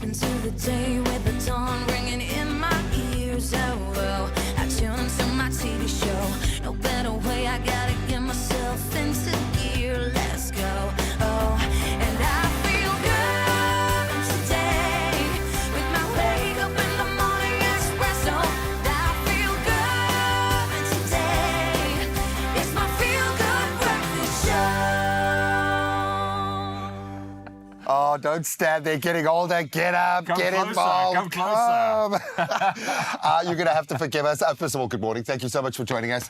into the day with the dawn ringing in my ears. Oh, I tune into my TV show. No better way, I gotta get myself into gear. Let's go. Oh, and I feel good today with my wake up in the morning espresso. I feel good today. It's my feel good breakfast show. Oh, don't stand there getting older. Get up, get involved. Come closer. You're going to have to forgive us. First of all, good morning. Thank you so much for joining us.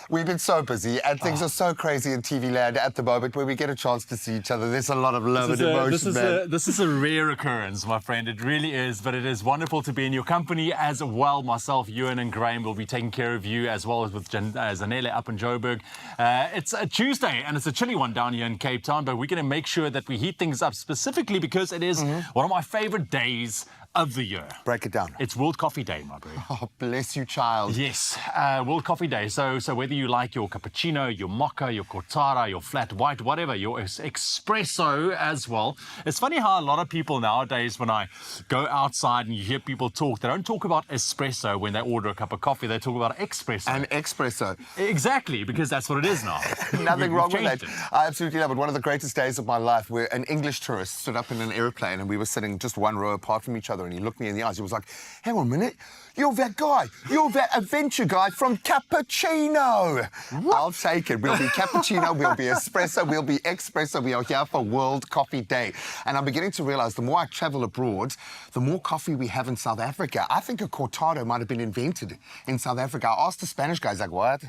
We've been so busy, and things are so crazy in TV land at the moment where we get a chance to see each other. There's a lot of love and emotion, man. This is a rare occurrence, my friend. It really is, but it is wonderful to be in your company as well. Myself, Ewan and Graham will be taking care of you, as well as with Zanele up in Joburg. It's a Tuesday, and it's a chilly one down here in Cape Town, but we're going to make sure that we heat things up specifically because it is one of my favorite days of the year. Break it down. It's World Coffee Day, my bro. Oh, bless you, child. Yes, World Coffee Day. So whether you like your cappuccino, your mocha, your cortara, your flat white, whatever, your espresso as well. It's funny how a lot of people nowadays, when I go outside and you hear people talk, they don't talk about espresso when they order a cup of coffee. They talk about espresso. An espresso. Exactly, because that's what it is now. Nothing wrong with that. it. I absolutely love it. One of the greatest days of my life where an English tourist stood up in an aeroplane and we were sitting just one row apart from each other and he looked me in the eyes. He was like, hang on a minute. You're that guy. You're that adventure guy from Cappuccino. What? I'll take it. We'll be cappuccino, we'll be espresso, we'll be espresso. We are here for World Coffee Day. And I'm beginning to realize the more I travel abroad, the more coffee we have in South Africa. I think a cortado might have been invented in South Africa. I asked the Spanish guys, like, what?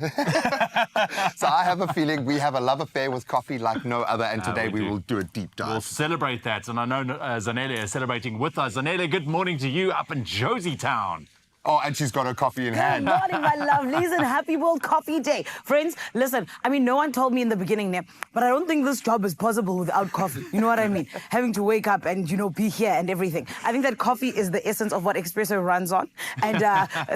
So I have a feeling we have a love affair with coffee like no other. And today we will do a deep dive. We'll celebrate that. And I know Zanele is celebrating with us. Zanele, good morning to you up in Josie Town. Oh, and she's got her coffee in hand. Good morning, my lovelies, and happy World Coffee Day. Friends, listen, I mean, no one told me in the beginning there, but I don't think this job is possible without coffee. You know what I mean? Having to wake up and, be here and everything. I think that coffee is the essence of what Expresso runs on. And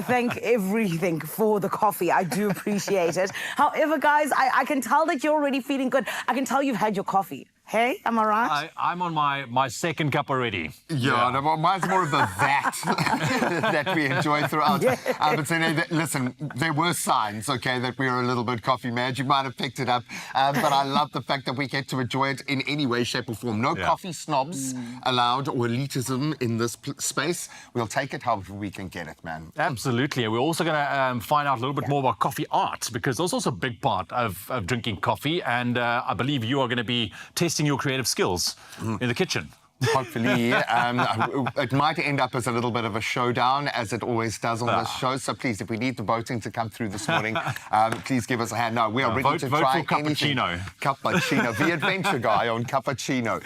thank everything for the coffee. I do appreciate it. However, guys, I can tell that you're already feeling good. I can tell you've had your coffee. Hey, am I right? I'm on my second cup already. Yeah. No, mine's more of the that we enjoy throughout. Yeah. But listen, there were signs, okay, that we were a little bit coffee mad. You might have picked it up. But I love the fact that we get to enjoy it in any way, shape or form. No coffee snobs allowed or elitism in this space. We'll take it however we can get it, man. Absolutely. We're also going to find out a little bit more about coffee art, because that's also a big part of drinking coffee. And I believe you are going to be testing your creative skills in the kitchen. Hopefully. It might end up as a little bit of a showdown, as it always does on this show. So please, if we need the voting to come through this morning, please give us a hand. No, we are ready to try for anything. Cappuccino. The adventure guy on Cappuccino.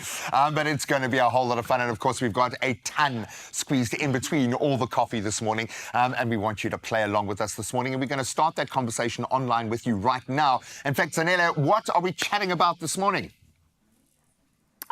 But it's going to be a whole lot of fun. And, of course, we've got a ton squeezed in between all the coffee this morning. And we want you to play along with us this morning. And we're going to start that conversation online with you right now. In fact, Zanele, what are we chatting about this morning?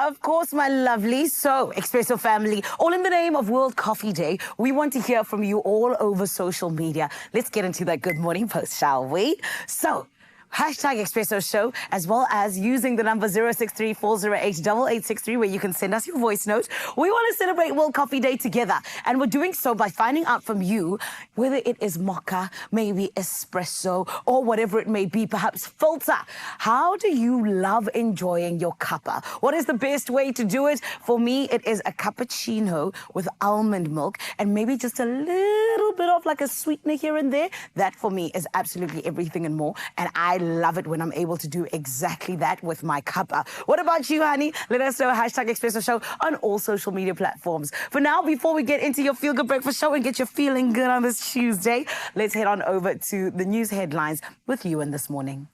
Of course, my lovely. So, Expresso family, all in the name of World Coffee Day, we want to hear from you all over social media. Let's get into that good morning post, shall we? So, #Expresso Show, as well as using the number 063-408-8863, where you can send us your voice note. We want to celebrate World Coffee Day together, and we're doing so by finding out from you whether it is mocha, maybe espresso, or whatever it may be, perhaps filter. How do you love enjoying your cuppa? What is the best way to do it? For me, it is a cappuccino with almond milk and maybe just a little bit of like a sweetener here and there. That for me is absolutely everything and more, and I love it when I'm able to do exactly that with my cuppa. What about you, honey? Let us know, #Expresso Show on all social media platforms. For now, before we get into your Feel Good Breakfast Show and get you feeling good on this Tuesday, let's head on over to the news headlines with Ewan this morning.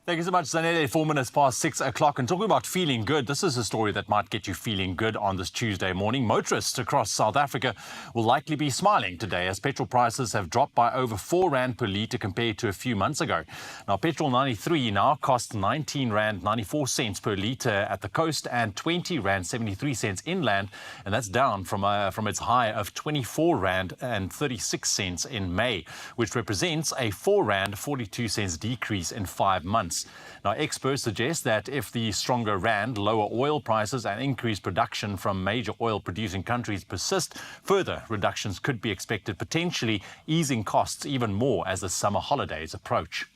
Thank you so much, Zanele. 4 minutes past 6 o'clock. And talking about feeling good, this is a story that might get you feeling good on this Tuesday morning. Motorists across South Africa will likely be smiling today as petrol prices have dropped by over 4 Rand per litre compared to a few months ago. Now, petrol 93 now costs 19 Rand 94 cents per litre at the coast and 20 Rand 73 cents inland. And that's down from its high of 24 Rand and 36 cents in May, which represents a 4 Rand 42 cents decrease in 5 months. months. Now, experts suggest that if the stronger rand, lower oil prices and increased production from major oil-producing countries persist, further reductions could be expected, potentially easing costs even more as the summer holidays approach.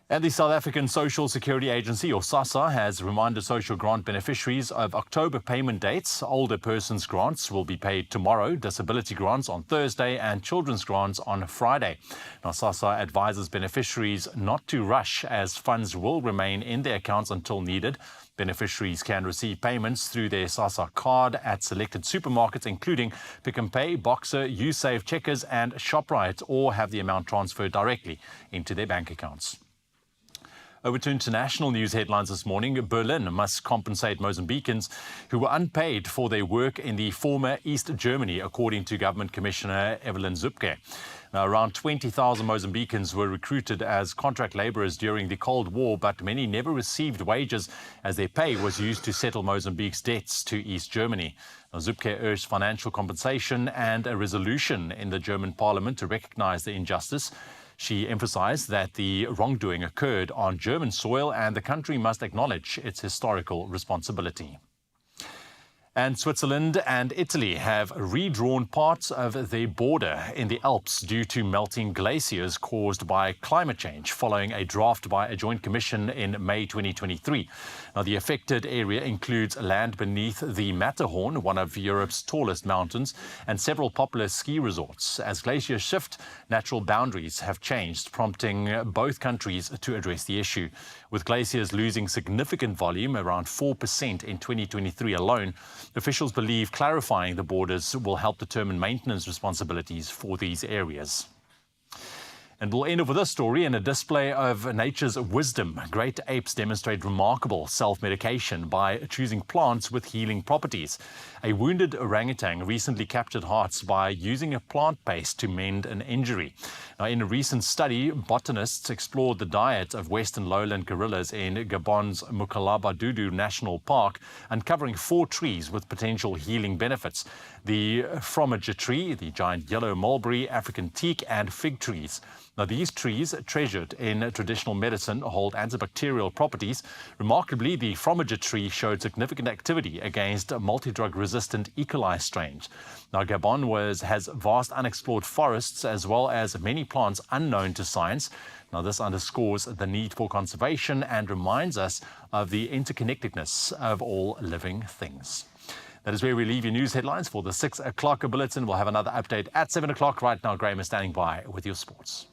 And the South African Social Security Agency, or SASSA, has reminded social grant beneficiaries of October payment dates. Older persons' grants will be paid tomorrow, disability grants on Thursday, and children's grants on Friday. Now, SASSA advises beneficiaries not to rush, as funds will remain in their accounts until needed. Beneficiaries can receive payments through their SASSA card at selected supermarkets, including Pick n Pay, Boxer, Usave, Checkers, and ShopRite, or have the amount transferred directly into their bank accounts. Over to international news headlines this morning. Berlin must compensate Mozambicans who were unpaid for their work in the former East Germany, according to Government Commissioner Evelyn Zupke. Now, around 20,000 Mozambicans were recruited as contract labourers during the Cold War, but many never received wages as their pay was used to settle Mozambique's debts to East Germany. Now, Zupke urged financial compensation and a resolution in the German parliament to recognise the injustice. She emphasised that the wrongdoing occurred on German soil and the country must acknowledge its historical responsibility. And Switzerland and Italy have redrawn parts of their border in the Alps due to melting glaciers caused by climate change, following a draft by a joint commission in May 2023. Now, the affected area includes land beneath the Matterhorn, one of Europe's tallest mountains, and several popular ski resorts. As glaciers shift, natural boundaries have changed, prompting both countries to address the issue. With glaciers losing significant volume, around 4% in 2023 alone, officials believe clarifying the borders will help determine maintenance responsibilities for these areas. And we'll end off with this story. In a display of nature's wisdom, great apes demonstrate remarkable self-medication by choosing plants with healing properties. A wounded orangutan recently captured hearts by using a plant paste to mend an injury. Now, in a recent study, botanists explored the diet of western lowland gorillas in Gabon's Mukalabadudu National Park, uncovering 4 trees with potential healing benefits: the fromager tree, the giant yellow mulberry, African teak, and fig trees. Now, these trees, treasured in traditional medicine, hold antibacterial properties. Remarkably, the fromager tree showed significant activity against multi-drug-resistant E. coli strains. Now, Gabon has vast unexplored forests as well as many plants unknown to science. Now, this underscores the need for conservation and reminds us of the interconnectedness of all living things. That is where we leave your news headlines for the 6 o'clock bulletin. We'll have another update at 7 o'clock. Right now, Graham is standing by with your sports.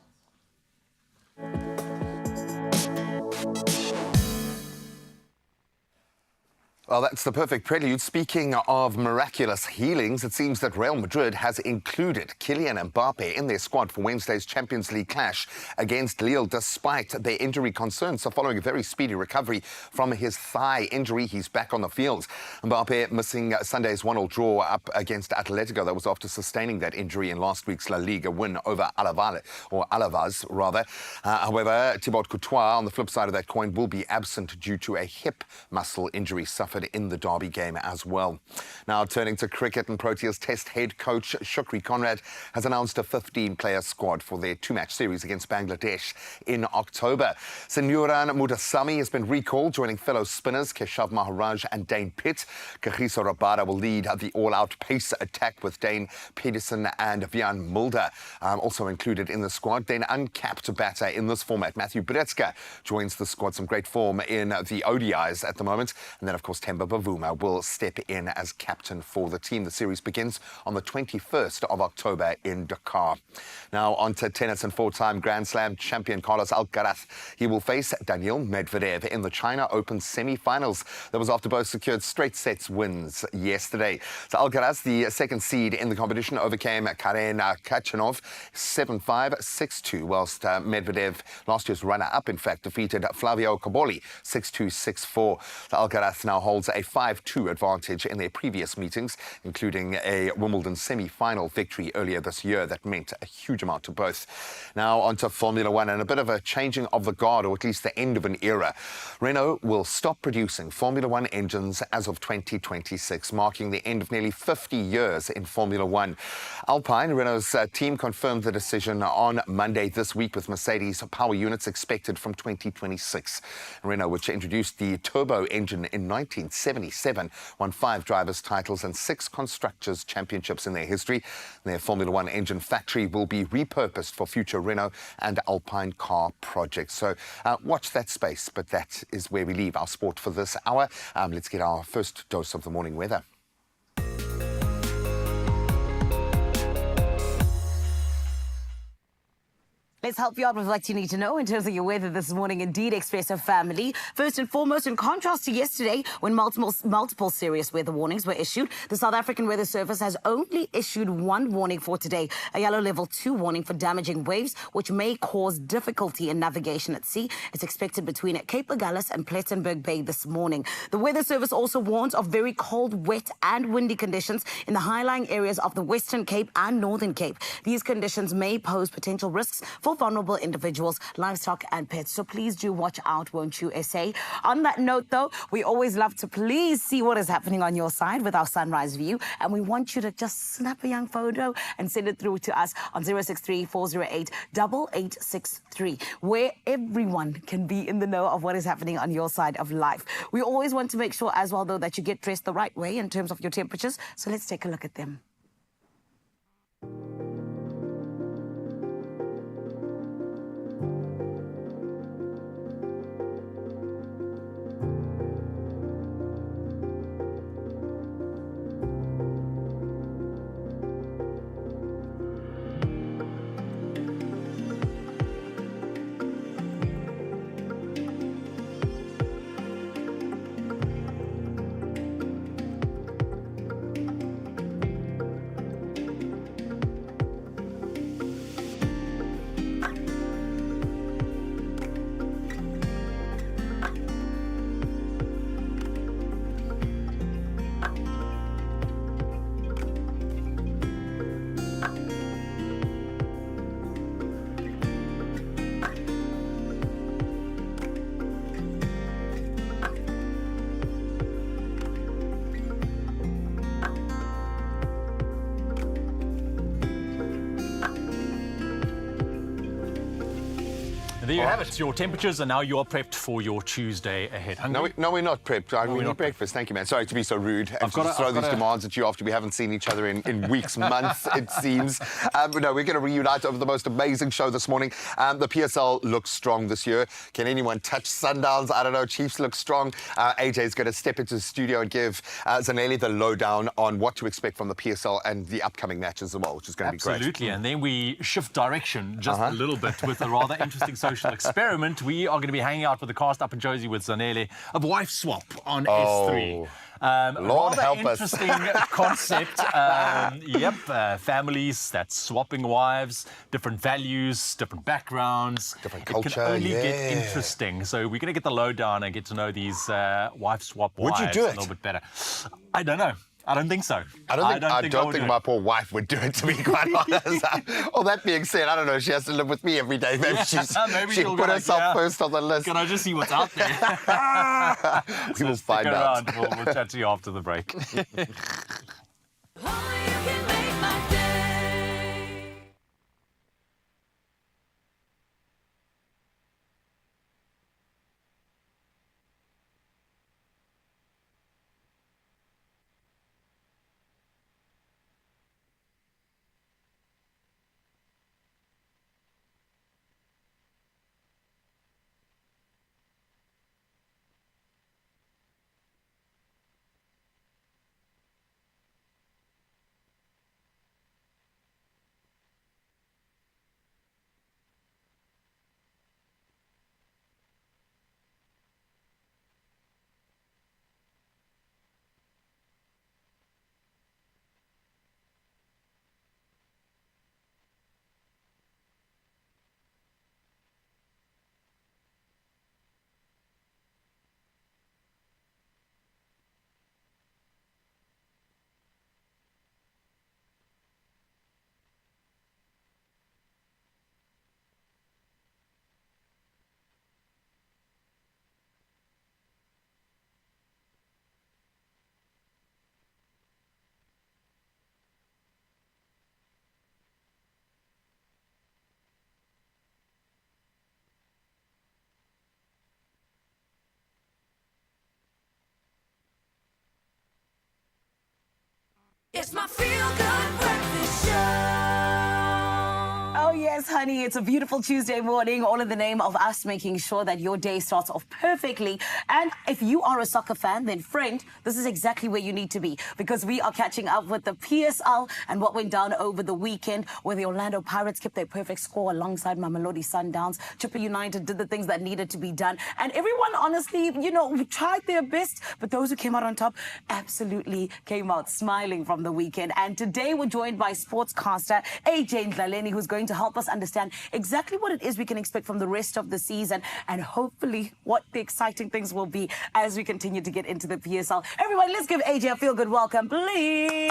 Well, that's the perfect prelude. Speaking of miraculous healings, it seems that Real Madrid has included Kylian Mbappe in their squad for Wednesday's Champions League clash against Lille, despite their injury concerns. So following a very speedy recovery from his thigh injury, he's back on the field. Mbappe missing Sunday's 1-1 draw up against Atletico. That was after sustaining that injury in last week's La Liga win over Alavaz. However, Thibaut Courtois, on the flip side of that coin, will be absent due to a hip muscle injury suffered in the derby game as well. Now, turning to cricket, and Proteas Test head coach Shukri Conrad has announced a 15-player squad for their 2-match series against Bangladesh in October. Sinuran Mutasamy has been recalled, joining fellow spinners Keshav Maharaj and Dane Pitt. Kagiso Rabada will lead the all-out pace attack with Dane Pedersen and Vian Mulder also included in the squad. Then uncapped batter in this format, Matthew Bretska, joins the squad. Some great form in the ODIs at the moment. And then, of course, Temba Bavuma will step in as captain for the team. The series begins on the 21st of October in Dakar. Now, on to tennis, and 4-time Grand Slam champion Carlos Alcaraz. He will face Daniil Medvedev in the China Open semi-finals. That was after both secured straight sets wins yesterday. So Alcaraz, the second seed in the competition, overcame Karen Khachanov 7-5, 6-2, whilst Medvedev, last year's runner-up, in fact, defeated Flavio Cobolli 6-2, 6-4. So Alcaraz now holds holds a 5-2 advantage in their previous meetings, including a Wimbledon semi-final victory earlier this year that meant a huge amount to both. Now onto Formula One and a bit of a changing of the guard, or at least the end of an era. Renault will stop producing Formula One engines as of 2026, marking the end of nearly 50 years in Formula One. Alpine, Renault's team, confirmed the decision on Monday this week, with Mercedes power units expected from 2026. Renault, which introduced the turbo engine in 1977, won 5 drivers' titles and 6 constructors' championships in their history. Their Formula One engine factory will be repurposed for future Renault and Alpine car projects. So watch that space, but that is where we leave our sport for this hour. Let's get our first dose of the morning weather. Let's help you out with what you need to know in terms of your weather this morning. Indeed, Expresso family. First and foremost, in contrast to yesterday, when multiple serious weather warnings were issued, the South African Weather Service has only issued one warning for today, a yellow level 2 warning for damaging waves, which may cause difficulty in navigation at sea. It's expected between Cape Agulhas and Plettenberg Bay this morning. The Weather Service also warns of very cold, wet and windy conditions in the high-lying areas of the Western Cape and Northern Cape. These conditions may pose potential risks for vulnerable individuals, livestock and pets. So please do watch out, won't you, SA? On that note, though, we always love to please see what is happening on your side with our sunrise view. And we want you to just snap a young photo and send it through to us on 063-408-8863, where everyone can be in the know of what is happening on your side of life. We always want to make sure as well, though, that you get dressed the right way in terms of your temperatures. So let's take a look at them. There you have it. Your temperatures, and now you are prepped for your Tuesday ahead. Hungry? No, we're not prepped. We we're need not breakfast. Thank you, man. Sorry to be so rude and got to a- throw I've these got a- demands at you after we haven't seen each other in weeks, months, it seems. But no, we're going to reunite over the most amazing show this morning. The PSL looks strong this year. Can anyone touch Sundowns? I don't know. Chiefs look strong. AJ is going to step into the studio and give Zanele the lowdown on what to expect from the PSL and the upcoming matches as well, which is going to be great. Absolutely, and then we shift direction just a little bit with a rather interesting social experiment. We are going to be hanging out with the cast up in Josie with Zanele, a wife swap on S3. Lord rather help us. interesting concept. Families that's swapping wives, different values, different backgrounds. Different It culture, can only get yeah. interesting. So we're going to get the lowdown and get to know these wife swap Would wives you do a it? little bit better. I don't know. I don't think so. I don't would think do my it. poor wife would do it, to be quite honest. All that being said, I don't know. She has to live with me every day. Maybe Maybe she she'll put go like, herself yeah. first on the list. Can I just see what's out there? We will Stick find out. around. We'll chat to you after the break. Only you can make my day. It's my feel-good breakfast show. Oh, yes, honey. It's a beautiful Tuesday morning, all in the name of us making sure that your day starts off perfectly. And if you are a soccer fan, then friend, this is exactly where you need to be, because we are catching up with the PSL and what went down over the weekend, where the Orlando Pirates kept their perfect score alongside Mamelodi Sundowns. Chippa United did the things that needed to be done. And everyone, honestly, tried their best. But those who came out on top absolutely came out smiling from the weekend. And today we're joined by sportscaster AJ Ndlaleni, who's going to help us understand exactly what it is we can expect from the rest of the season, and hopefully what the exciting things will be as we continue to get into the PSL. Everyone, let's give AJ a feel-good welcome, please.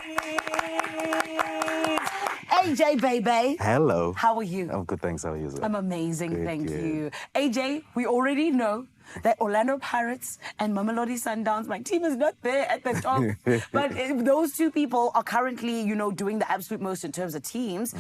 AJ, baby. Hello. How are you? I'm good, thanks. How are you? Sir? I'm amazing, Good, thank good. you. AJ, we already know that Orlando Pirates and Mamelodi Sundowns, my team is not there at the top. But those two people are currently, doing the absolute most in terms of teams.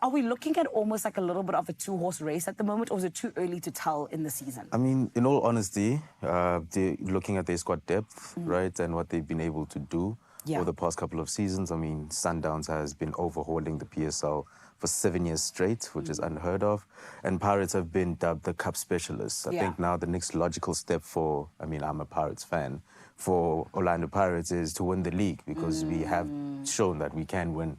Are we looking at almost like a little bit of a two-horse race at the moment, or is it too early to tell in the season? I mean, in all honesty, they're looking at their squad depth, right, and what they've been able to do over the past couple of seasons. I mean, Sundowns has been overhauling the PSL for 7 years straight, which is unheard of. And Pirates have been dubbed the cup specialists. I think now the next logical step I'm a Pirates fan, for Orlando Pirates is to win the league, because we have shown that we can win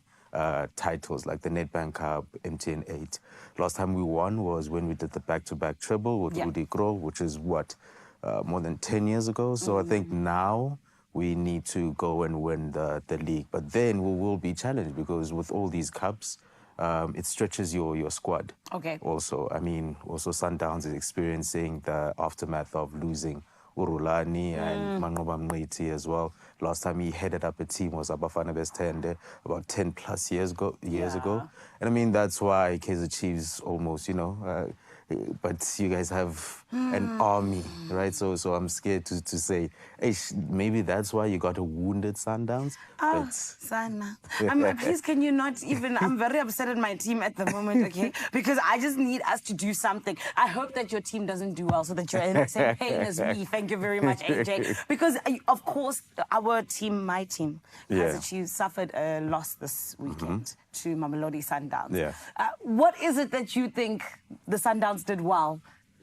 titles like the Nedbank Cup, MTN 8. Last time we won was when we did the back-to-back treble with Rudy Gro, which is more than 10 years ago. So I think now we need to go and win the league. But then we will be challenged, because with all these cups, it stretches your squad. Okay. Also, Sundowns is experiencing the aftermath of losing Urulani and Mangoba Mneti as well. Last time he headed up a team was Abafana Bestende about 10 plus years ago. And I mean, that's why Kaizer Chiefs almost, but you guys have an army, right? So I'm scared to say, hey, maybe that's why you got a wounded Sundowns. Oh, Sana. Please, can you not even... I'm very upset at my team at the moment, okay? Because I just need us to do something. I hope that your team doesn't do well, so that you're in the same pain as me. Thank you very much, AJ. Because, of course, our team, my team, Kaizer Chiefs suffered a loss this weekend to Mamelodi Sundowns. Yeah. What is it that you think the Sundowns did well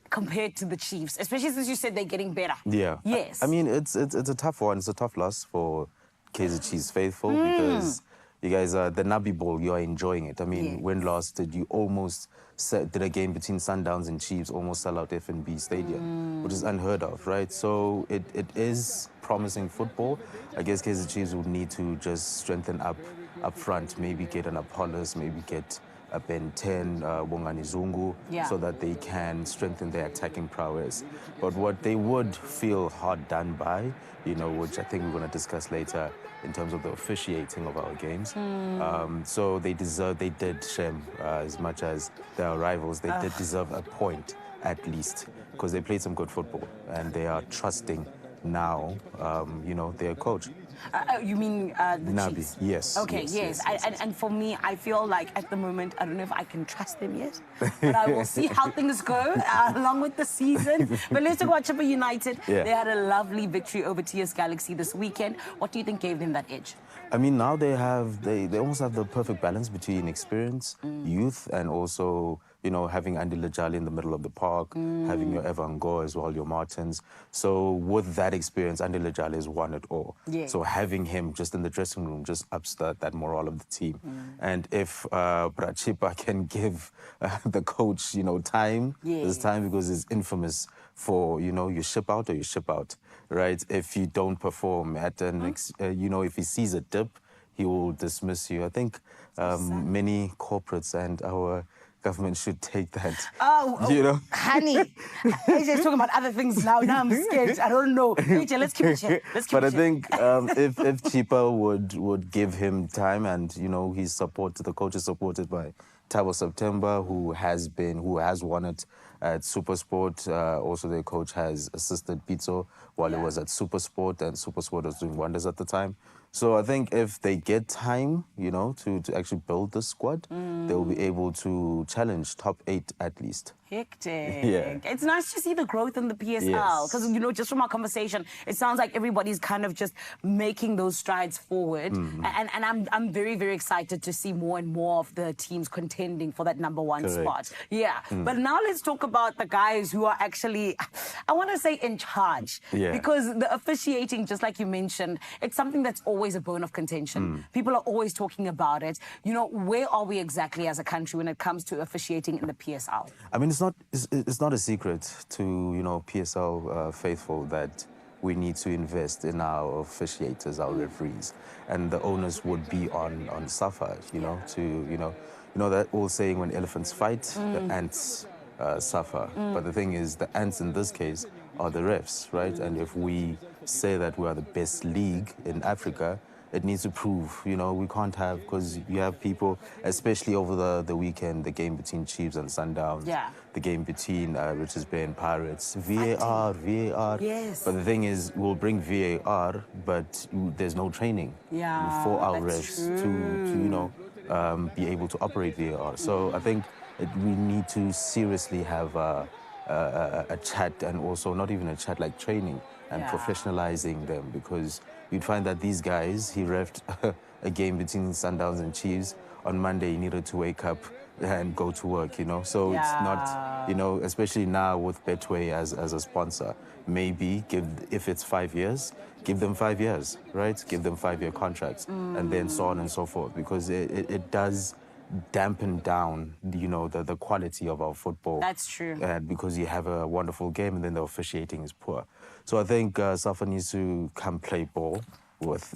compared to the Chiefs, especially since you said they're getting better? Yeah. Yes. I mean, it's a tough one. It's a tough loss for Kaizer Chiefs faithful, because you guys are the Nabi Bowl. You are enjoying it. I mean, when last did you almost did a game between Sundowns and Chiefs almost sell out FNB Stadium, which is unheard of, right? So it is promising football. I guess Kaizer Chiefs would need to just strengthen up front, maybe get an Apollos, maybe get a Ben 10, Wongani Zungu, so that they can strengthen their attacking prowess. But what they would feel hard done by, which I think we're going to discuss later in terms of the officiating of our games. So they did, Shem, as much as their rivals, they did deserve a point at least, because they played some good football and they are trusting now, their coach. You mean the Nabi, Chiefs? yes. Okay, yes. And for me, I feel like at the moment, I don't know if I can trust them yet, but I will see how things go along with the season. But let's talk about Chippa United. Yeah. They had a lovely victory over TS Galaxy this weekend. What do you think gave them that edge? I mean, now they almost have the perfect balance between experience, youth, and also, having Andy Lajali in the middle of the park, having your Evan Gore as well, your Martins. So with that experience, Andy Lajali has won it all. Yeah. So having him just in the dressing room just ups that morale of the team. And if Brachipa can give the coach, time, there's time, because he's infamous for, you ship out or you ship out, right? If you don't perform at the next, if he sees a dip, he will dismiss you. I think many corporates and our government should take that. Honey, AJ's talking about other things now. Now I'm scared. I don't know. AJ, let's keep it here. But I think if Chipa would give him time, and he's supported, the coach is supported by Tabo September, who has won it at Supersport. Also, the coach has assisted Pizzo while he was at Supersport, and Supersport was doing wonders at the time. So I think if they get time, you know, to actually build the squad, they'll be able to challenge top 8 at least. Hectic. Yeah. It's nice to see the growth in the PSL Yes. because, you know, just from our conversation, it sounds like everybody's kind of just making those strides forward. And I'm very, very excited to see more and more of the teams contending for that #1 Correct. spot. Yeah. But now let's talk about the guys who are actually, I want to say, in charge. Yeah. Because the officiating, just like you mentioned, it's something that's always a bone of contention. People are always talking about it. You know, where are we exactly as a country when it comes to officiating in the PSL? I mean, it's not a secret to, you know, PSL faithful that we need to invest in our officiators, our referees, and the onus would be on SAFA, you know, to, you know that old saying, when elephants fight, the ants suffer. But the thing is, the ants in this case are the refs, right? And if we say that we are the best league in Africa, it needs to prove, you know, we can't have, because you have people, especially over the weekend, the game between Chiefs and Sundowns, the game between Richards Bay and Pirates, VAR. Yes. But the thing is, we'll bring VAR, but there's no training for our refs to you know, be able to operate VAR. So I think we need to seriously have a chat, and also not even a chat, like training and professionalizing them, because you'd find that these guys, he reffed a game between Sundowns and Chiefs. On Monday, he needed to wake up and go to work, you know? So it's not, you know, especially now with Betway as a sponsor, maybe if it's 5 years, give them 5 years, right? Give them 5-year contracts, and then so on and so forth, because it does dampen down, you know, the quality of our football. That's true. Because you have a wonderful game and then the officiating is poor. So I think SAFA needs to come play ball with.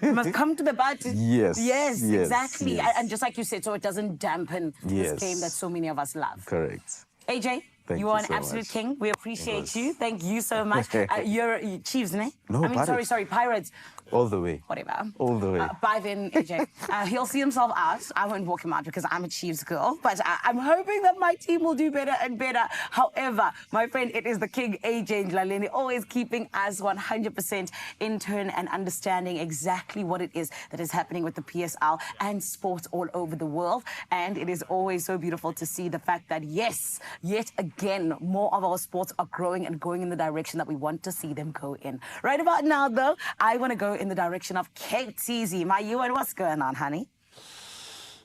Must come to the party. Yes, Yes, yes, exactly. yes. And just like you said, so it doesn't dampen this game that so many of us love. Correct. AJ, Thank you are you an so absolute much. king. We appreciate you. Thank you so much. You're Chiefs, ne? No, I mean, Pirates. sorry, Pirates. All the way. Whatever. All the way. Bye then, AJ. He'll see himself out. I won't walk him out because I'm a Chiefs girl. But I'm hoping that my team will do better and better. However, my friend, it is the king, AJ Ndlaleni, always keeping us 100% in turn and understanding exactly what it is that is happening with the PSL and sports all over the world. And it is always so beautiful to see the fact that, yes, yet again, more of our sports are growing and going in the direction that we want to see them go in. Right about now, though, I want to go in the direction of Cape Teasy. My Ewan, what's going on, honey?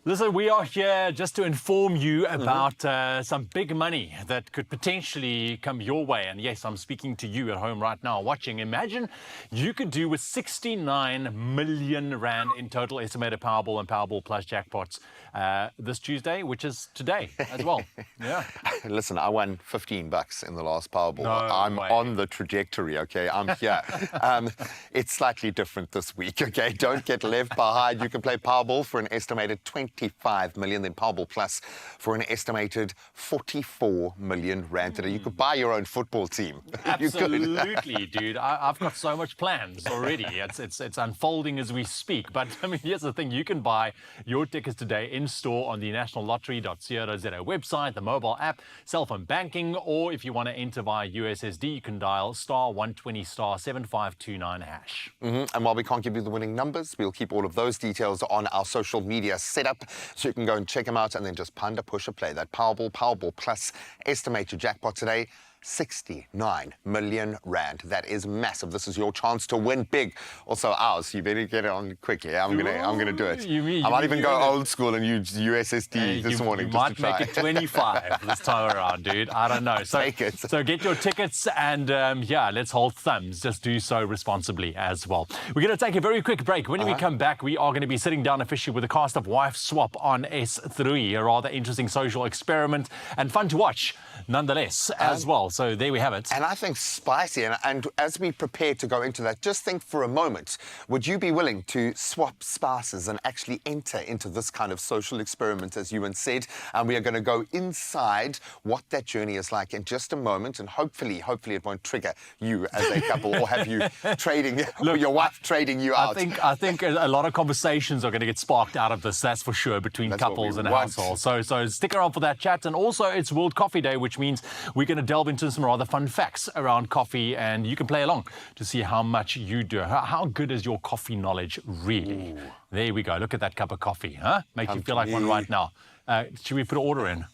Listen, we are here just to inform you about some big money that could potentially come your way. And yes, I'm speaking to you at home right now watching. Imagine you could do with 69 million rand in total estimated Powerball and Powerball Plus jackpots this Tuesday, which is today as well. Yeah. Listen, I won $15 in the last Powerball. No I'm way. on the trajectory, okay? I'm here. It's slightly different this week, okay? Don't get left behind. You can play Powerball for an estimated 25 million, then Powerball Plus for an estimated 44 million rand today. You could buy your own football team. You could. Absolutely, dude. I've got so much plans already. It's unfolding as we speak. But I mean, here's the thing: you can buy your tickets today in store on the nationallottery.co.za website, the mobile app, cell phone banking, or if you want to enter via USSD, you can dial *120 *7529 hash. And while we can't give you the winning numbers, we'll keep all of those details on our social media setup, so you can go and check them out and then just ponder, push, or play that Powerball Plus estimated jackpot today. 69 million rand. That is massive. This is your chance to win big. Also ours. You better get it on quickly. I'm gonna do it. You I might mean even you're go gonna- old school and use USSD this morning You just might to try. make it 25 this time around, dude. I don't know. So, Take it. so get your tickets and yeah, let's hold thumbs. Just do so responsibly as well. We're going to take a very quick break. When we come back, we are going to be sitting down officially with the cast of Wife Swap on S3. A rather interesting social experiment and fun to watch nonetheless as well. So there we have it. And I think spicy. And as we prepare to go into that, just think for a moment, would you be willing to swap spouses and actually enter into this kind of social experiment, as Ewan said? And we are going to go inside what that journey is like in just a moment. And hopefully it won't trigger you as a couple or have you trading, or your wife trading you out. I think a lot of conversations are going to get sparked out of this, that's for sure, between That's what couples we and want. households. So stick around for that chat. And also, it's World Coffee Day, which means we're going to delve into into some rather fun facts around coffee, and you can play along to see how much you do. How good is your coffee knowledge really? Ooh. There we go. Look at that cup of coffee, huh? Makes you feel like one right now. Should we put an order in?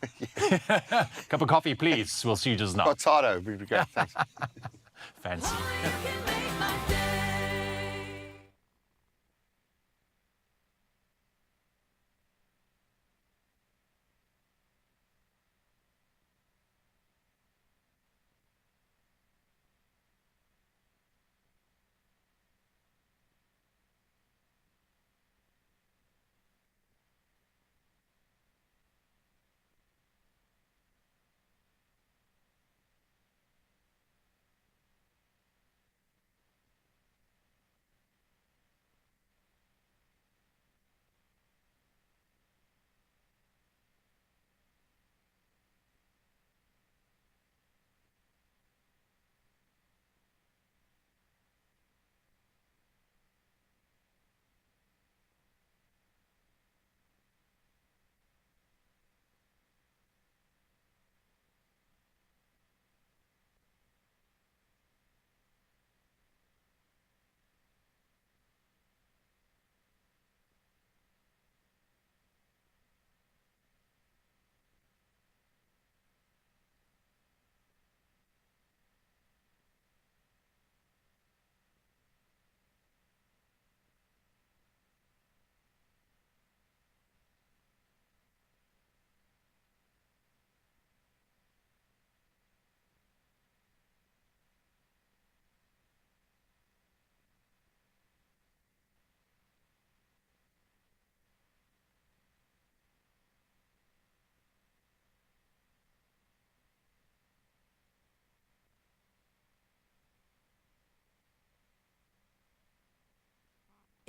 Cup of coffee, please. We'll see you just now. Cortado, we go. Thanks. Fancy.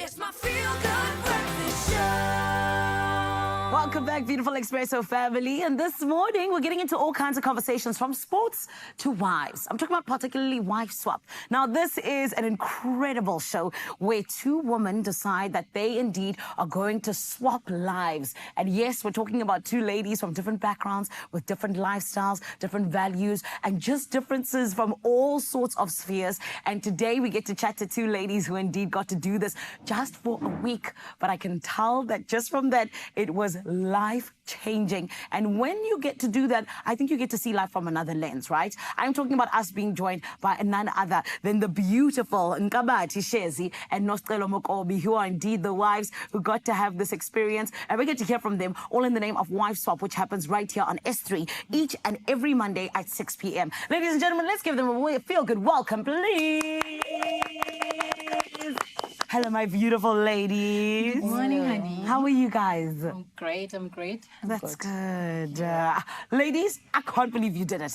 It's my feel-good breakfast show. Welcome back, beautiful Expresso family. And this morning, we're getting into all kinds of conversations from sports to wives. I'm talking about particularly Wife Swap. Now, this is an incredible show where two women decide that they indeed are going to swap lives. And yes, we're talking about two ladies from different backgrounds with different lifestyles, different values, and just differences from all sorts of spheres. And today, we get to chat to two ladies who indeed got to do this just for a week. But I can tell that just from that, it was life-changing. And when you get to do that, I think you get to see life from another lens, right? I'm talking about us being joined by none other than the beautiful Nkabati Shezi and Nostelo Mokobi, who are indeed the wives who got to have this experience. And we get to hear from them all in the name of Wife Swap, which happens right here on S3 each and every Monday at 6 p.m. Ladies and gentlemen, let's give them a feel-good welcome, please. Hello, my beautiful ladies. Good morning, honey. How are you guys? I'm great. That's good. Ladies, I can't believe you did it.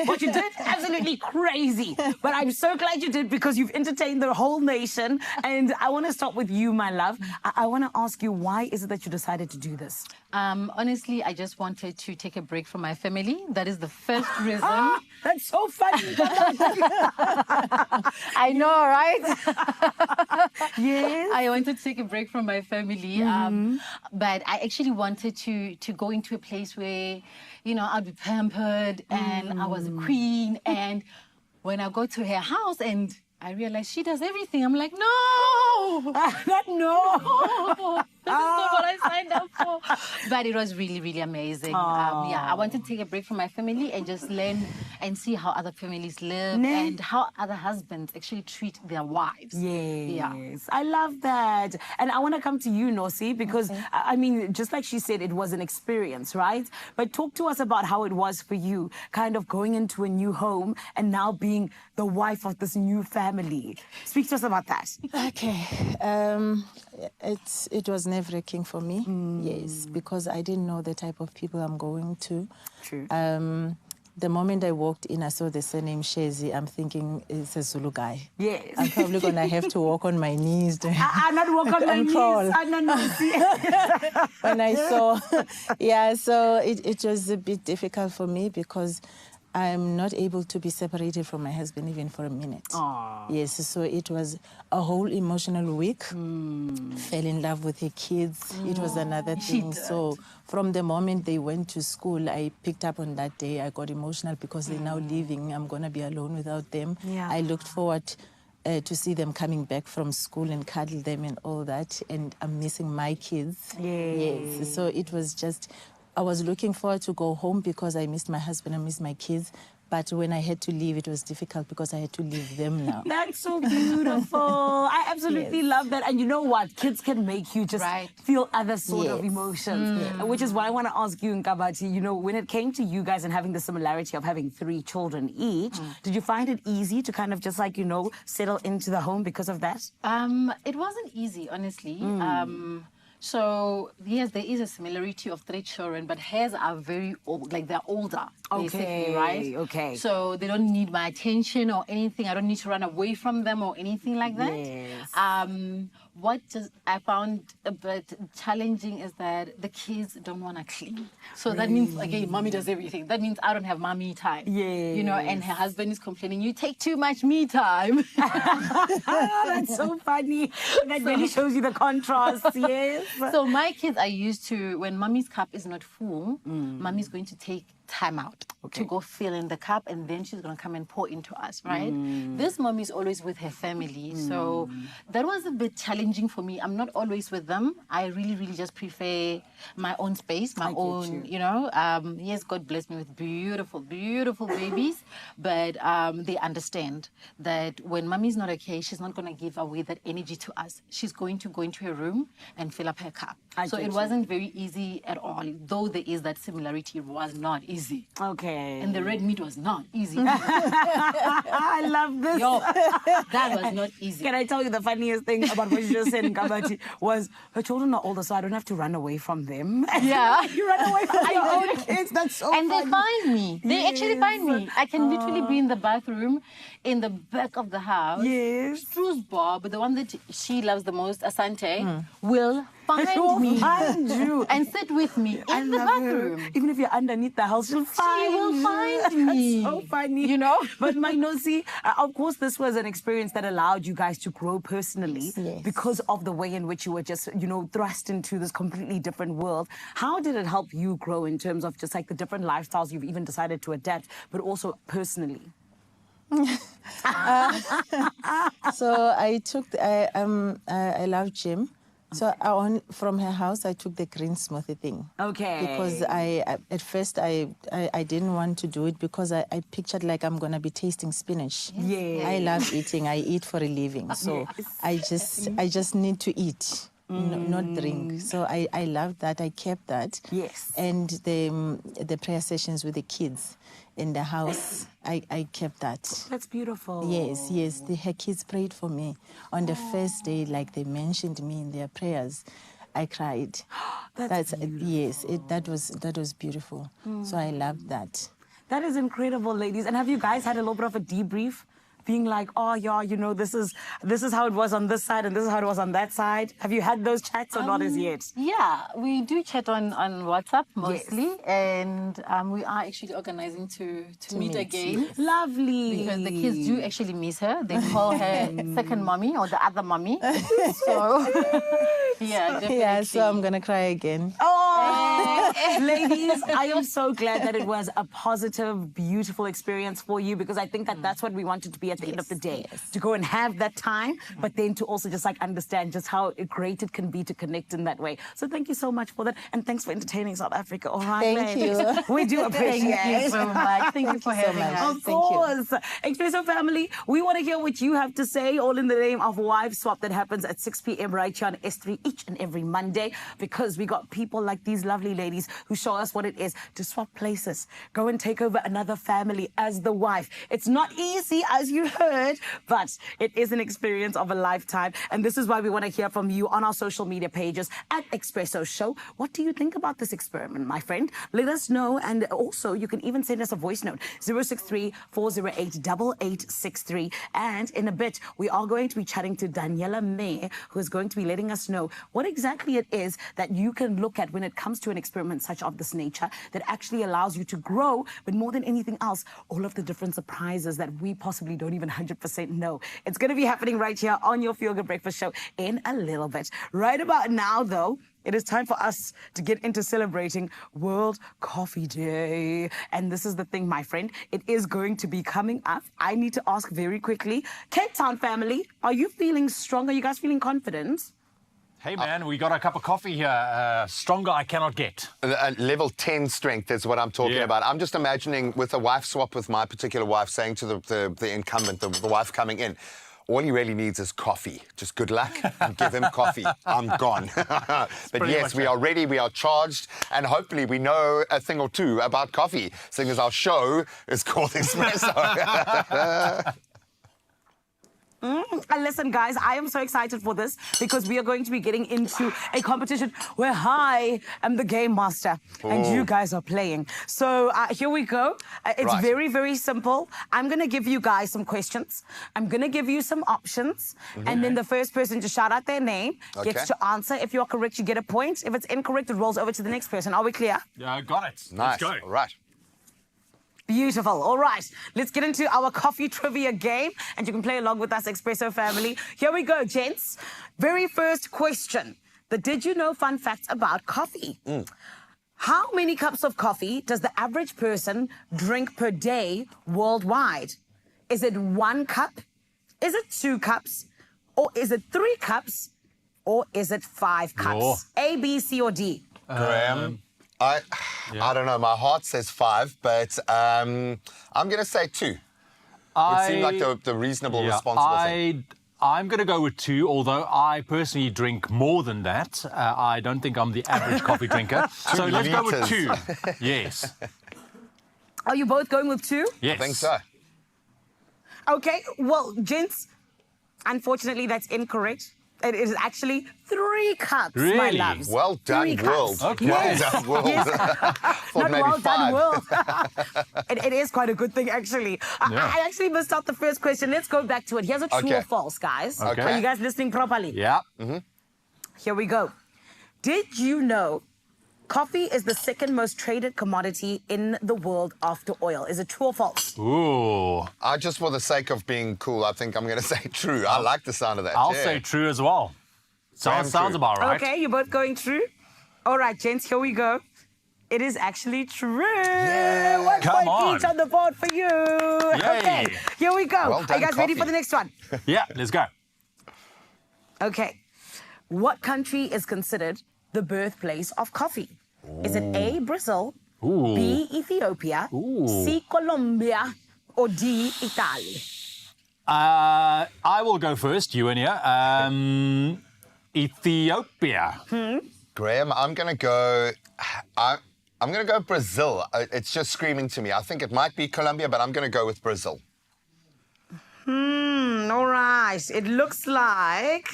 What you did, absolutely crazy. But I'm so glad you did because you've entertained the whole nation. And I want to start with you, my love. I want to ask you, why is it that you decided to do this? Honestly, I just wanted to take a break from my family. That is the first reason. That's so funny. I know, right? Yes. I wanted to take a break from my family, but I actually wanted to go into a place where, you know, I'd be pampered and I was a queen. And when I go to her house and I realized she does everything, I'm like, no! No! This is not what I signed up for. But it was really, really amazing. Yeah, I wanted to take a break from my family and just learn and see how other families live and how other husbands actually treat their wives. Yes. Yeah. I love that. And I want to come to you, Nosi, because, I mean, just like she said, it was an experience, right? But talk to us about how it was for you, kind of going into a new home and now being the wife of this new family. Speak to us about that. Okay. It was nerve-wracking for me, yes, because I didn't know the type of people I'm going to. True. The moment I walked in, I saw the surname Shezi. I'm thinking it's a Zulu guy. Yes. I'm probably going to have to walk on my knees. I'm not walk on my knees. When I saw, yeah, so it was a bit difficult for me because I'm not able to be separated from my husband even for a minute. Yes, so it was a whole emotional week. Fell in love with her kids. It was another thing. So from the moment they went to school, I picked up on that day. I got emotional because they're now leaving. I'm going to be alone without them. Yeah. I looked forward to see them coming back from school and cuddle them and all that. And I'm missing my kids. Yes. So it was just, I was looking forward to go home because I missed my husband, I missed my kids. But when I had to leave, it was difficult because I had to leave them now. That's so beautiful. I absolutely love that. And you know what? Kids can make you just feel other sort of emotions. Which is why I want to ask you, Nkabati, you know, when it came to you guys and having the similarity of having 3 children each, did you find it easy to kind of just like, you know, settle into the home because of that? It wasn't easy, honestly. So, yes, there is a similarity of 3 children, but hers are very old, like they're older, basically, right? Okay. So they don't need my attention or anything. I don't need to run away from them or anything like that. Yes. What I found a bit challenging is that the kids don't want to clean. So that means, again, mommy does everything. That means I don't have mommy time. You know, and her husband is complaining, you take too much me time. That's so funny. That really shows you the contrast, yes. So my kids are used to, when mommy's cup is not full, mommy's going to take time out to go fill in the cup, and then she's going to come and pour into us, right? This mommy is always with her family. So that was a bit challenging for me. I'm not always with them. I really, really just prefer my own space, my own, you know. Yes, God bless me with beautiful, beautiful babies, but they understand that when mommy's not okay, she's not going to give away that energy to us. She's going to go into her room and fill up her cup. So it wasn't very easy at all. Though there is that similarity, it was not easy. Okay. And the red meat was not easy. I love this. Yo, that was not easy. Can I tell you the funniest thing about what you just said, Nkabati, was her children are older, so I don't have to run away from them. Yeah. You run away from your own kids. That's so And funny. they find me. They actually find me. I can literally be in the bathroom in the back of the house. Yes. Stru's Bob, the one that she loves the most, Asante, will find me. Find you. And sit with me in the bathroom. Even if you're underneath the house, she'll find She will you. find me. That's so funny. You know? But Mainosi, of course, this was an experience that allowed you guys to grow personally because of the way in which you were just, you know, thrust into this completely different world. How did it help you grow in terms of just like the different lifestyles you've even decided to adapt, but also personally? So I took, I love gym. So from her house, I took the green smoothie thing. Okay. Because at first I didn't want to do it because I pictured like I'm going to be tasting spinach. Yeah. I love eating. I eat for a living. So I just need to eat. Not drink. So I loved that. I kept that. Yes. And the prayer sessions with the kids in the house, I kept that. That's beautiful. Yes. Her kids prayed for me. On the first day, like they mentioned me in their prayers, I cried. That's beautiful. Yes, that was beautiful. So I loved that. That is incredible, ladies. And have you guys had a little bit of a debrief? Being like, oh yeah, you know, this is how it was on this side and this is how it was on that side. Have you had those chats or not as yet? Yeah, we do chat on WhatsApp mostly, and we are actually organizing to meet again. Lovely. Because the kids do actually miss her. They call her second mommy or the other mommy. So, yeah, definitely. Yeah, so I'm going to cry again. Oh, ladies, I am so glad that it was a positive, beautiful experience for you, because I think that that's what we wanted to be at the end of the day, to go and have that time, but then to also just like understand just how great it can be to connect in that way. So thank you so much for that, and thanks for entertaining South Africa. All right, Thank you. We do appreciate Thank you so much. Thank you for having us. Of course. Expresso family, we want to hear what you have to say, all in the name of Wives Swap that happens at 6 p.m. right here on S3 each and every Monday, because we got people like these lovely ladies who show us what it is to swap places, go and take over another family as the wife. It's not easy, as you heard, but it is an experience of a lifetime. And this is why we want to hear from you on our social media pages at Expresso Show. What do you think about this experiment, my friend? Let us know. And also, you can even send us a voice note, 063-408-8863. And in a bit, we are going to be chatting to Daniela May, who is going to be letting us know what exactly it is that you can look at when it comes to an experiment and such of this nature that actually allows you to grow, but more than anything else, all of the different surprises that we possibly don't even 100% know. It's going to be happening right here on your Feel Good Breakfast Show in a little bit. Right about now, though, it is time for us to get into celebrating World Coffee Day. And this is the thing, my friend. It is going to be coming up. I need to ask very quickly. Cape Town family, are you feeling strong? Are you guys feeling confident? Hey, man, we got a cup of coffee here. Stronger I cannot get. Level 10 strength is what I'm talking Yeah. about. I'm just imagining with a wife swap with my particular wife saying to the incumbent, the wife coming in, all he really needs is coffee. Just good luck and give him coffee. I'm gone. But pretty yes, much we it. are ready, we are charged, and hopefully we know a thing or two about coffee, seeing as our show is called Expresso. And listen, guys, I am so excited for this because we are going to be getting into a competition where I am the game master and you guys are playing. So here we go. It's Right. very, very simple. I'm going to give you guys some questions. I'm going to give you some options. And then the first person to shout out their name gets Okay. to answer. If you're correct, you get a point. If it's incorrect, it rolls over to the next person. Are we clear? Got it. Nice. Let's go. All right. Beautiful. All right, let's get into our coffee trivia game, and you can play along with us, Expresso family. Here we go, gents. Very first question. The did you know fun facts about coffee? How many cups of coffee does the average person drink per day worldwide? Is it 1 cup? Is it 2 cups? Or is it 3 cups? Or is it 5 cups? Oh. A, B, C, or D? Graham, I don't know. My heart says 5, but I'm going to say 2. Would seem like the reasonable, responsible thing. I'm going to go with 2, although I personally drink more than that. I don't think I'm the average coffee drinker. So let's go with 2. Yes. Are you both going with 2? Yes. I think so. Okay, well, gents, unfortunately, that's incorrect. It is actually 3 cups, my Really? loves. Well done, 3 cups. world. Okay. Well done, world. Yes. Thought Not maybe well 5. done, world. It is quite a good thing, actually. Yeah. I actually missed out the first question. Let's go back to it. Here's a true Okay. or false, guys. Okay. Are you guys listening properly? Yeah. Here we go. Did you know coffee is the second most traded commodity in the world after oil? Is it true or false? Ooh. Just for the sake of being cool, I think I'm going to say true. I like the sound of that. I'll yeah. say true as well. Sounds true. about right. Okay, you're both going true? All right, gents, here we go. It is actually true. Yeah. 1 Come point on. each on the board for you. Yay. Okay, here we go. Well Are you done, guys ready for coffee. the next one? Yeah, let's go. Okay. What country is considered the birthplace of coffee? Is it A, Brazil, B, Ethiopia, C, Colombia, or D, Italy? I will go first, you and here. Ethiopia. Graham, I'm going to go... I'm going to go Brazil. It's just screaming to me. I think it might be Colombia, but I'm going to go with Brazil. All right. It looks like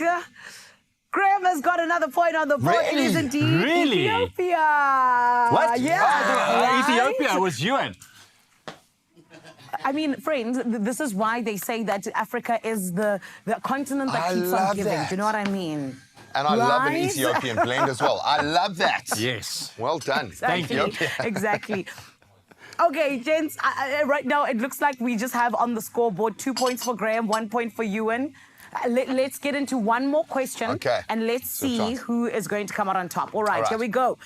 Graham has got another point on the board. It is Really? indeed Really? Ethiopia. What? Yeah. right? Ethiopia was UN. I mean, friends, this is why they say that Africa is the continent that I keeps on love giving. that. Do you know what I mean? And I love an Right? Ethiopian blend as well. I love that. Yes. Well done. Thank you. Exactly. Exactly. Okay, gents, right now it looks like we just have on the scoreboard 2 points for Graham, 1 point for Ewan. Let's get into one more question. Okay. And let's Good see chance. who is going to come out on top. All right, All right. here we go.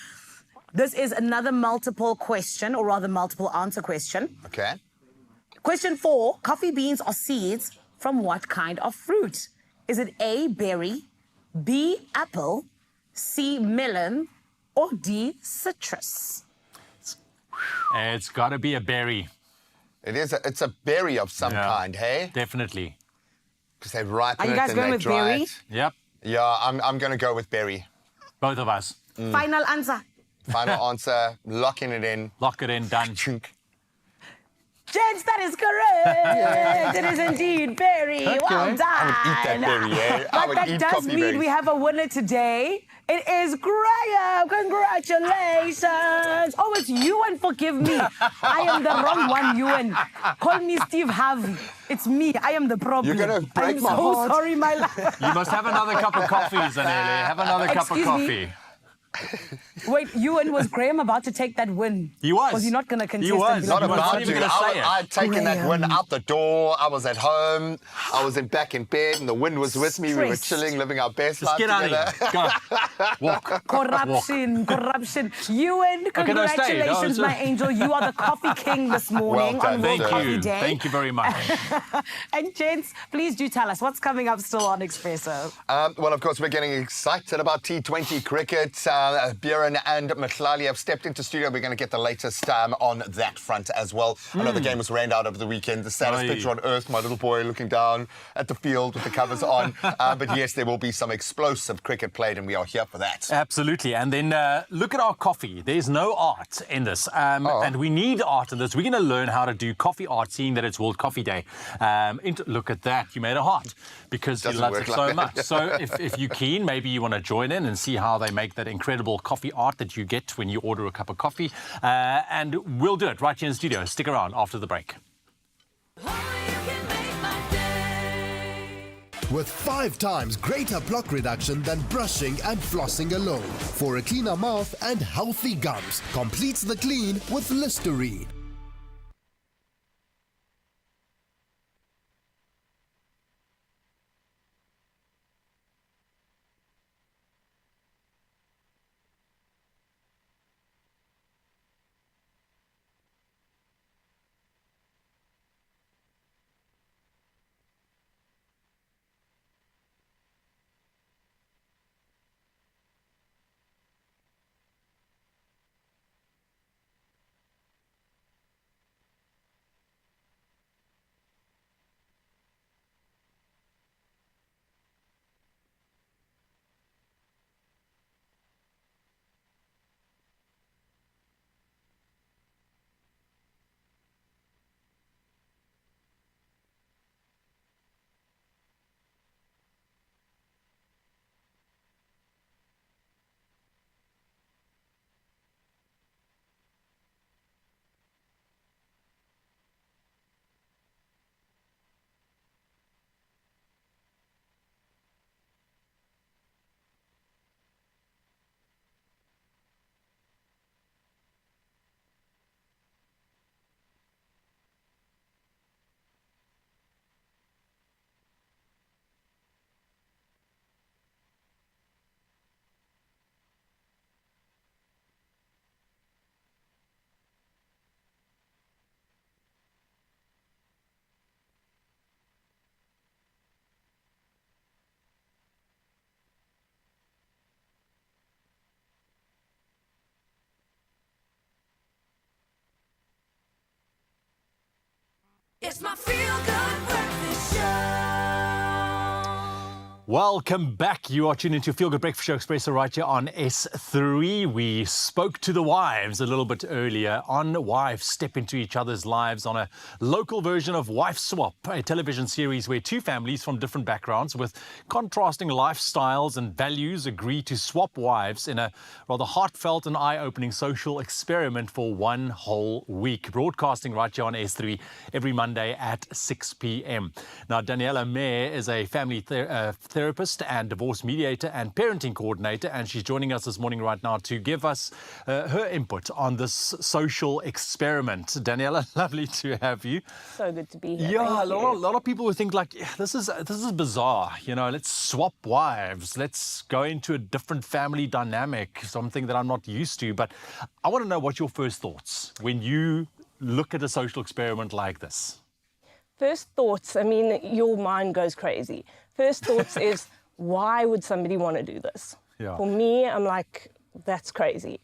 This is another multiple question, or rather multiple answer question. Okay. Question 4, coffee beans are seeds from what kind of fruit? Is it A, berry, B, apple, C, melon, or D, citrus? It's got to be a berry. It's a berry of some Yeah. kind, hey? Definitely. Because they ripen Are you it guys and going they with dry berry? it. Yep. Yeah, I'm going to go with berry. Both of us. Final answer. Final answer, locking it in. Lock it in, done. Chunk. Gents, that is correct. It is indeed berry. Well done. I would eat that berry, eh? I But would that eat does coffee mean berries. we have a winner today. It is Graham. Congratulations. Oh, it's Ewan. Forgive me. I am the wrong one, Ewan. Call me Steve Harvey. It's me. I am the problem. You're gonna break I'm my so heart. sorry, my love. You must have another cup of coffee, Zanele. Have another cup of Excuse me? coffee. Wait, was Graham about to take that win? He was. Was he not going to contest? He was. and be Not like, was about not even to. gonna say it. I'd taken that Graham. win out the door. I was at home. I was back in bed, and the wind was with me. We were Stressed. chilling, living our best Just life get out together. of here. Go. Walk. Corruption. Ewan, no, stay. congratulations, No, my angel. You are the coffee king this morning Well on done, World sir. Coffee Thank you. Day. Thank you very much. And gents, please do tell us what's coming up still on Expresso. Well, of course, we're getting excited about T20 cricket. Buren and Mhlali have stepped into studio. We're going to get the latest on that front as well. I know the game was rained out over the weekend. The saddest Aye. picture on earth, my little boy looking down at the field with the covers on. But yes, there will be some explosive cricket played, and we are here for that. Absolutely. And then look at our coffee. There's no art in this. And we need art in this. We're going to learn how to do coffee art, seeing that it's World Coffee Day. Look at that. You made a heart because you Doesn't love work it like so that. much. So if you're keen, maybe you want to join in and see how they make that incredible coffee art that you get when you order a cup of coffee. And we'll do it right here in the studio. Stick around after the break. Only you can make my day. With 5 times greater plaque reduction than brushing and flossing alone. For a cleaner mouth and healthy gums. Completes the clean with Listerine. It's my feel-good breakfast show. Welcome back. You are tuned into Feel Good Breakfast Show Expresso right here on S3. We spoke to the wives a little bit earlier on wives step into each other's lives on a local version of Wife Swap, a television series where 2 families from different backgrounds with contrasting lifestyles and values agree to swap wives in a rather heartfelt and eye-opening social experiment for 1 whole week. Broadcasting right here on S3 every Monday at 6 p.m. Now, Daniela Mayer is a family therapist and divorce mediator and parenting coordinator, and she's joining us this morning right now to give us her input on this social experiment. Daniela, lovely to have you. So good to be here. Yeah, Thank a you. lot of people would think like, "Yeah, this is bizarre. You know, let's swap wives. Let's go into a different family dynamic, something that I'm not used to." But I want to know what your first thoughts when you look at a social experiment like this. First thoughts, I mean, your mind goes crazy. First thoughts is, why would somebody want to do this? Yeah. For me, I'm like, that's crazy.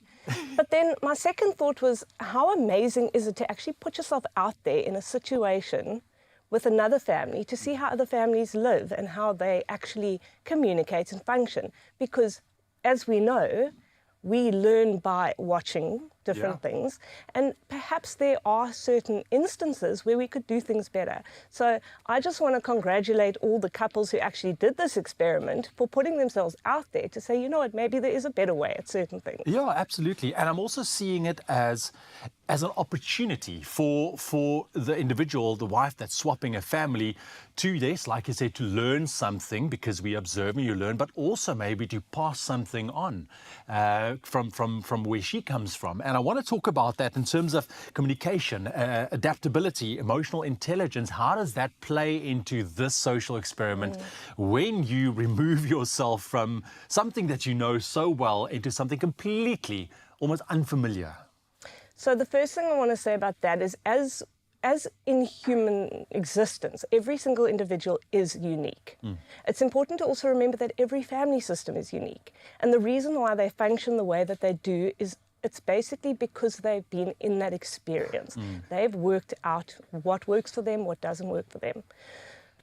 But then my second thought was, how amazing is it to actually put yourself out there in a situation with another family to see how other families live and how they actually communicate and function? Because as we know, we learn by watching different things, and perhaps there are certain instances where we could do things better. So I just want to congratulate all the couples who actually did this experiment for putting themselves out there to say, you know what, maybe there is a better way at certain things. Yeah, absolutely. And I'm also seeing it as as an opportunity for the individual, the wife that's swapping a family, to, yes, like you said, to learn something, because we observe and you learn, but also maybe to pass something on from where she comes from. And I want to talk about that in terms of communication, adaptability, emotional intelligence. How does that play into this social experiment when you remove yourself from something that you know so well into something completely almost unfamiliar? So the first thing I want to say about that is, as in human existence, every single individual is unique. It's important to also remember that every family system is unique. And the reason why they function the way that they do is it's basically because they've been in that experience. They've worked out what works for them, what doesn't work for them.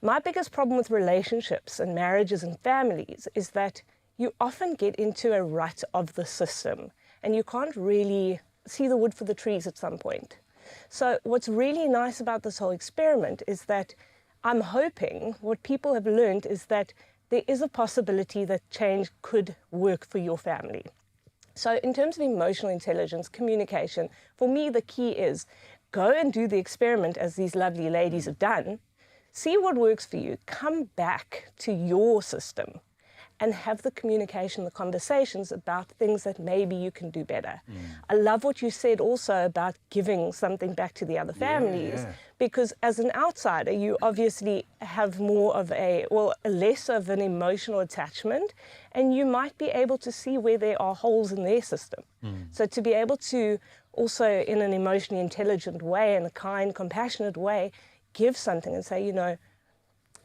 My biggest problem with relationships and marriages and families is that you often get into a rut of the system and you can't really see the wood for the trees at some point. So what's really nice about this whole experiment is that I'm hoping what people have learned is that there is a possibility that change could work for your family. So in terms of emotional intelligence, communication, for me the key is go and do the experiment as these lovely ladies have done, see what works for you, come back to your system and have the communication, the conversations about things that maybe you can do better. I love what you said also about giving something back to the other families, because as an outsider, you obviously have more of less of an emotional attachment, and you might be able to see where there are holes in their system. So to be able to also, in an emotionally intelligent way and a kind, compassionate way, give something and say, you know,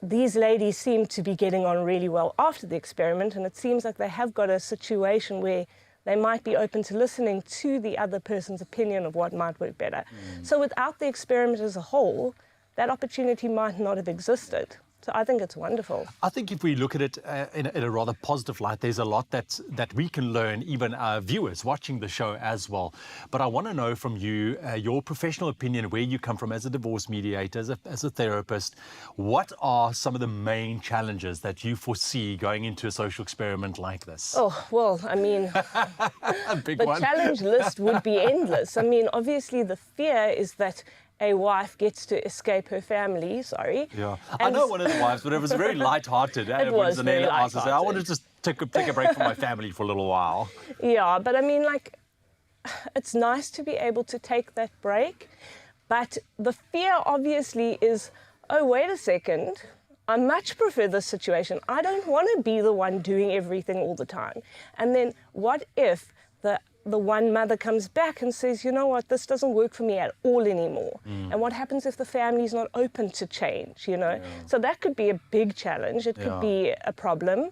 these ladies seem to be getting on really well after the experiment, and it seems like they have got a situation where they might be open to listening to the other person's opinion of what might work better. So without the experiment as a whole, that opportunity might not have existed. So I think it's wonderful. I think if we look at it in a rather positive light, there's a lot that we can learn, even our viewers watching the show as well. But I want to know from you, your professional opinion, where you come from as a divorce mediator, as a therapist. What are some of the main challenges that you foresee going into a social experiment like this? Oh, well, I mean, the challenge list would be endless. I mean, obviously the fear is that a wife gets to escape her family, Yeah, I know one of the wives, but it was very light-hearted. It was very light-hearted. I wanted to just take a break from my family for a little while. Yeah, but I mean, like, it's nice to be able to take that break. But the fear, obviously, is, oh, wait a second, I much prefer this situation. I don't want to be the one doing everything all the time. And then what if the one mother comes back and says, you know what, this doesn't work for me at all anymore. And what happens if the family's not open to change, you know? So that could be a big challenge. It could be a problem,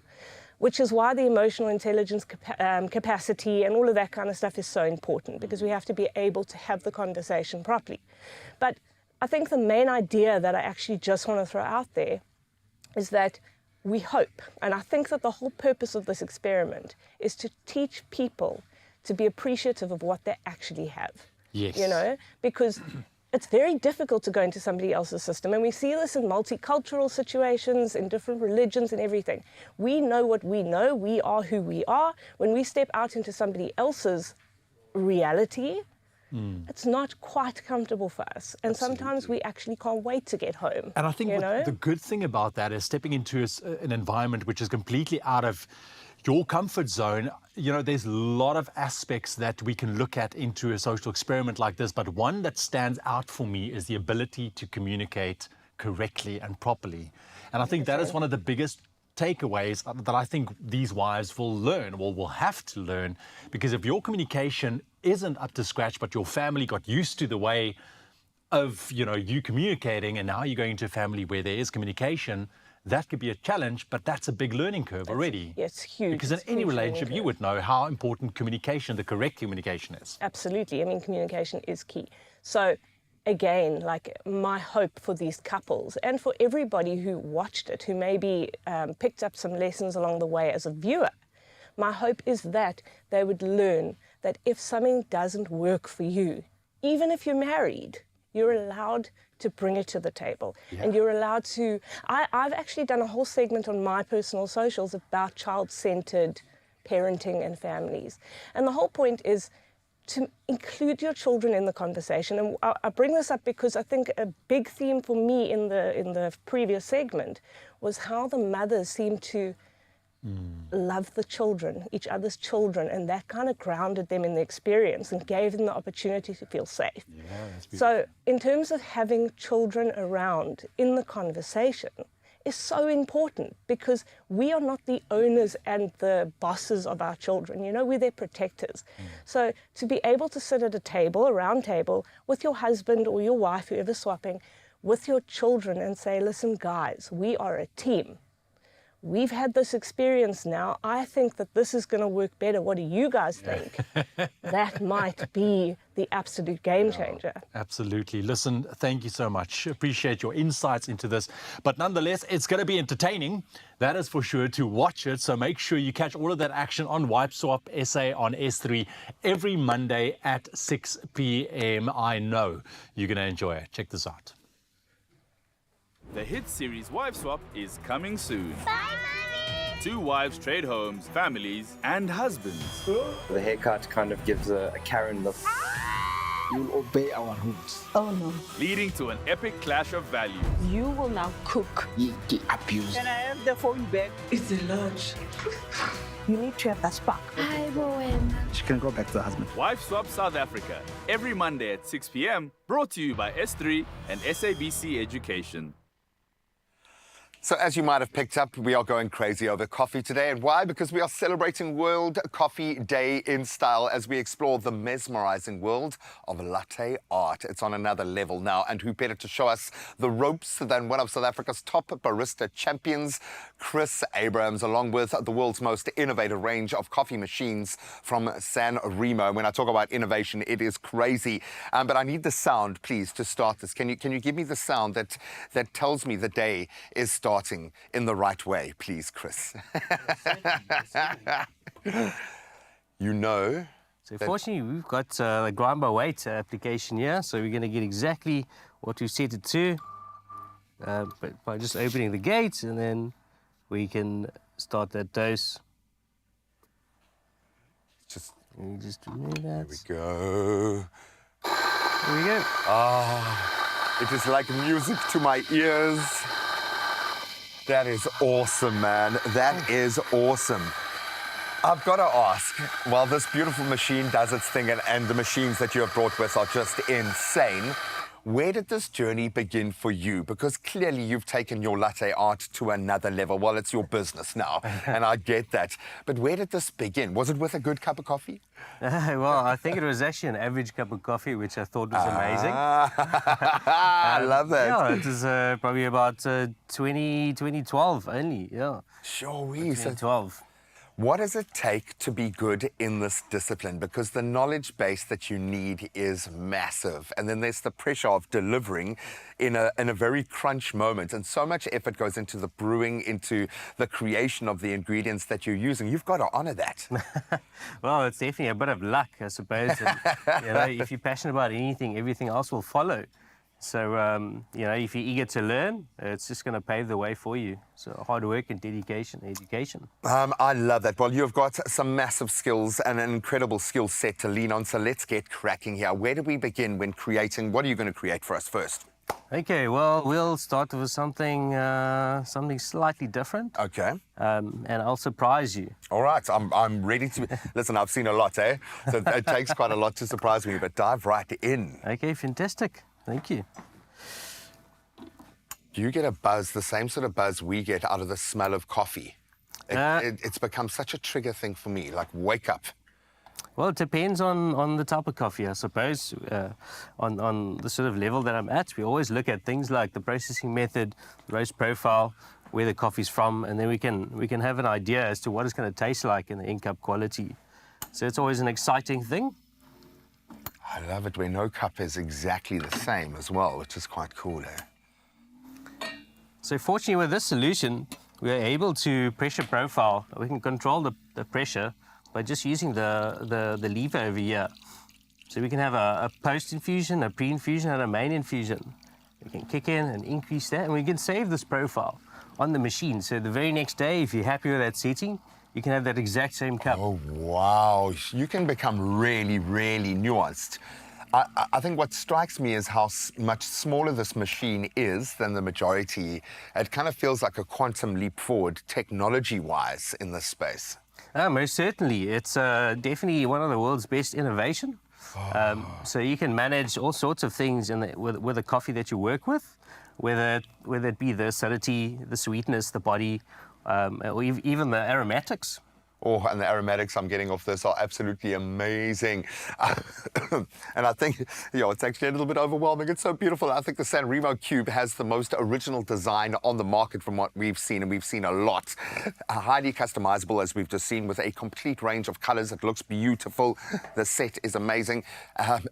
which is why the emotional intelligence capacity and all of that kind of stuff is so important, because we have to be able to have the conversation properly. But I think the main idea that I actually just want to throw out there is that we hope, and I think that the whole purpose of this experiment is to teach people to be appreciative of what they actually have. Yes. You know, because it's very difficult to go into somebody else's system. And we see this in multicultural situations, in different religions and everything. We know what we know. We are who we are. When we step out into somebody else's reality, it's not quite comfortable for us. And sometimes we actually can't wait to get home. And I think the good thing about that is stepping into an environment which is completely out of your comfort zone. You know, there's a lot of aspects that we can look at into a social experiment like this, but one that stands out for me is the ability to communicate correctly and properly. And I think that is one of the biggest takeaways that I think these wives will learn, or will have to learn, because if your communication isn't up to scratch, but your family got used to the way of, you know, you communicating, and now you're going to a family where there is communication, that could be a challenge, but that's a big learning curve already. Yes, huge. Because in any relationship, you would know how important communication, the correct communication is. Absolutely. I mean, communication is key. So again, like, my hope for these couples and for everybody who watched it, who maybe picked up some lessons along the way as a viewer, my hope is that they would learn that if something doesn't work for you, even if you're married, you're allowed to bring it to the table. And you're allowed to... I've actually done a whole segment on my personal socials about child-centered parenting and families. And the whole point is, to include your children in the conversation. And I bring this up because I think a big theme for me in the previous segment was how the mothers seem to love the children, each other's children, and that kind of grounded them in the experience and gave them the opportunity to feel safe. Yeah, that's beautiful. So in terms of having children around in the conversation is so important, because we are not the owners and the bosses of our children, you know, we're their protectors. So to be able to sit at a table, a round table, with your husband or your wife, whoever's swapping, with your children and say, listen guys, we are a team. We've had this experience now. I think that this is going to work better. What do you guys think? That might be the absolute game changer. Absolutely. Listen, thank you so much. Appreciate your insights into this. But nonetheless, it's going to be entertaining. That is for sure, to watch it. So make sure you catch all of that action on Wipe Swap SA on S3 every Monday at 6 p.m. I know you're going to enjoy it. Check this out. The hit series Wife Swap is coming soon. Bye, Mommy! 2 wives trade homes, families, and husbands. The haircut kind of gives a Karen look. You'll obey our rules. Oh no. Leading to an epic clash of values. You will now cook. You get abused. Can I have the phone back? It's a large. You need to have that spark. Hi, Rowan. She can go back to the husband. Wife Swap South Africa, every Monday at 6 p.m. Brought to you by S3 and SABC Education. So as you might have picked up, we are going crazy over coffee today. And why? Because we are celebrating World Coffee Day in style as we explore the mesmerizing world of latte art. It's on another level now. And who better to show us the ropes than one of South Africa's top barista champions, Chris Abrams, along with the world's most innovative range of coffee machines from San Remo. When I talk about innovation, it is crazy. But I need the sound, please, to start this. Can you give me the sound that tells me the day is starting in the right way, please, Chris? You know. So fortunately, we've got the grind by weight application here, so we're going to get exactly what we set it to, but by just opening the gate, and then we can start that dose. You just remove that. There we go. There we go. Ah, it is like music to my ears. That is awesome, man. That is awesome. I've got to ask, while this beautiful machine does its thing and the machines that you have brought with are just insane, where did this journey begin for you? Because clearly you've taken your latte art to another level. Well, it's your business now, and I get that. But where did this begin? Was it with a good cup of coffee? Well, I think it was actually an average cup of coffee, which I thought was amazing. I love that. Yeah, it was probably about 2012 only, yeah. Sure, 2012. What does it take to be good in this discipline? Because the knowledge base that you need is massive. And then there's the pressure of delivering in a very crunch moment. And so much effort goes into the brewing, into the creation of the ingredients that you're using. You've got to honor that. Well, it's definitely a bit of luck, I suppose. And, you know, if you're passionate about anything, everything else will follow. So, you know, if you're eager to learn, it's just going to pave the way for you. So hard work and dedication, education. I love that. Well, you've got some massive skills and an incredible skill set to lean on. So let's get cracking here. Where do we begin when creating? What are you going to create for us first? Okay, well, we'll start with something slightly different. Okay. And I'll surprise you. All right, I'm ready to... Listen, I've seen a lot, eh? So it takes quite a lot to surprise me, but dive right in. Okay, fantastic. Thank you. Do you get a buzz, the same sort of buzz we get out of the smell of coffee? It's become such a trigger thing for me, like wake up. Well, it depends on the type of coffee, I suppose. On the sort of level that I'm at, we always look at things like the processing method, the roast profile, where the coffee's from, and then we can have an idea as to what it's going to taste like in the in-cup quality. So it's always an exciting thing. I love it when no cup is exactly the same as well, which is quite cool, eh? So fortunately with this solution, we are able to pressure profile. We can control the pressure by just using the lever over here. So we can have a post-infusion, a pre-infusion, and a main infusion. We can kick in and increase that, and we can save this profile on the machine. So the very next day, if you're happy with that setting, you can have that exact same cup. Oh, wow. You can become really, really nuanced. I think what strikes me is how much smaller this machine is than the majority. It kind of feels like a quantum leap forward technology-wise in this space. Most certainly. It's definitely one of the world's best innovation. So you can manage all sorts of things with the coffee that you work with, whether it be the acidity, the sweetness, the body, or even the aromatics. Oh, and the aromatics I'm getting off this are absolutely amazing. And I think, it's actually a little bit overwhelming. It's so beautiful. I think the San Remo Cube has the most original design on the market from what we've seen, and we've seen a lot. Highly customizable, as we've just seen, with a complete range of colors. It looks beautiful. The set is amazing. And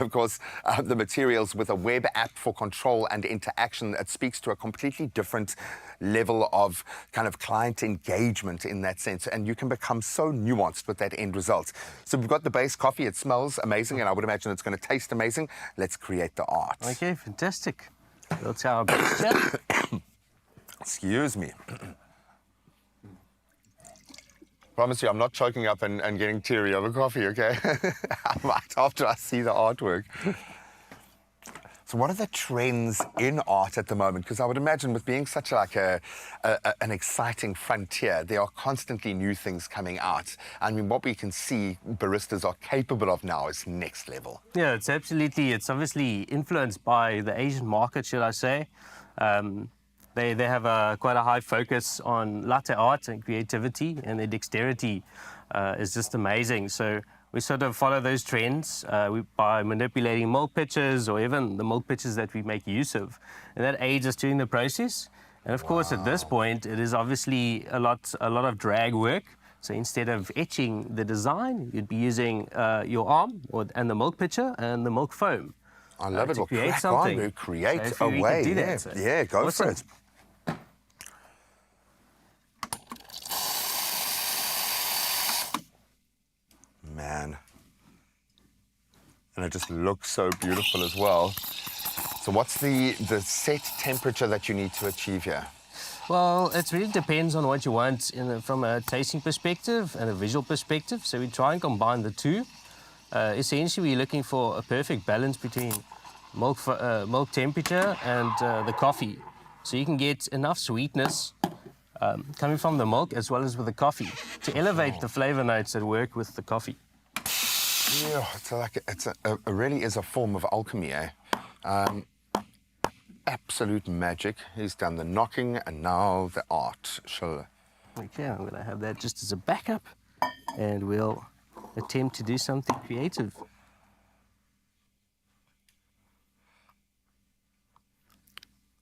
of course, the materials with a web app for control and interaction. It speaks to a completely different level of kind of client engagement in that sense, and you can become so nuanced with that end result. So we've got the base coffee. It smells amazing, and I would imagine it's going to taste amazing. Let's create the art. Okay, fantastic. That's our picture. Excuse me. Promise you, I'm not choking up and getting teary over coffee, okay? I might after I see the artwork. So what are the trends in art at the moment? Because I would imagine with being such like an exciting frontier, there are constantly new things coming out. I mean, what we can see baristas are capable of now is next level. Yeah, it's obviously influenced by the Asian market, should I say. They have quite a high focus on latte art and creativity, and their dexterity is just amazing. So we sort of follow those trends by manipulating milk pitchers, or even the milk pitchers that we make use of. And that aids us during the process. And of course, at this point, it is obviously a lot of drag work. So instead of etching the design, you'd be using your arm and the milk pitcher and the milk foam. I love it. To Well, create crack something. on, create So a we way. can do Yeah, that. So yeah, go awesome. for it. Man. And it just looks so beautiful as well. So what's the set temperature that you need to achieve here? Well, it really depends on what you want from a tasting perspective and a visual perspective. So we try and combine the two. Essentially, we're looking for a perfect balance between milk temperature and the coffee. So you can get enough sweetness coming from the milk as well as with the coffee to elevate the flavor notes that work with the coffee. Yeah, it really is a form of alchemy, eh? Absolute magic. He's done the knocking and now the art. Okay, I'm going to have that just as a backup, and we'll attempt to do something creative.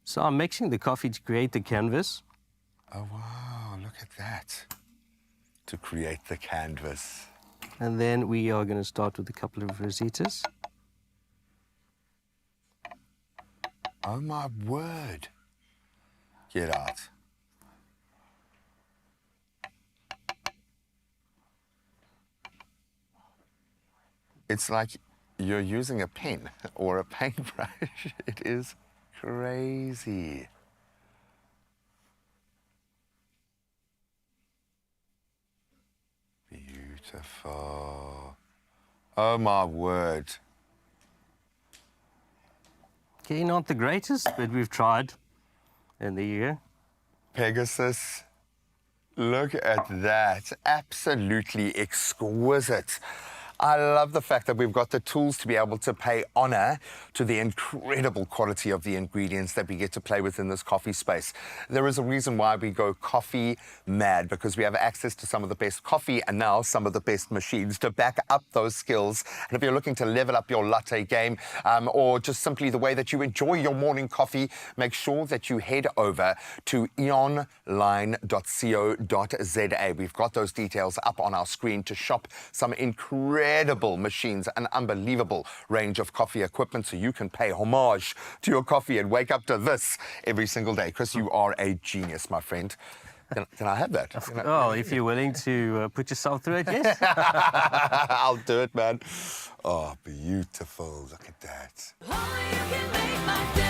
So I'm mixing the coffee to create the canvas. Oh, wow, look at that. To create the canvas. And then we are going to start with a couple of rosetas. Oh, my word. Get out. It's like you're using a pen or a paintbrush. It is crazy. Beautiful. Oh, my word. Okay, not the greatest, but we've tried. And there you go. Pegasus, look at that. Absolutely exquisite. I love the fact that we've got the tools to be able to pay honor to the incredible quality of the ingredients that we get to play with in this coffee space. There is a reason why we go coffee mad, because we have access to some of the best coffee and now some of the best machines to back up those skills. And if you're looking to level up your latte game or just simply the way that you enjoy your morning coffee, make sure that you head over to eonline.co.za. We've got those details up on our screen to shop some incredible machines, an unbelievable range of coffee equipment, so you can pay homage to your coffee and wake up to this every single day. Chris, you are a genius, my friend. Can I have that? Oh, if you're willing to put yourself through it, yes. I'll do it, man. Oh, beautiful. Look at that. Only you can make my day.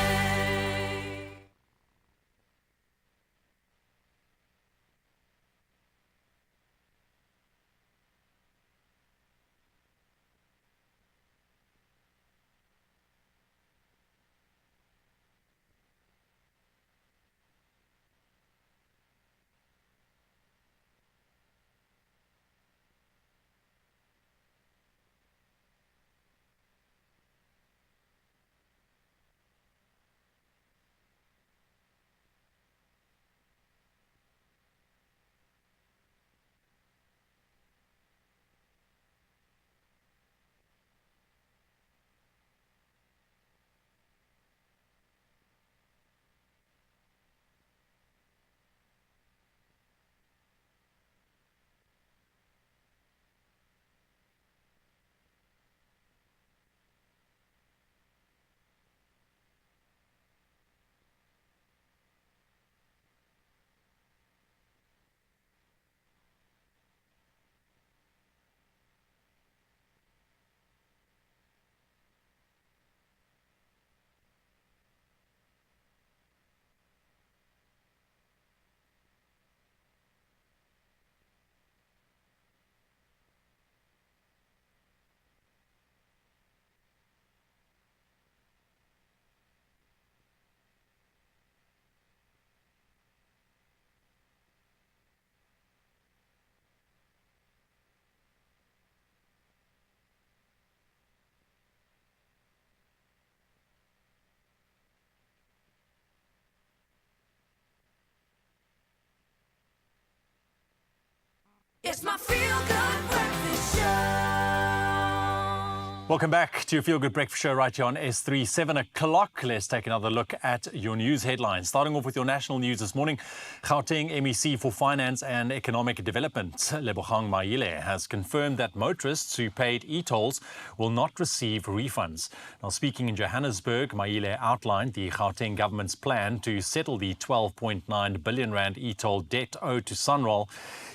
It's my feel-good breakfast show. Welcome back to your Feel Good Breakfast Show right here on S3, 7 o'clock. Let's take another look at your news headlines. Starting off with your national news this morning, Gauteng MEC for Finance and Economic Development, Lebogang Maile, has confirmed that motorists who paid e-tolls will not receive refunds. Now, speaking in Johannesburg, Maile outlined the Gauteng government's plan to settle the 12.9 billion rand e-toll debt owed to Sunroll.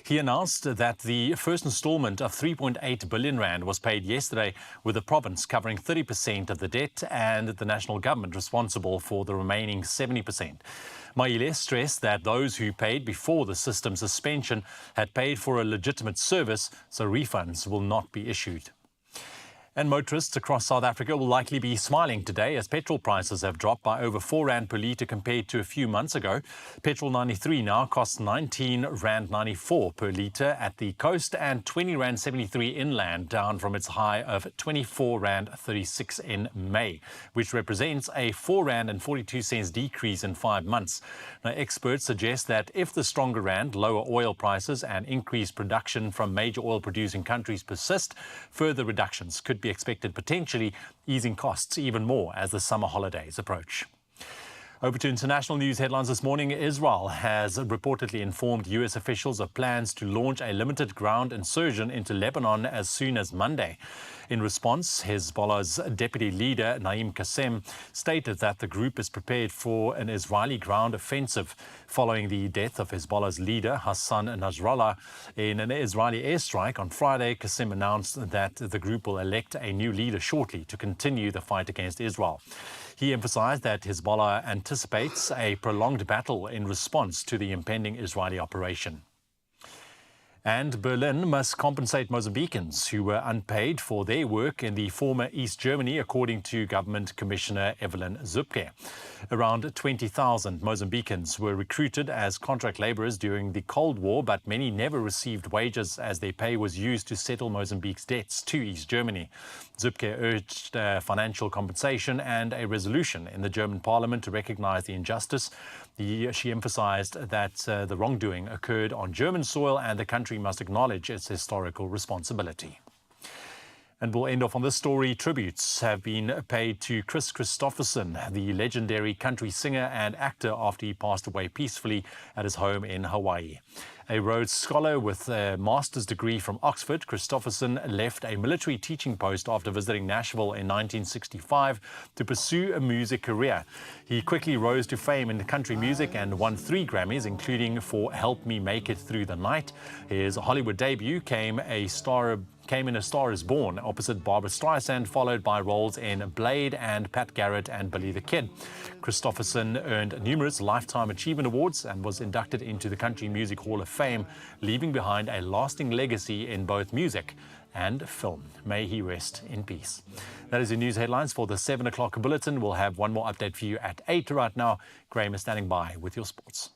He announced that the first installment of 3.8 billion rand was paid yesterday, with the province covering 30% of the debt and the national government responsible for the remaining 70%. Maile stressed that those who paid before the system suspension had paid for a legitimate service, so refunds will not be issued. And motorists across South Africa will likely be smiling today as petrol prices have dropped by over 4 rand per litre compared to a few months ago. Petrol 93 now costs 19 rand 94 per litre at the coast and 20 rand 73 inland, down from its high of 24 rand 36 in May, which represents a 4 rand and 42 cents decrease in 5 months. Now, experts suggest that if the stronger rand, lower oil prices and increased production from major oil-producing countries persist, further reductions could be expected, potentially easing costs even more as the summer holidays approach. Over to international news headlines this morning. Israel has reportedly informed U.S. officials of plans to launch a limited ground insurgent into Lebanon as soon as Monday. In response, Hezbollah's deputy leader, Naim Qassem, stated that the group is prepared for an Israeli ground offensive following the death of Hezbollah's leader, Hassan Nasrallah, in an Israeli airstrike on Friday. Qassem announced that the group will elect a new leader shortly to continue the fight against Israel. He emphasized that Hezbollah anticipates a prolonged battle in response to the impending Israeli operation. And Berlin must compensate Mozambicans who were unpaid for their work in the former East Germany, according to Government Commissioner Evelyn Zupke. Around 20,000 Mozambicans were recruited as contract laborers during the Cold War, but many never received wages as their pay was used to settle Mozambique's debts to East Germany. Zupke urged financial compensation and a resolution in the German parliament to recognize the injustice. She emphasized that the wrongdoing occurred on German soil and the country must acknowledge its historical responsibility. And we'll end off on this story. Tributes have been paid to Chris Christopherson, the legendary country singer and actor, after he passed away peacefully at his home in Hawaii. A Rhodes Scholar with a master's degree from Oxford, Christopherson left a military teaching post after visiting Nashville in 1965 to pursue a music career. He quickly rose to fame in country music and won 3 Grammys, including for Help Me Make It Through the Night. His Hollywood debut came in A Star Is Born opposite Barbra Streisand, followed by roles in Blade and Pat Garrett and Billy the Kid. Christopherson earned numerous Lifetime Achievement Awards and was inducted into the Country Music Hall of Fame, leaving behind a lasting legacy in both music and film. May he rest in peace. That is your news headlines for the 7 o'clock bulletin. We'll have one more update for you at 8 right now. Graham is standing by with your sports.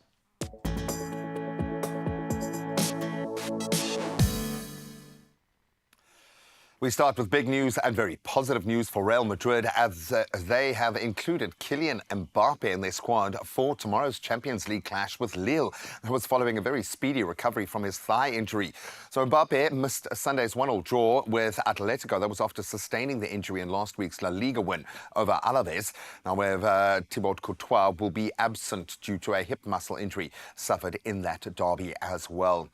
We start with big news and very positive news for Real Madrid as they have included Kylian Mbappe in their squad for tomorrow's Champions League clash with Lille. That was following a very speedy recovery from his thigh injury. So Mbappe missed Sunday's 1-1 draw with Atletico. That was after sustaining the injury in last week's La Liga win over Alaves. Now, where Thibaut Courtois will be absent due to a hip muscle injury suffered in that derby as well.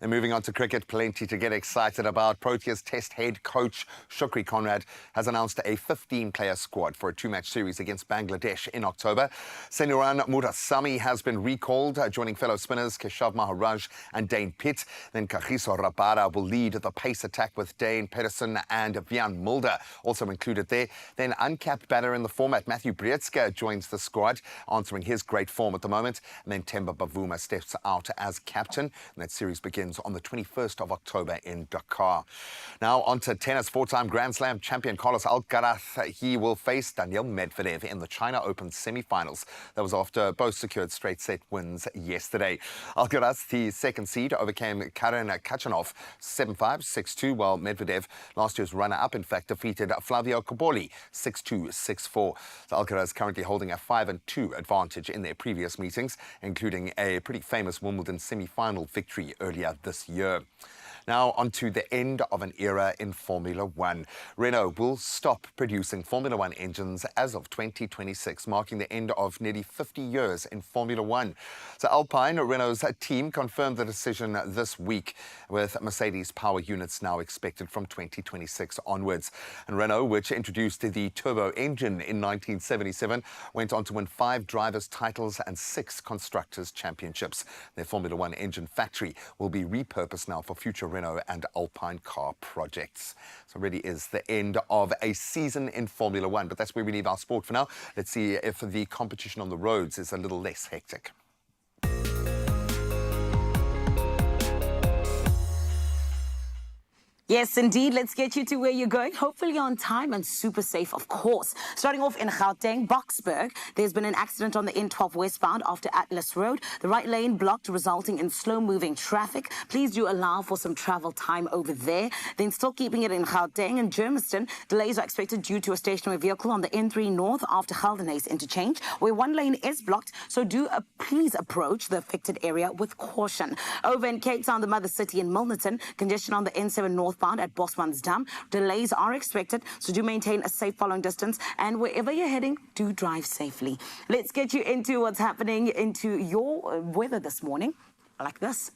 And moving on to cricket, plenty to get excited about. Proteas Test head coach Shukri Conrad has announced a 15-player squad for a 2-match series against Bangladesh in October. Senuran Murasami has been recalled, joining fellow spinners Keshav Maharaj and Dane Pitt. Then Kagiso Rabada will lead the pace attack with Dane Pedersen and Vian Mulder also included there. Then uncapped batter in the format, Matthew Brietska joins the squad, answering his great form at the moment. And then Temba Bavuma steps out as captain. And that series begins on the 21st of October in Dakar. Now on to tennis. 4-time Grand Slam champion Carlos Alcaraz. He will face Daniil Medvedev in the China Open semi-finals. That was after both secured straight set wins yesterday. Alcaraz, the second seed, overcame Karen Khachanov 7-5, 6-2, while Medvedev, last year's runner-up, in fact, defeated Flavio Cobolli 6-2, 6-4. So Alcaraz currently holding a 5-2 advantage in their previous meetings, including a pretty famous Wimbledon semi-final victory earlier this year. Now on to the end of an era in Formula One. Renault will stop producing Formula One engines as of 2026, marking the end of nearly 50 years in Formula One. So Alpine, Renault's team, confirmed the decision this week, with Mercedes power units now expected from 2026 onwards. And Renault, which introduced the turbo engine in 1977, went on to win 5 drivers' titles and 6 constructors' championships. Their Formula One engine factory will be repurposed now for future Renault and Alpine car projects. So really is the end of a season in Formula One. But that's where we leave our sport for now. Let's see if the competition on the roads is a little less hectic. Yes, indeed. Let's get you to where you're going, hopefully on time and super safe, of course. Starting off in Gauteng, Boksburg, there's been an accident on the N12 westbound after Atlas Road. The right lane blocked, resulting in slow-moving traffic. Please do allow for some travel time over there. Then still keeping it in Gauteng and Germiston, delays are expected due to a stationary vehicle on the N3 North after Geldenhuys interchange, where one lane is blocked, so please approach the affected area with caution. Over in Cape Town, the mother city in Milnerton, congestion on the N7 northbound at Bosmansdam. Delays are expected, so do maintain a safe following distance, and wherever you're heading, do drive safely. Let's get you into what's happening into your weather this morning, like this.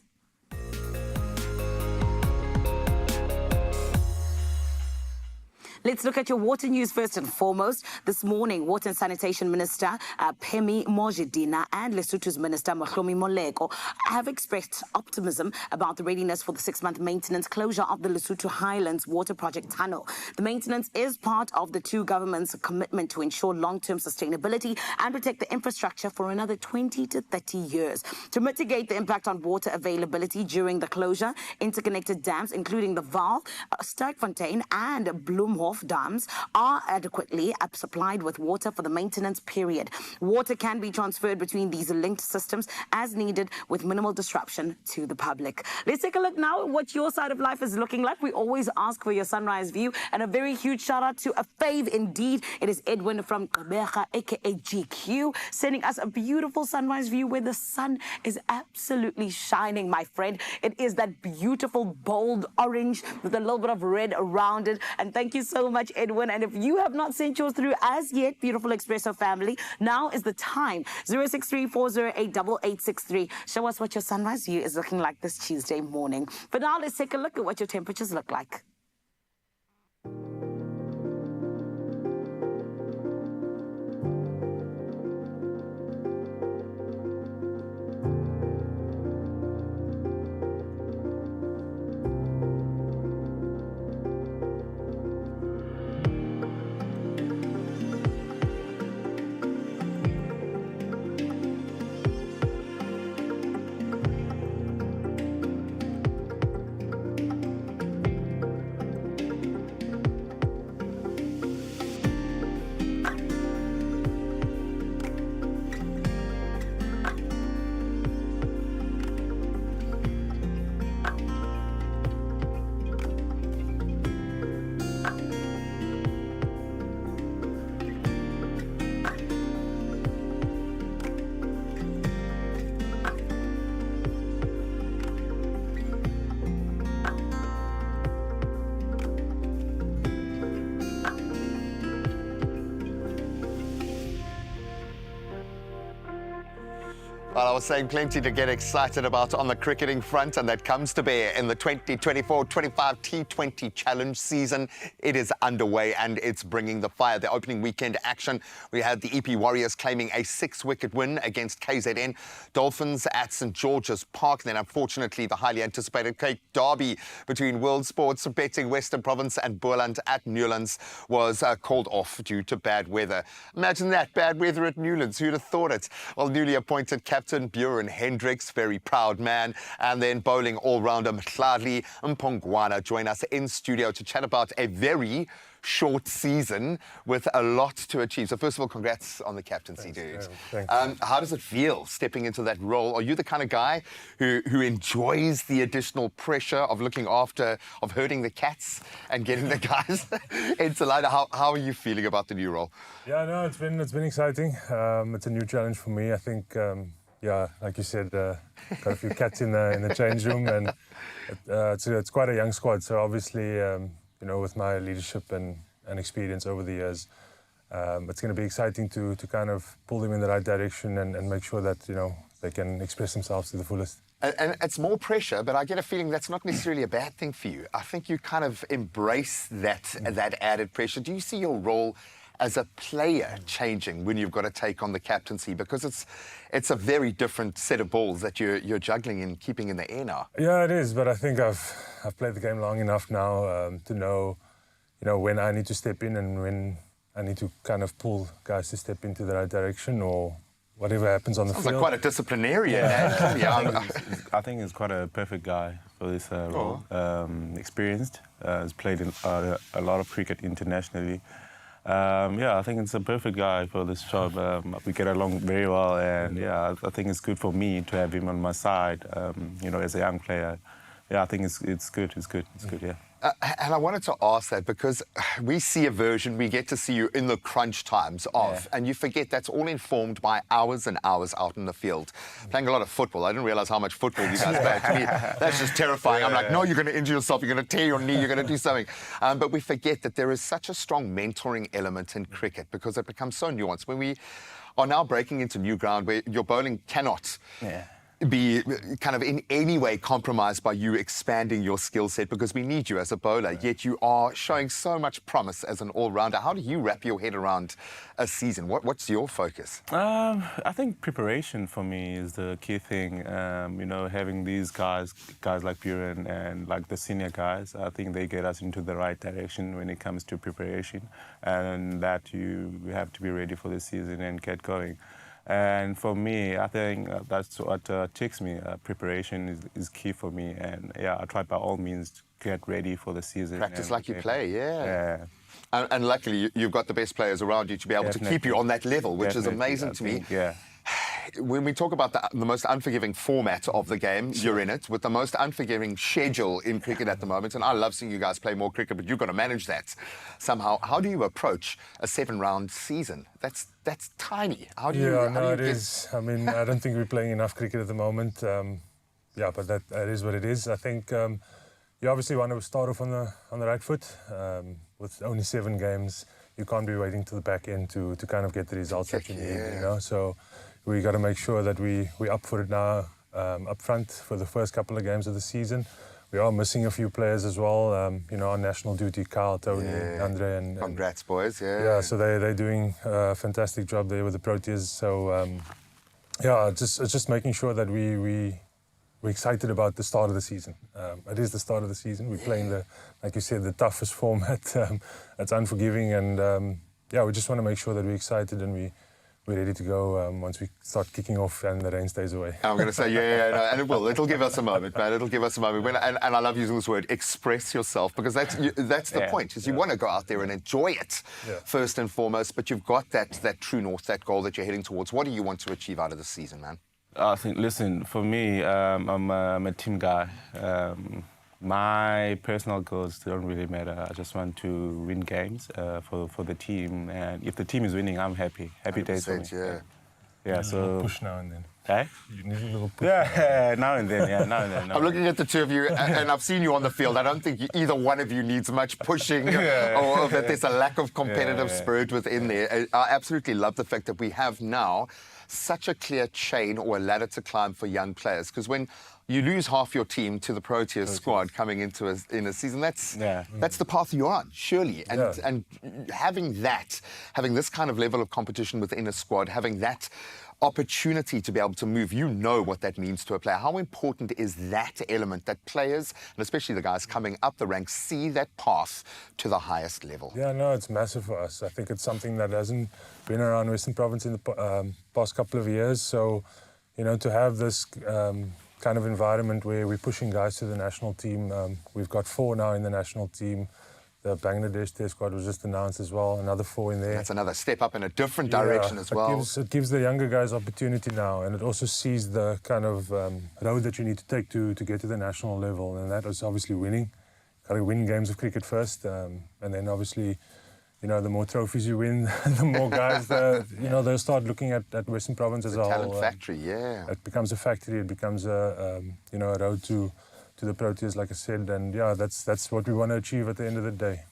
Let's look at your water news first and foremost. This morning, Water and Sanitation Minister Phemi Mojidina and Lesotho's Minister Mahlomi Moleko have expressed optimism about the readiness for the 6-month maintenance closure of the Lesotho Highlands Water Project tunnel. The maintenance is part of the two governments' commitment to ensure long-term sustainability and protect the infrastructure for another 20 to 30 years. To mitigate the impact on water availability during the closure, interconnected dams, including the Vaal, Sterkfontein and Bloemhof dams, are adequately supplied with water for the maintenance period. Water can be transferred between these linked systems as needed with minimal disruption to the public. Let's take a look now at what your side of life is looking like. We always ask for your sunrise view, and a very huge shout out to a fave indeed. It is Edwin from Kabeja, aka GQ, sending us a beautiful sunrise view where the sun is absolutely shining, my friend. It is that beautiful bold orange with a little bit of red around it. And thank you so much, Edwin. And if you have not sent yours through as yet, beautiful Expresso family, now is the time. 063-408-8863. Show us what your sunrise view is looking like this Tuesday morning. But now let's take a look at what your temperatures look like. Well, I was saying plenty to get excited about on the cricketing front, and that comes to bear in the 2024-25 T20 Challenge season. It is underway, and it's bringing the fire. The opening weekend action, we had the EP Warriors claiming a 6-wicket win against KZN Dolphins at St George's Park. Then, unfortunately, the highly anticipated Cape Derby between World Sports Betting Western Province and Boland at Newlands was called off due to bad weather. Imagine that, bad weather at Newlands. Who'd have thought it? Well, newly appointed captain Buren Hendricks, very proud man, and then bowling all-rounder Mhladli Mpongwana join us in studio to chat about a very short season with a lot to achieve. So first of all, congrats on the captaincy, dude. How does it feel stepping into that role? Are you the kind of guy who enjoys the additional pressure of looking after, of herding the cats and getting the guys into line? How are you feeling about the new role? Yeah, no, it's been exciting. It's a new challenge for me. I think yeah, like you said, got a few cats in the change room, and it's quite a young squad. So obviously, with my leadership and experience over the years, it's going to be exciting to kind of pull them in the right direction and make sure that they can express themselves to the fullest. And it's more pressure, but I get a feeling that's not necessarily a bad thing for you. I think you kind of embrace that added pressure. Do you see your role as a player changing when you've got to take on the captaincy? Because it's a very different set of balls that you're juggling and keeping in the air now. Yeah, it is, but I think I've played the game long enough now to know, when I need to step in and when I need to kind of pull guys to step into the right direction, or whatever happens on the Sounds field. like quite a disciplinarian. I think he's quite a perfect guy for this role. Experienced, has played a lot of cricket internationally. I think it's a perfect guy for this job. We get along very well, and I think it's good for me to have him on my side. As a young player, I think it's good. It's good. Yeah. And I wanted to ask that because we see a version, we get to see you in the crunch times of, and you forget that's all informed by hours and hours out in the field. Playing a lot of football. I didn't realize how much football you guys play. To me, that's just terrifying. I'm like, no, you're going to injure yourself, you're going to tear your knee, you're going to do something. But we forget that there is such a strong mentoring element in cricket because it becomes so nuanced. When we are now breaking into new ground where your bowling cannot be kind of in any way compromised by you expanding your skill set, because we need you as a bowler, yet you are showing so much promise as an all-rounder. How do you wrap your head around a season? What's your focus? I think preparation for me is the key thing. Having these guys like Buren and like the senior guys, I think they get us into the right direction when it comes to preparation, and that you have to be ready for the season and get going. And for me, I think that's what takes me. Preparation is key for me. And I try by all means to get ready for the season. Practice like you play, And luckily, you've got the best players around you to be able to keep you on that level, which is amazing to me. When we talk about the most unforgiving format of the game, you're in it, with the most unforgiving schedule in cricket at the moment. And I love seeing you guys play more cricket, but you've got to manage that somehow. How do you approach a 7-round season? That's tiny. How do you? It is. I mean, I don't think we're playing enough cricket at the moment. But that is what it is. I think you obviously want to start off on the right foot. With only 7 games, you can't be waiting to the back end to kind of get the results that you need. So we got to make sure that we're up for it now, up front for the first couple of games of the season. We are missing a few players as well. On national duty, Carl, Tony, Andre, and congrats, boys. So they're doing a fantastic job there with the Proteas. So it's just making sure that we're excited about the start of the season. It is the start of the season. We're playing like you said, the toughest format. It's unforgiving, and we just want to make sure that we're excited and we're ready to go once we start kicking off and the rain stays away. I'm going to say, and it will. It'll give us a moment, man. It'll give us a moment. And I love using this word, express yourself, because that's the point, is you want to go out there and enjoy it first and foremost, but you've got that true north, that goal that you're heading towards. What do you want to achieve out of the season, man? I think, listen, for me, I'm a team guy. My personal goals don't really matter. I just want to win games for the team, and if the team is winning, I'm happy. Happy days for me. So push now and then. Hey? You need a little push. Now and then. I'm looking at the two of you, and I've seen you on the field. I don't think either one of you needs much pushing, or that there's a lack of competitive spirit within there. I absolutely love the fact that we have now such a clear chain or a ladder to climb for young players, because when you lose half your team to the Proteas squad coming into in a season, that's the path you're on, surely. And having this kind of level of competition within a squad, having that opportunity to be able to move, you know what that means to a player. How important is that element, that players, and especially the guys coming up the ranks, see that path to the highest level? It's massive for us. I think it's something that hasn't been around Western Province in the past couple of years. So, to have this kind of environment where we're pushing guys to the national team. We've got 4 now in the national team. The Bangladesh Test squad was just announced as well, another 4 in there. That's another step up in a different direction as well. It gives the younger guys opportunity now, and it also sees the kind of road that you need to take to get to the national level, and that is obviously winning. Got to win games of cricket first, and then obviously you know, the more trophies you win, the more guys, you know, they'll start looking at Western Province as a whole. Talent factory, yeah. It becomes a factory. It becomes a, you know, a road to the Proteas, like I said. And yeah, that's what we want to achieve at the end of the day.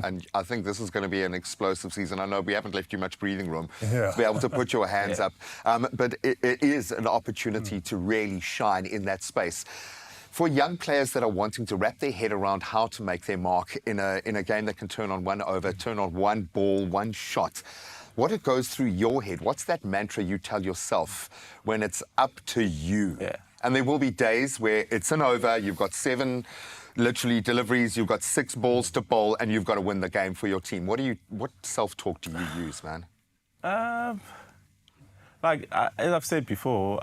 And I think this is going to be an explosive season. I know we haven't left you much breathing room Yeah. to be able to put your hands up. But it is an opportunity to really shine in that space. For young players that are wanting to wrap their head around how to make their mark in a game that can turn on one over, turn on one ball, one shot, what it goes through your head, what's that mantra you tell yourself when it's up to you? Yeah. And there will be days where it's an over, you've got 7 literally deliveries, you've got 6 balls to bowl, and you've got to win the game for your team. What self-talk do you use, man? As I've said before,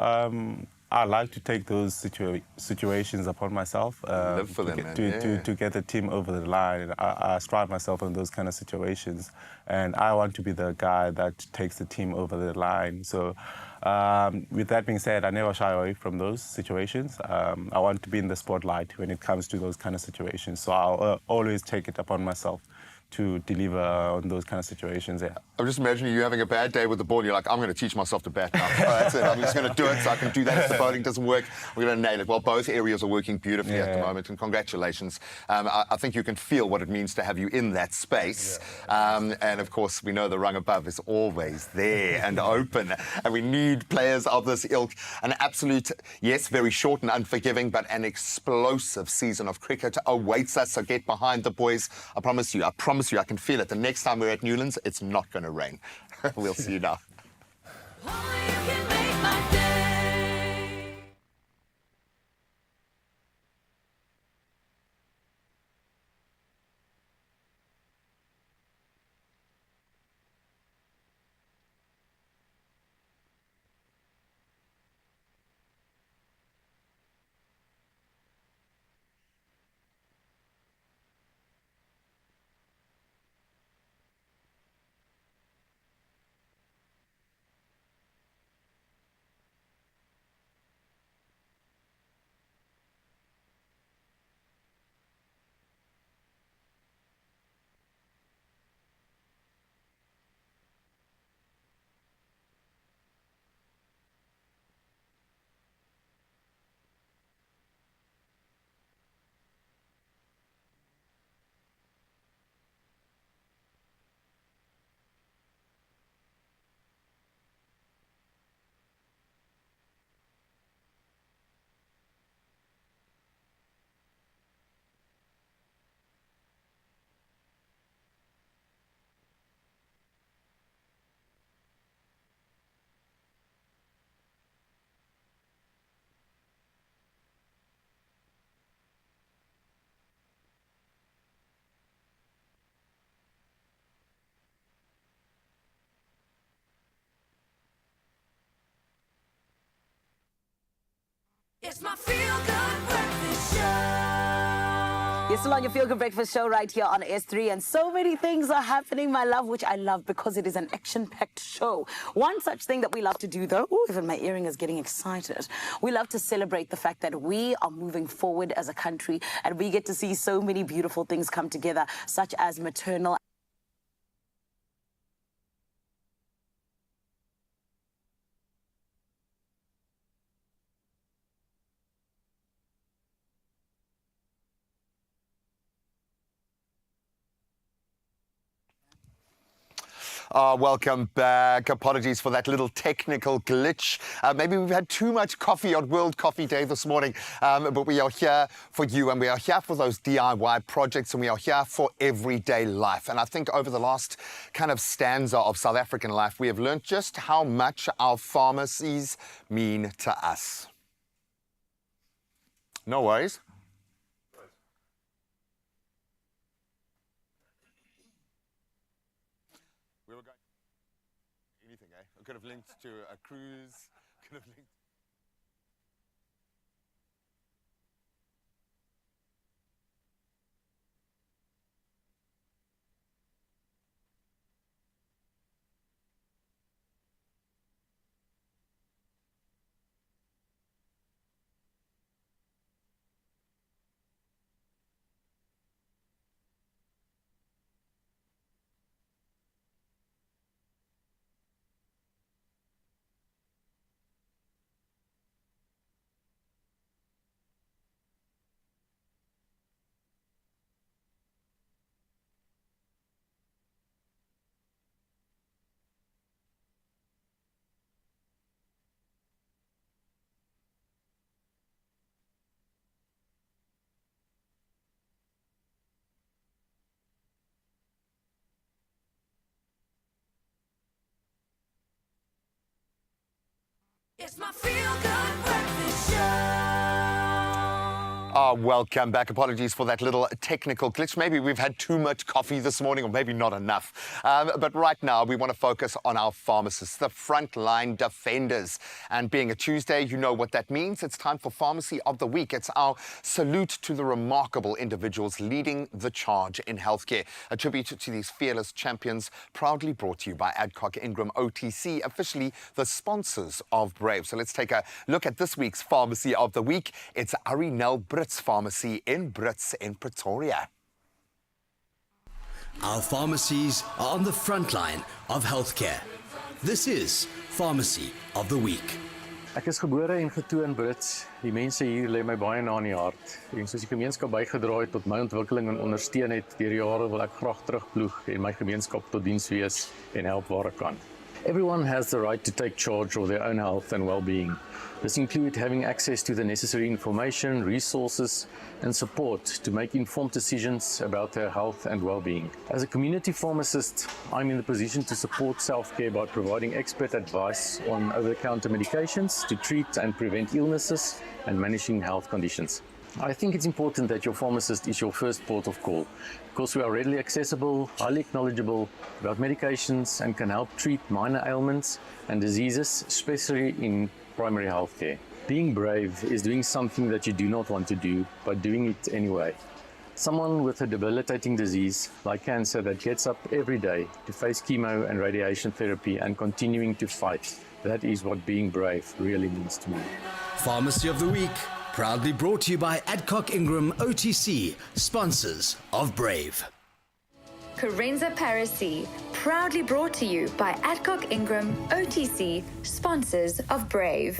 I like to take those situations upon myself. Live for them, man. To get the team over the line. I strive myself in those kind of situations, and I want to be the guy that takes the team over the line. So, with that being said, I never shy away from those situations. I want to be in the spotlight when it comes to those kind of situations. So I'll always take it upon myself to deliver on those kind of situations. Yeah. I'm just imagining you having a bad day with the ball. You're like, I'm going to teach myself to bat now. Oh, that's it. I'm just going to do it so I can do that if the bowling doesn't work. We're going to nail it. Well, both areas are working beautifully at the moment, and congratulations. I think you can feel what it means to have you in that space. And of course, we know the rung above is always there and open. And we need players of this ilk. An absolute, yes, very short and unforgiving, but an explosive season of cricket awaits us. So get behind the boys. I promise you, I can feel it. The next time we're at Newlands, it's not going to rain. We'll see you now. It's my feel-good breakfast show. You're still on your Feel Good Breakfast show right here on S3, and so many things are happening, my love, which I love because it is an action-packed show. One such thing that we love to do, though, even my earring is getting excited, we love to celebrate the fact that we are moving forward as a country, and we get to see so many beautiful things come together, such as maternal Welcome back. Apologies for that little technical glitch. Maybe we've had too much coffee on World Coffee Day this morning, but we are here for you, and we are here for those DIY projects, and we are here for everyday life. And I think over the last kind of stanza of South African life, we have learned just how much our pharmacies mean to us. No worries. We were going anything, eh? I could have linked to a cruise, could have linked. It's my feel-good breakfast show. Welcome back. Apologies for that little technical glitch. Maybe we've had too much coffee this morning, or maybe not enough. But right now, we want to focus on our pharmacists, the frontline defenders. And being a Tuesday, you know what that means. It's time for Pharmacy of the Week. It's our salute to the remarkable individuals leading the charge in healthcare. A tribute to these fearless champions, proudly brought to you by Adcock Ingram OTC, officially the sponsors of Brave. So let's take a look at this week's Pharmacy of the Week. It's Arinel Brits Pharmacy in Brits in Pretoria. Our pharmacies are on the front line of healthcare. This is Pharmacy of the Week. Ek is gebore en getoe in Brits. Die mense hier lê my baie na in die hart. En soos die gemeenskap bygedra het tot my ontwikkeling en ondersteun het deur die jare, wil ek graag terugploeg en my gemeenskap tot diens wees en help waar ek kan. Everyone has the right to take charge of their own health and well-being. This includes having access to the necessary information, resources, and support to make informed decisions about their health and well-being. As a community pharmacist, I'm in the position to support self-care by providing expert advice on over-the-counter medications to treat and prevent illnesses and managing health conditions. I think it's important that your pharmacist is your first port of call, because we are readily accessible, highly knowledgeable about medications, and can help treat minor ailments and diseases, especially in primary health care. Being brave is doing something that you do not want to do, but doing it anyway. Someone with a debilitating disease like cancer that gets up every day to face chemo and radiation therapy and continuing to fight, that is what being brave really means to me. Pharmacy of the Week, proudly brought to you by Adcock Ingram OTC, sponsors of Brave. Carenza Parisi, proudly brought to you by Adcock Ingram OTC, sponsors of Brave.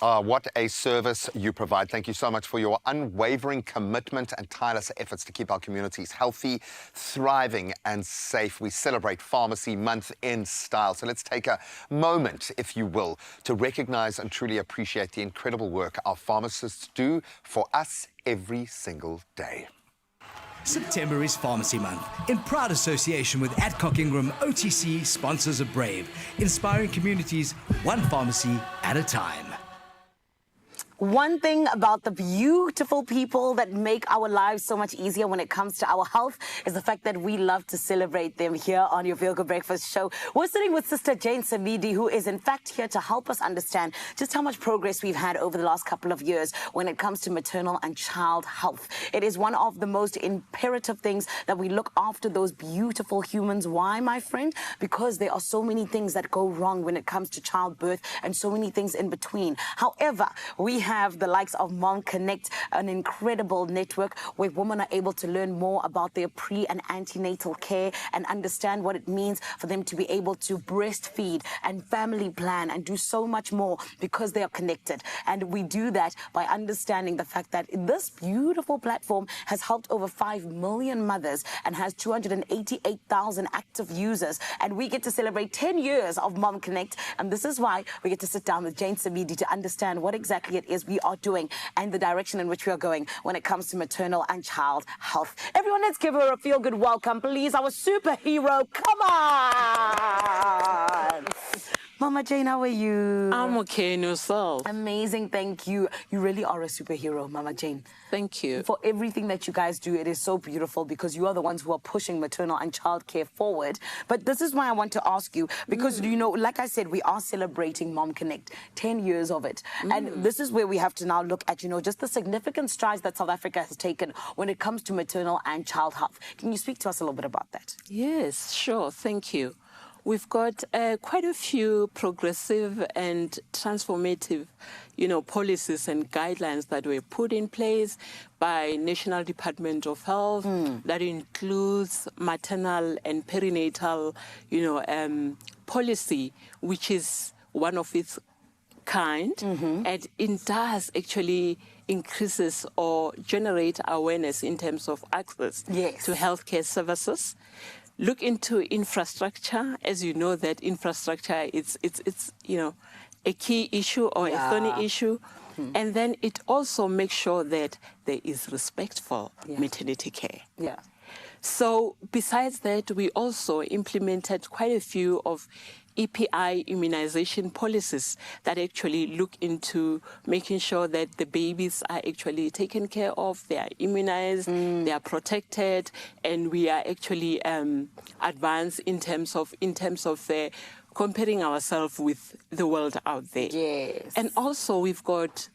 What a service you provide. Thank you so much for your unwavering commitment and tireless efforts to keep our communities healthy, thriving, and safe. We celebrate Pharmacy Month in style. So let's take a moment, if you will, to recognize and truly appreciate the incredible work our pharmacists do for us every single day. September is Pharmacy Month, in proud association with Adcock Ingram OTC, sponsors of Brave, inspiring communities one pharmacy at a time. One thing about the beautiful people that make our lives so much easier when it comes to our health is the fact that we love to celebrate them here on your Feel Good Breakfast show. We're sitting with Sister Jane Samidi, who is in fact here to help us understand just how much progress we've had over the last couple of years when it comes to maternal and child health. It is one of the most imperative things that we look after those beautiful humans. Why, my friend? Because there are so many things that go wrong when it comes to childbirth and so many things in between. However, we have the likes of Mom Connect, an incredible network where women are able to learn more about their pre and antenatal care and understand what it means for them to be able to breastfeed and family plan and do so much more because they are connected. And we do that by understanding the fact that this beautiful platform has helped over 5 million mothers and has 288,000 active users. And we get to celebrate 10 years of Mom Connect. And this is why we get to sit down with Jane Samidi to understand what exactly it is we are doing and the direction in which we are going when it comes to maternal and child health. Everyone, let's give her a feel-good welcome, please. Our superhero, come on! Mama Jane, how are you? I'm okay, and yourself? Amazing, thank you. You really are a superhero, Mama Jane. Thank you. For everything that you guys do, it is so beautiful because you are the ones who are pushing maternal and child care forward. But this is why I want to ask you, because, you know, like I said, we are celebrating Mom Connect, 10 years of it. And this is where we have to now look at, you know, just the significant strides that South Africa has taken when it comes to maternal and child health. Can you speak to us a little bit about that? Yes, sure. Thank you. We've got quite a few progressive and transformative, you know, policies and guidelines that were put in place by National Department of Health. That includes maternal and perinatal, you know, policy, which is one of its kind, and it does actually increases or generate awareness in terms of access to healthcare services. Look into infrastructure. As you know, that infrastructure it's you know, a key issue or a thorny issue. And then it also makes sure that there is respect for maternity care. So besides that, we also implemented quite a few of EPI immunization policies that actually look into making sure that the babies are actually taken care of, they are immunized, they are protected, and we are actually advanced in terms of comparing ourselves with the world out there. Yes. And also we've got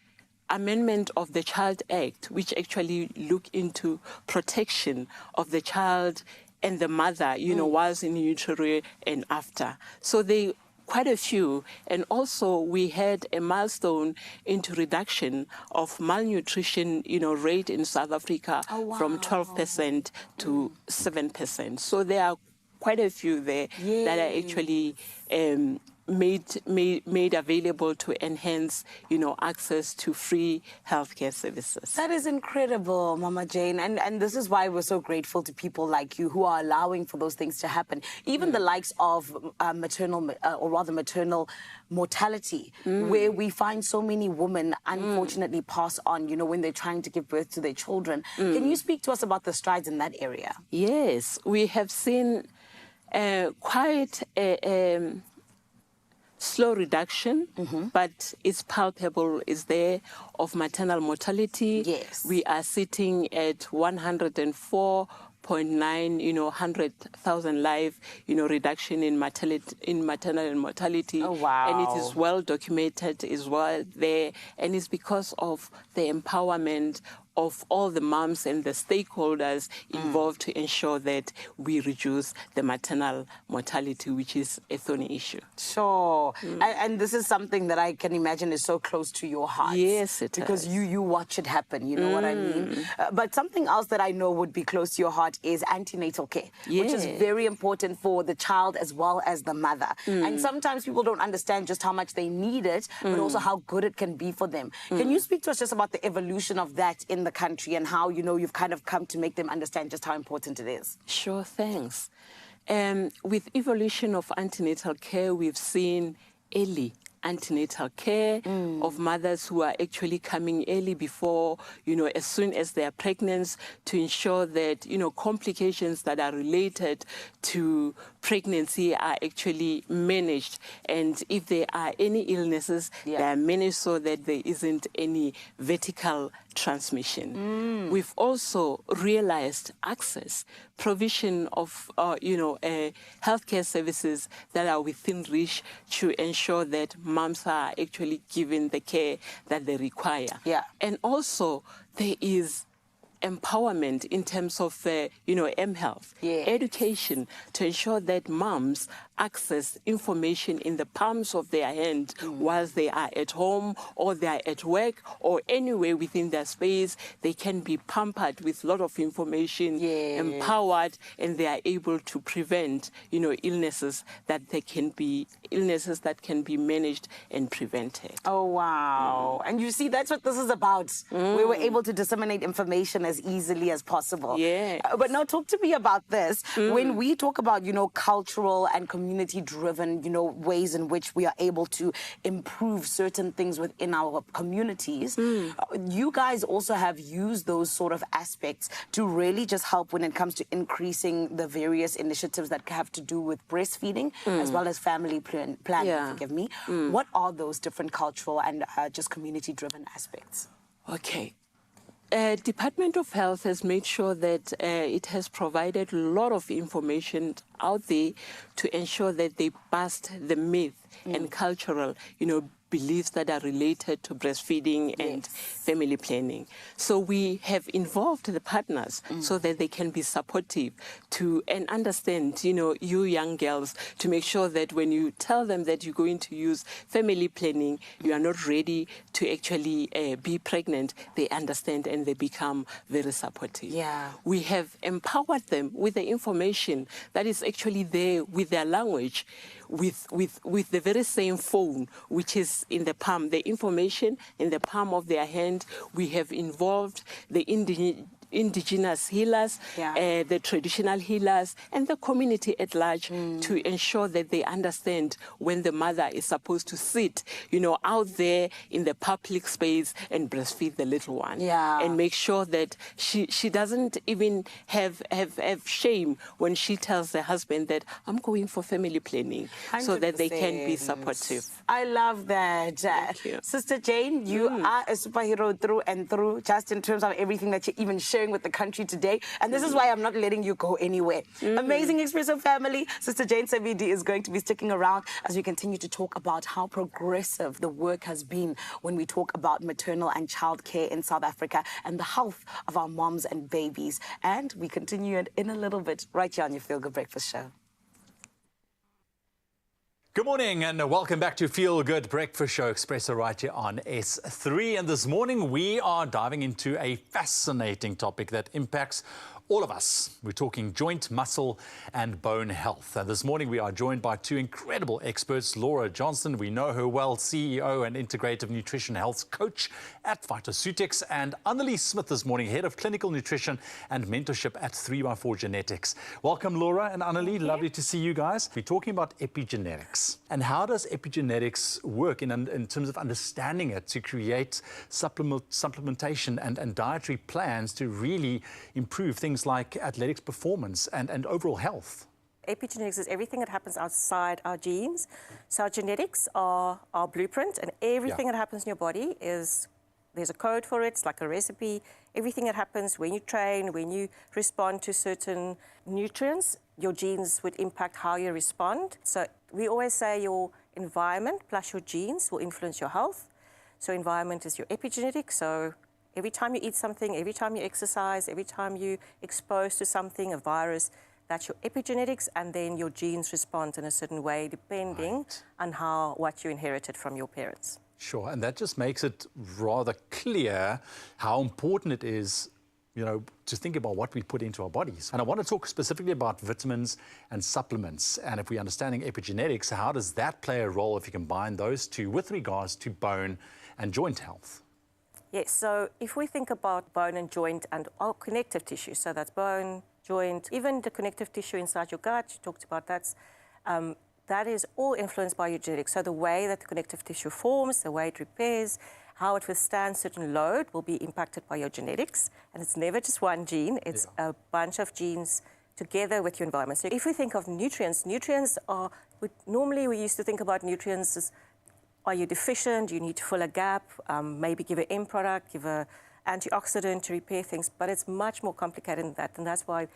amendment of the Child Act, which actually look into protection of the child and the mother, whilst in utero and after. So they quite a few. And also we had a milestone into reduction of malnutrition, rate in South Africa from 12% to 7%. So there are quite a few there that are actually made available to enhance, access to free healthcare services. That is incredible, Mama Jane. And this is why we're so grateful to people like you who are allowing for those things to happen. Even the likes of maternal mortality, where we find so many women unfortunately pass on, when they're trying to give birth to their children. Can you speak to us about the strides in that area? Yes, we have seen quite a slow reduction, but it's palpable, is there, of maternal mortality. Yes. We are sitting at 104.9, 100,000 life, reduction in maternal mortality. Oh, wow. And it is well documented as well there. And it's because of the empowerment of all the moms and the stakeholders involved to ensure that we reduce the maternal mortality, which is a thorny issue. Sure. And this is something that I can imagine is so close to your heart. Yes, it because is. you watch it happen, you know what I mean? But something else that I know would be close to your heart is antenatal care, which is very important for the child as well as the mother. And sometimes people don't understand just how much they need it, but also how good it can be for them. Can you speak to us just about the evolution of that in the country and how, you've kind of come to make them understand just how important it is? Sure, thanks. With evolution of antenatal care, we've seen early antenatal care of mothers who are actually coming early before, as soon as they are pregnant, to ensure that, complications that are related to pregnancy are actually managed. And if there are any illnesses, they are managed so that there isn't any vertical transmission. We've also realized access, provision of, healthcare services that are within reach to ensure that moms are actually given the care that they require. Yeah. And also there is empowerment in terms of, mHealth, education, to ensure that moms access information in the palms of their hand whilst they are at home or they are at work or anywhere within their space. They can be pampered with a lot of information, empowered, and they are able to prevent, illnesses that can be managed and prevented. Oh, wow. And you see, that's what this is about. We were able to disseminate information as easily as possible. Yeah. But now talk to me about this. When we talk about, cultural and community-driven, ways in which we are able to improve certain things within our communities, you guys also have used those sort of aspects to really just help when it comes to increasing the various initiatives that have to do with breastfeeding as well as family planning, forgive me. What are those different cultural and just community-driven aspects? Okay. Department of Health has made sure that it has provided a lot of information out there to ensure that they bust the myth and cultural, beliefs that are related to breastfeeding and family planning. So we have involved the partners so that they can be supportive to and understand, you young girls, to make sure that when you tell them that you're going to use family planning, you are not ready to actually be pregnant, they understand and they become very supportive. Yeah. We have empowered them with the information that is actually there with their language, with the very same phone, which is in the palm, the information in the palm of their hand. We have involved the indigenous healers, the traditional healers, and the community at large to ensure that they understand when the mother is supposed to sit, out there in the public space and breastfeed the little one. And make sure that she doesn't even have shame when she tells the husband that I'm going for family planning, so that they can be supportive. I love that. Thank you. Sister Jane, you are a superhero through and through, just in terms of everything that you're even sharing with the country today. And this is why I'm not letting you go anywhere. Amazing Expresso family. Sister Jane Savidi is going to be sticking around as we continue to talk about how progressive the work has been when we talk about maternal and child care in South Africa and the health of our moms and babies. And we continue in a little bit right here on your Feel Good Breakfast Show. Good morning and welcome back to Feel Good Breakfast Show, Expresso right here on S3. And this morning we are diving into a fascinating topic that impacts all of us. We're talking joint, muscle and bone health. And this morning we are joined by two incredible experts. Laura Johnson, we know her well, CEO and Integrative Nutrition Health Coach at Phytoceutics, and Annelies Smith this morning, Head of Clinical Nutrition and Mentorship at 3x4 Genetics. Welcome Laura and Annelies, lovely to see you guys. We're talking about epigenetics. And how does epigenetics work in terms of understanding it to create supplementation and dietary plans to really improve things like athletics performance and overall health? Epigenetics is everything that happens outside our genes. So our genetics are our blueprint, and everything that happens in your body there's a code for it, it's like a recipe. Everything that happens when you train, when you respond to certain nutrients, your genes would impact how you respond. So we always say your environment plus your genes will influence your health. So environment is your epigenetics. So every time you eat something, every time you exercise, every time you expose to something, a virus, that's your epigenetics, and then your genes respond in a certain way depending on what you inherited from your parents. Sure, and that just makes it rather clear how important it is, to think about what we put into our bodies. And I want to talk specifically about vitamins and supplements. And if we're understanding epigenetics, how does that play a role if you combine those two with regards to bone and joint health? Yes, so if we think about bone and joint and all connective tissue, so that's bone, joint, even the connective tissue inside your gut, you talked about that is all influenced by your genetics. So the way that the connective tissue forms, the way it repairs, how it withstands certain load will be impacted by your genetics. And it's never just one gene, it's a bunch of genes together with your environment. So if we think of nutrients are, normally we used to think about nutrients as, are you deficient, you need to fill a gap, maybe give an end product, give an antioxidant to repair things, but it's much more complicated than that. And that's why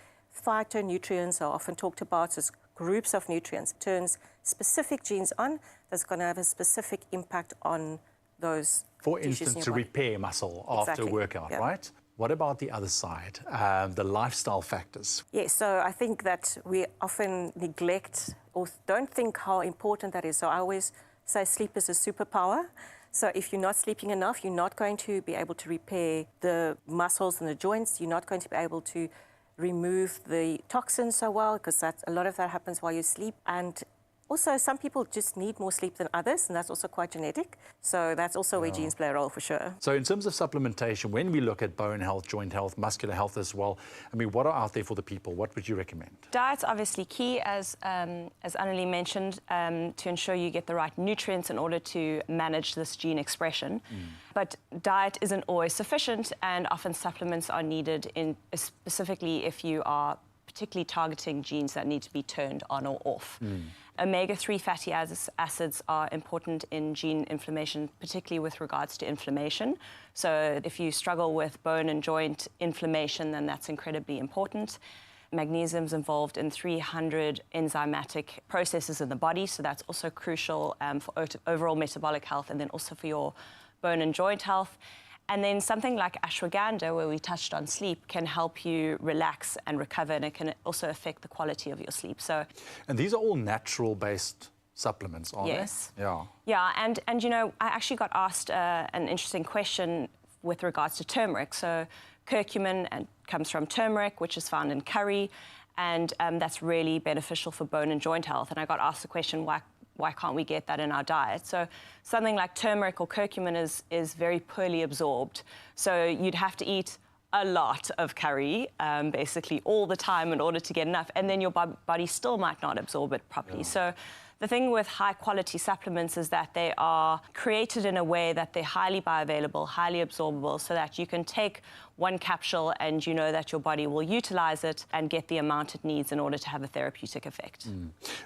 phytonutrients are often talked about as groups of nutrients. It turns specific genes on that's going to have a specific impact on those. For instance, to repair muscle after a workout, right? What about the other side, the lifestyle factors? Yes, so I think that we often neglect or don't think how important that is. So I always say sleep is a superpower. So if you're not sleeping enough, you're not going to be able to repair the muscles and the joints. You're not going to be able to remove the toxins so well, because a lot of that happens while you sleep. And also, some people just need more sleep than others, and that's also quite genetic. So that's also where genes play a role for sure. So in terms of supplementation, when we look at bone health, joint health, muscular health as well, I mean, what are out there for the people? What would you recommend? Diet's obviously key, as Anneli mentioned, to ensure you get the right nutrients in order to manage this gene expression. But diet isn't always sufficient, and often supplements are needed, specifically if you are particularly targeting genes that need to be turned on or off. Omega-3 fatty acids are important in gene inflammation, particularly with regards to inflammation. So if you struggle with bone and joint inflammation, then that's incredibly important. Magnesium's involved in 300 enzymatic processes in the body, so that's also crucial for overall metabolic health and then also for your bone and joint health. And then something like ashwagandha, where we touched on sleep, can help you relax and recover, and it can also affect the quality of your sleep. So, and these are all natural-based supplements, aren't they? Yes. Yeah. Yeah, and I actually got asked an interesting question with regards to turmeric. So curcumin comes from turmeric, which is found in curry, and that's really beneficial for bone and joint health. And I got asked the question, why can't we get that in our diet? So something like turmeric or curcumin is very poorly absorbed. So you'd have to eat a lot of curry, basically all the time in order to get enough, and then your body still might not absorb it properly. So the thing with high-quality supplements is that they are created in a way that they're highly bioavailable, highly absorbable, so that you can take one capsule and you know that your body will utilize it and get the amount it needs in order to have a therapeutic effect.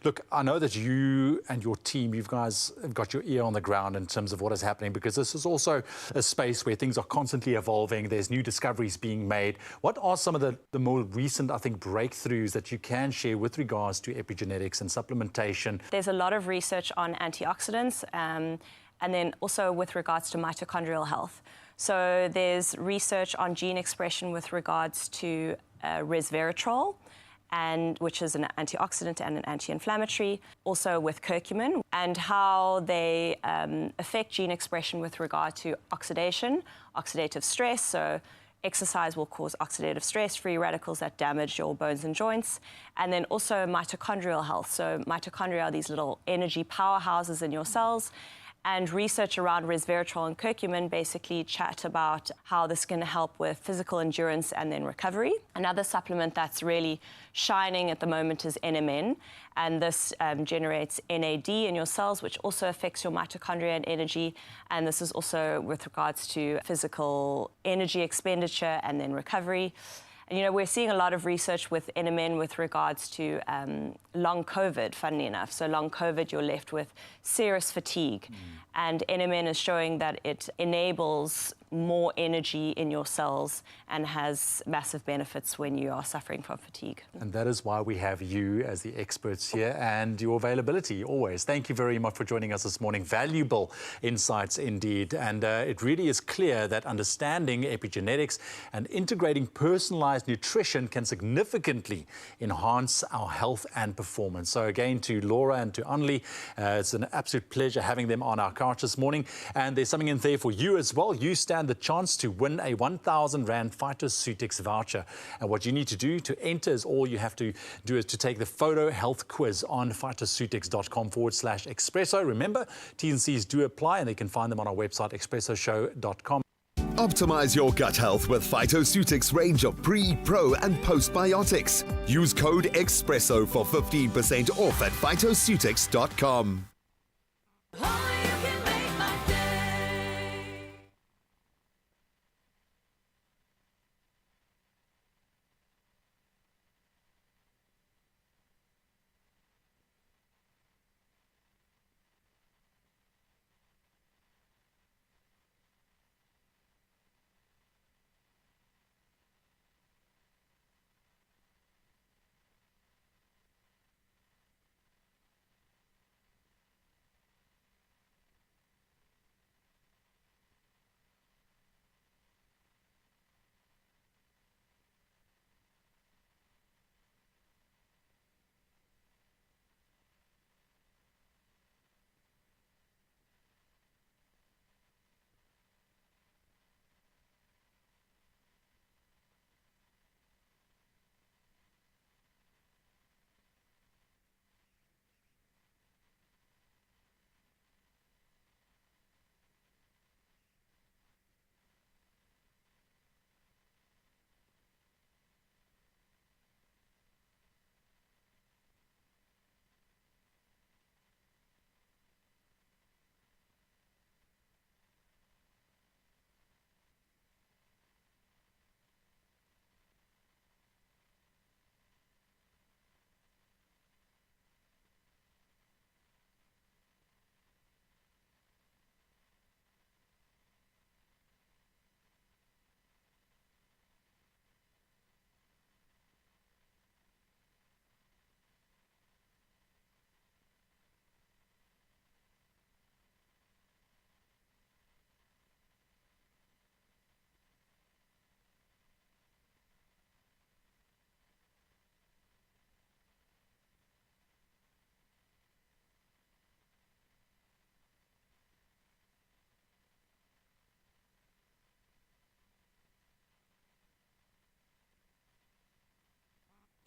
Look, I know that you and your team, you guys have got your ear on the ground in terms of what is happening, because this is also a space where things are constantly evolving. There's new discoveries being made. What are some of the more recent, I think, breakthroughs that you can share with regards to epigenetics and supplementation? There's a lot of research on antioxidants and then also with regards to mitochondrial health. So there's research on gene expression with regards to resveratrol, which is an antioxidant and an anti-inflammatory, also with curcumin, and how they affect gene expression with regard to oxidation, oxidative stress. So exercise will cause oxidative stress, free radicals that damage your bones and joints, and then also mitochondrial health. So mitochondria are these little energy powerhouses in your cells. And research around resveratrol and curcumin basically chat about how this can help with physical endurance and then recovery. Another supplement that's really shining at the moment is NMN, and this generates NAD in your cells, which also affects your mitochondria and energy. And this is also with regards to physical energy expenditure and then recovery. And, you know, we're seeing a lot of research with NMN with regards to long COVID, funnily enough. So long COVID, you're left with serious fatigue. And NMN is showing that it enables more energy in your cells and has massive benefits when you are suffering from fatigue. And that is why we have you as the experts here and your availability always. Thank you very much for joining us this morning. Valuable insights indeed. And it really is clear that understanding epigenetics and integrating personalized nutrition can significantly enhance our health and performance. So again, to Laura and to Annelie, it's an absolute pleasure having them on our couch this morning. And there's something in there for you as well. You stand the chance to win a 1,000 Rand Phytoceutics voucher. And what you need to do to enter is all you have to do is to take the photo health quiz on phytoceutics.com/Expresso. Remember, T&Cs do apply, and they can find them on our website, expressoshow.com. Optimize your gut health with Phytoceutics range of pre, pro, and postbiotics. Use code EXPRESSO for 15% off at phytoceutics.com.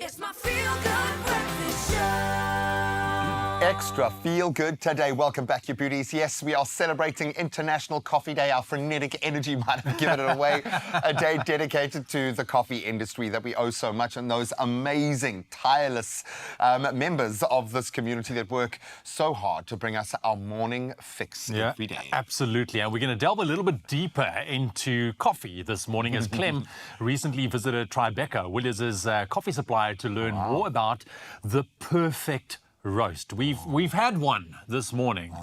It's my feel-good breakfast show. Extra feel good today. Welcome back, you beauties. Yes, we are celebrating International Coffee Day. Our frenetic energy might have given it away. A day dedicated to the coffee industry that we owe so much, and those amazing, tireless members of this community that work so hard to bring us our morning fix every day. Absolutely. And we're going to delve a little bit deeper into coffee this morning as Clem recently visited Tribeca, Willis's coffee supplier, to learn more about the perfect roast. We've had one this morning,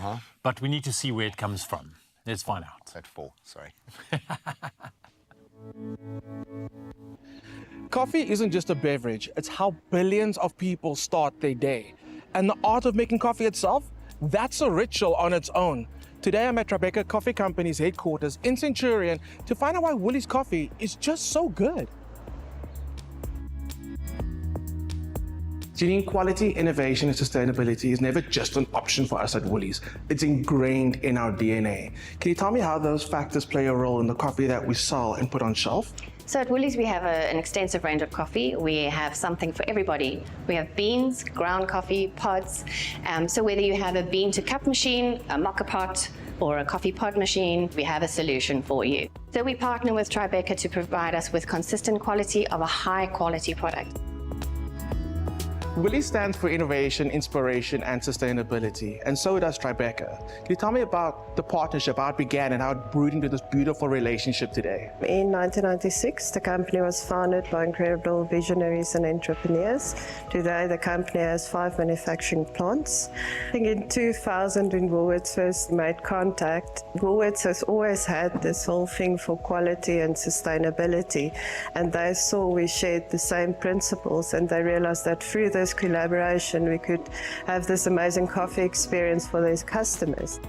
but we need to see where it comes from. Let's find out. At 4, sorry. Coffee isn't just a beverage, it's how billions of people start their day. And the art of making coffee itself, that's a ritual on its own. Today I'm at Tribeca Coffee Company's headquarters in Centurion to find out why Woolies coffee is just so good. Janine, quality, innovation and sustainability is never just an option for us at Woolies. It's ingrained in our DNA. Can you tell me how those factors play a role in the coffee that we sell and put on shelf? So at Woolies we have an extensive range of coffee. We have something for everybody. We have beans, ground coffee, pods. So whether you have a bean to cup machine, a mocha pot, or a coffee pod machine, we have a solution for you. So we partner with Tribeca to provide us with consistent quality of a high quality product. Woolies stands for innovation, inspiration, and sustainability, and so does Tribeca. Can you tell me about the partnership, how it began, and how it brewed into this beautiful relationship today? In 1996, the company was founded by incredible visionaries and entrepreneurs. Today, the company has 5 manufacturing plants. I think in 2000, when Woolworths first made contact, Woolworths has always had this whole thing for quality and sustainability, and they saw we shared the same principles, and they realized that through this collaboration we could have this amazing coffee experience for these customers.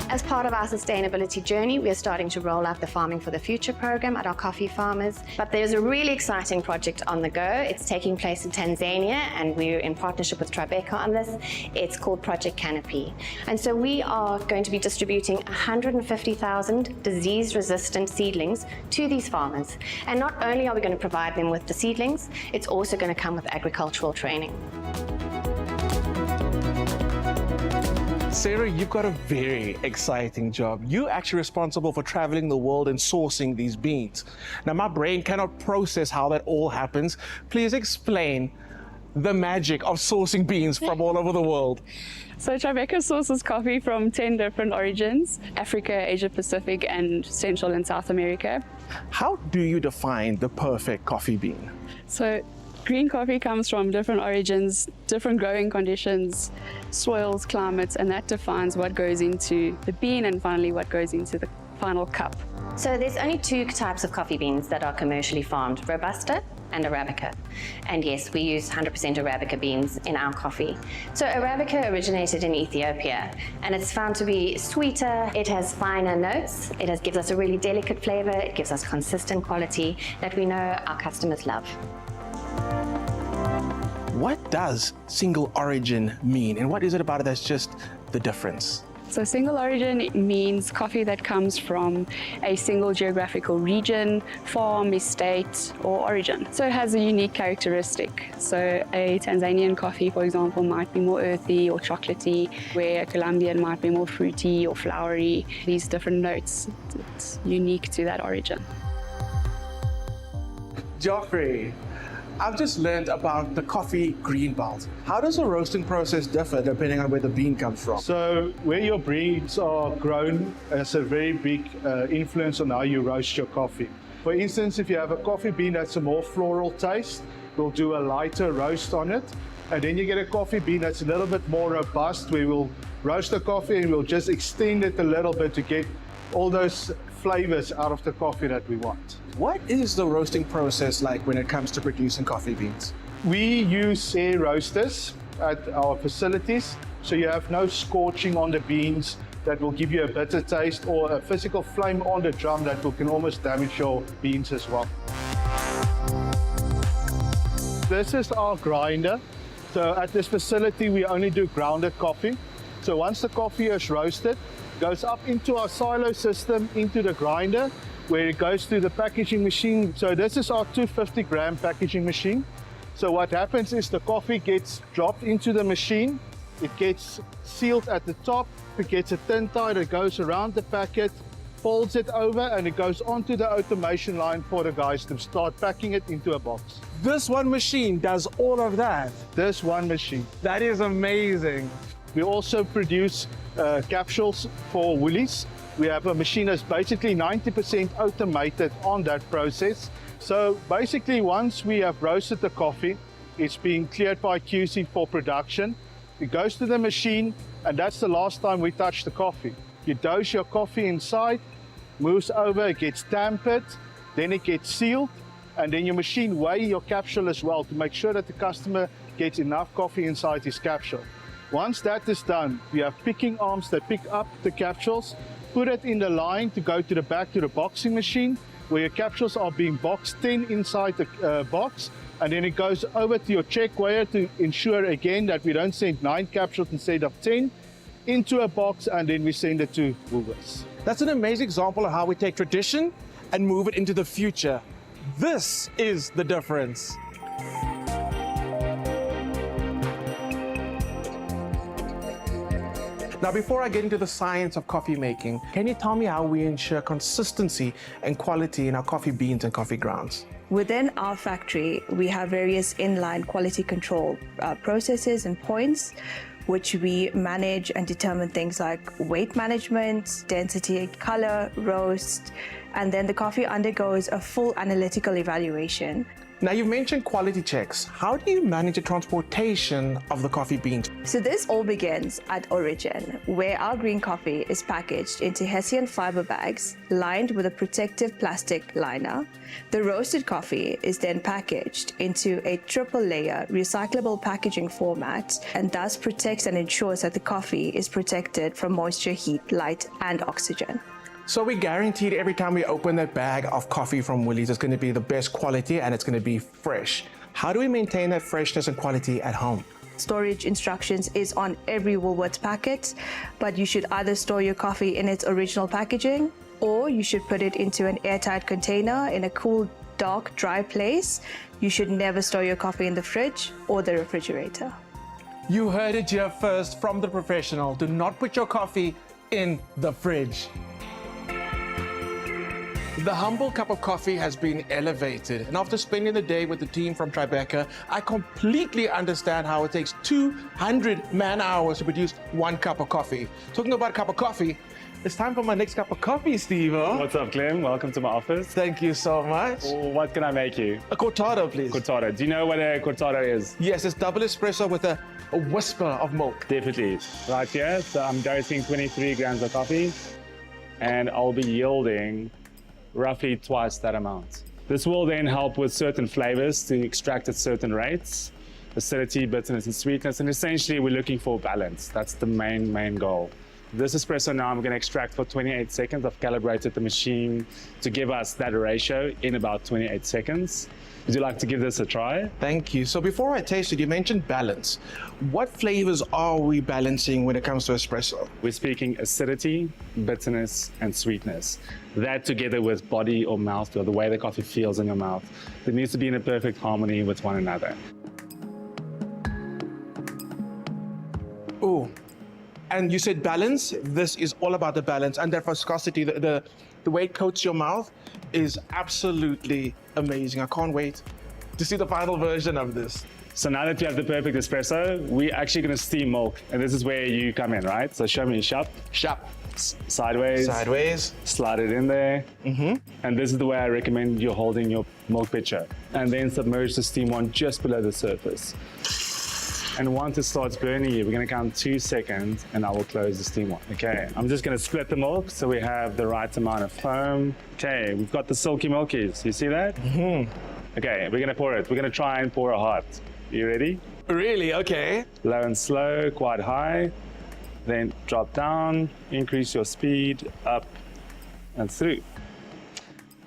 As part of our sustainability journey, we are starting to roll out the Farming for the Future program at our coffee farmers. But there's a really exciting project on the go. It's taking place in Tanzania, and we're in partnership with Tribeca on this. It's called Project Canopy. And so we are going to be distributing 150,000 disease-resistant seedlings to these farmers. And not only are we going to provide them with the seedlings, it's also going to come with agricultural training. Sarah, you've got a very exciting job. You're actually responsible for traveling the world and sourcing these beans. Now, my brain cannot process how that all happens. Please explain the magic of sourcing beans from all over the world. So Tribeca sources coffee from 10 different origins: Africa, Asia Pacific, and Central and South America. How do you define the perfect coffee bean? So green coffee comes from different origins, different growing conditions, soils, climates, and that defines what goes into the bean and finally what goes into the final cup. So there's only 2 types of coffee beans that are commercially farmed: Robusta and Arabica. And yes, we use 100% Arabica beans in our coffee. So Arabica originated in Ethiopia, and it's found to be sweeter, it has finer notes, it gives us a really delicate flavor, it gives us consistent quality that we know our customers love. What does single origin mean, and what is it about it that's just the difference? So single origin means coffee that comes from a single geographical region, farm, estate, or origin. So it has a unique characteristic. So a Tanzanian coffee, for example, might be more earthy or chocolatey, where a Colombian might be more fruity or flowery. These different notes, it's unique to that origin. Geoffrey, I've just learned about the coffee green belt. How does the roasting process differ depending on where the bean comes from? So where your beans are grown has a very big influence on how you roast your coffee. For instance, if you have a coffee bean that's a more floral taste, we'll do a lighter roast on it. And then you get a coffee bean that's a little bit more robust, where we'll roast the coffee and we'll just extend it a little bit to get all those flavors out of the coffee that we want. What is the roasting process like when it comes to producing coffee beans? We use air roasters at our facilities, so you have no scorching on the beans that will give you a bitter taste, or a physical flame on the drum that can almost damage your beans as well. This is our grinder. So at this facility we only do grounded coffee. So once the coffee is roasted, it goes up into our silo system, into the grinder, where it goes to the packaging machine. So this is our 250-gram packaging machine. So what happens is the coffee gets dropped into the machine, it gets sealed at the top, it gets a tin tie that goes around the packet, folds it over, and it goes onto the automation line for the guys to start packing it into a box. This one machine does all of that. This one machine. That is amazing. We also produce capsules for Woolies. We have a machine that's basically 90% automated on that process. So basically, once we have roasted the coffee, it's being cleared by QC for production. It goes to the machine, and that's the last time we touch the coffee. You dose your coffee inside, moves over, it gets tampered, then it gets sealed, and then your machine weighs your capsule as well to make sure that the customer gets enough coffee inside his capsule. Once that is done, we have picking arms that pick up the capsules, put it in the line to go to the back to the boxing machine, where your capsules are being boxed 10 inside the box, and then it goes over to your check weigher to ensure again that we don't send 9 capsules instead of 10 into a box, and then we send it to Woolworths. That's an amazing example of how we take tradition and move it into the future. This is the difference. Now, before I get into the science of coffee making, can you tell me how we ensure consistency and quality in our coffee beans and coffee grounds? Within our factory, we have various inline quality control processes and points, which we manage and determine things like weight management, density, color, roast, and then the coffee undergoes a full analytical evaluation. Now, you've mentioned quality checks. How do you manage the transportation of the coffee beans? So this all begins at origin, where our green coffee is packaged into Hessian fiber bags lined with a protective plastic liner. The roasted coffee is then packaged into a triple layer recyclable packaging format, and thus protects and ensures that the coffee is protected from moisture, heat, light, and oxygen. So we guaranteed every time we open that bag of coffee from Woolies, it's going to be the best quality and it's going to be fresh. How do we maintain that freshness and quality at home? Storage instructions is on every Woolworths packet, but you should either store your coffee in its original packaging, or you should put it into an airtight container in a cool, dark, dry place. You should never store your coffee in the fridge or the refrigerator. You heard it here first from the professional. Do not put your coffee in the fridge. The humble cup of coffee has been elevated, and after spending the day with the team from Tribeca, I completely understand how it takes 200 man-hours to produce 1 cup of coffee. Talking about a cup of coffee, it's time for my next cup of coffee, Steve. What's up, Clem? Welcome to my office. Thank you so much. What can I make you? A cortado, please. Cortado. Do you know what a cortado is? Yes, it's double espresso with a whisper of milk. Definitely. Right here, so I'm dosing 23 grams of coffee, and I'll be yielding roughly twice that amount. This will then help with certain flavors to extract at certain rates, acidity, bitterness, and sweetness, and essentially we're looking for balance. That's the main goal. This espresso now I'm going to extract for 28 seconds. I've calibrated the machine to give us that ratio in about 28 seconds. Would you like to give this a try? Thank you. So before I taste it, you mentioned balance. What flavors are we balancing when it comes to espresso? We're speaking acidity, bitterness, and sweetness. That together with body or mouthfeel, the way the coffee feels in your mouth, it needs to be in a perfect harmony with one another. Oh, and you said balance. This is all about the balance and that viscosity. The way it coats your mouth is absolutely amazing. I can't wait to see the final version of this. So now that you have the perfect espresso, we're actually going to steam milk, and this is where you come in, right? So show me your shop. Sideways. Sideways. Slide it in there. And this is the way I recommend you're holding your milk pitcher. And then submerge the steam one just below the surface. And once it starts burning you, we're going to count 2 seconds, and I will close the steam one. Okay, I'm just going to split the milk so we have the right amount of foam. Okay, we've got the silky milkies. You see that? Okay, we're going to pour it. We're going to try and pour it hot. You ready? Really? Okay. Low and slow, quite high. Then drop down, increase your speed, up and through.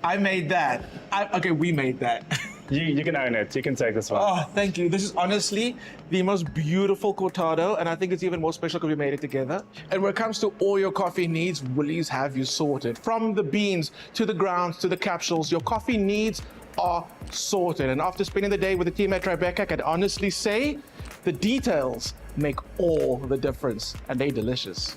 I made that. Okay, we made that. You can own it. You can take this one. Oh, thank you. This is honestly the most beautiful cortado, and I think it's even more special because we made it together. And when it comes to all your coffee needs, Woolies have you sorted. From the beans to the grounds to the capsules, your coffee needs are sorted. And after spending the day with the team at Tribeca, I can honestly say The details make all the difference, and they're delicious.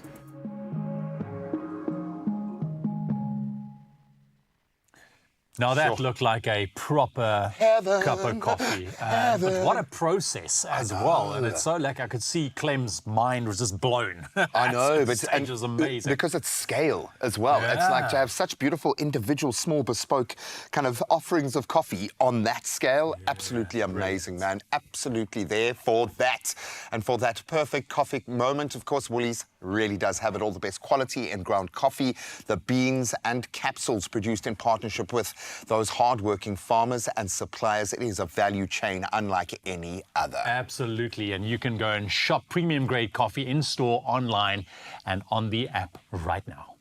Now that looked like a proper cup of coffee. But what a process as well. And it's so like I could see Clem's mind was just blown. I know, but it was amazing. Because it's scale as well. Yeah. It's like to have such beautiful, individual, small, bespoke kind of offerings of coffee on that scale. Yeah, absolutely amazing, man. Absolutely there for that. And for that perfect coffee moment, of course, Woolies really does have it all. The best quality in ground coffee, the beans and capsules produced in partnership with those hard-working farmers and suppliers. It is a value chain unlike any other. Absolutely. And you can go and shop premium grade coffee in store, online, and on the app right now.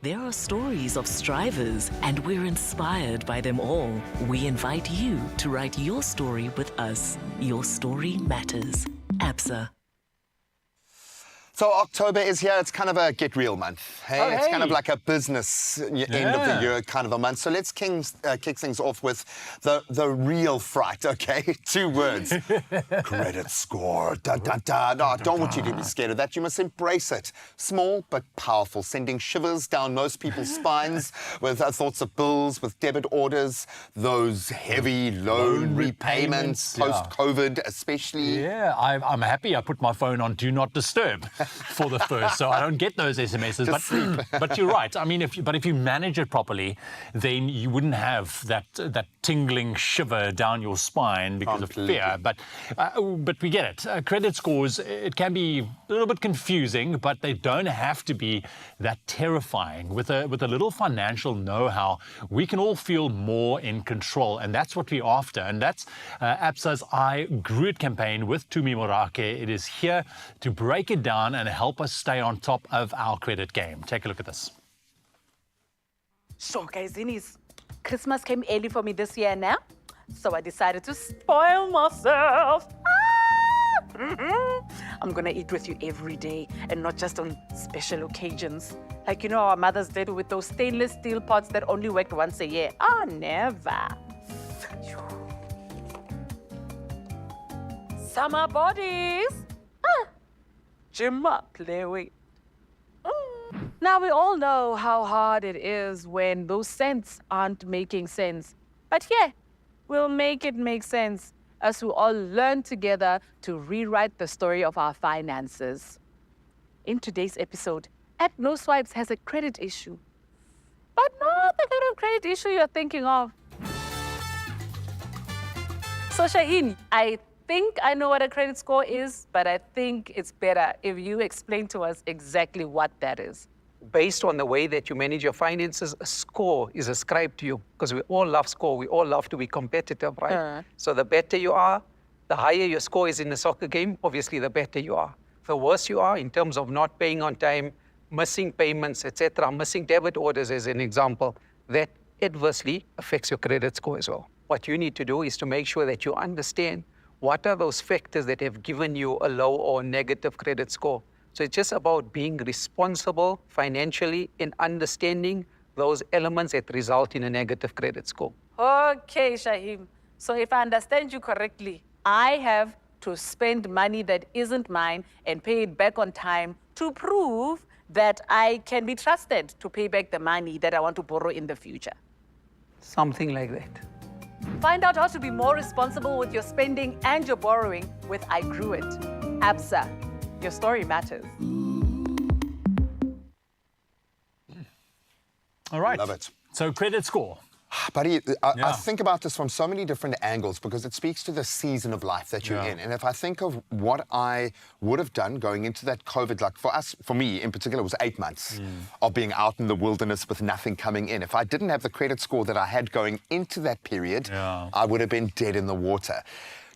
There are stories of strivers, and we're inspired by them all. We invite you to write your story with us. Your story matters. ABSA. So October is here. It's kind of a get real month. Hey? Oh, It's kind of hey. like a business end of the year kind of a month. So let's kick things off with the real fright, okay? 2 words. Credit score. Da, da, da. No, I don't want you to be scared of that. You must embrace it. Small but powerful, sending shivers down most people's spines with thoughts of bills, with debit orders, those heavy loan repayments, post-COVID especially. Yeah, I'm happy I put my phone on Do Not Disturb for the first, so I don't get those SMSs. But you're right. I mean, if you manage it properly, then you wouldn't have that tingling shiver down your spine because of fear. But we get it. Credit scores, it can be a little bit confusing, but they don't have to be that terrifying. With a little financial know-how, we can all feel more in control, and that's what we're after. And that's ABSA's I Grew It campaign with Tumi Morake. It is here to break it down and help us stay on top of our credit game. Take a look at this. So, guys, Christmas came early for me this year now, so I decided to spoil myself. I'm gonna eat with you every day and not just on special occasions. Like, our mothers did with those stainless steel pots that only worked once a year. Never. Summer bodies. Gym up, play weight. Now, we all know how hard it is when those cents aren't making sense. But yeah, we'll make it make sense as we all learn together to rewrite the story of our finances. In today's episode, No Swipes has a credit issue. But not the kind of credit issue you're thinking of. So, Shaheen, I think I know what a credit score is, but I think it's better if you explain to us exactly what that is. Based on the way that you manage your finances, a score is ascribed to you because we all love score. We all love to be competitive, right? So the better you are, the higher your score is in the soccer game, obviously the better you are. The worse you are in terms of not paying on time, missing payments, etc., missing debit orders as an example, that adversely affects your credit score as well. What you need to do is to make sure that you understand what are those factors that have given you a low or negative credit score. So it's just about being responsible financially in understanding those elements that result in a negative credit score. Okay, Shaheen. So if I understand you correctly, I have to spend money that isn't mine and pay it back on time to prove that I can be trusted to pay back the money that I want to borrow in the future. Something like that. Find out how to be more responsible with your spending and your borrowing with I Grew It. ABSA, your story matters. All right. Love it. So credit score. Buddy, I think about this from so many different angles because it speaks to the season of life that you're in. And if I think of what I would have done going into that COVID, like for me in particular, it was 8 months of being out in the wilderness with nothing coming in. If I didn't have the credit score that I had going into that period, I would have been dead in the water.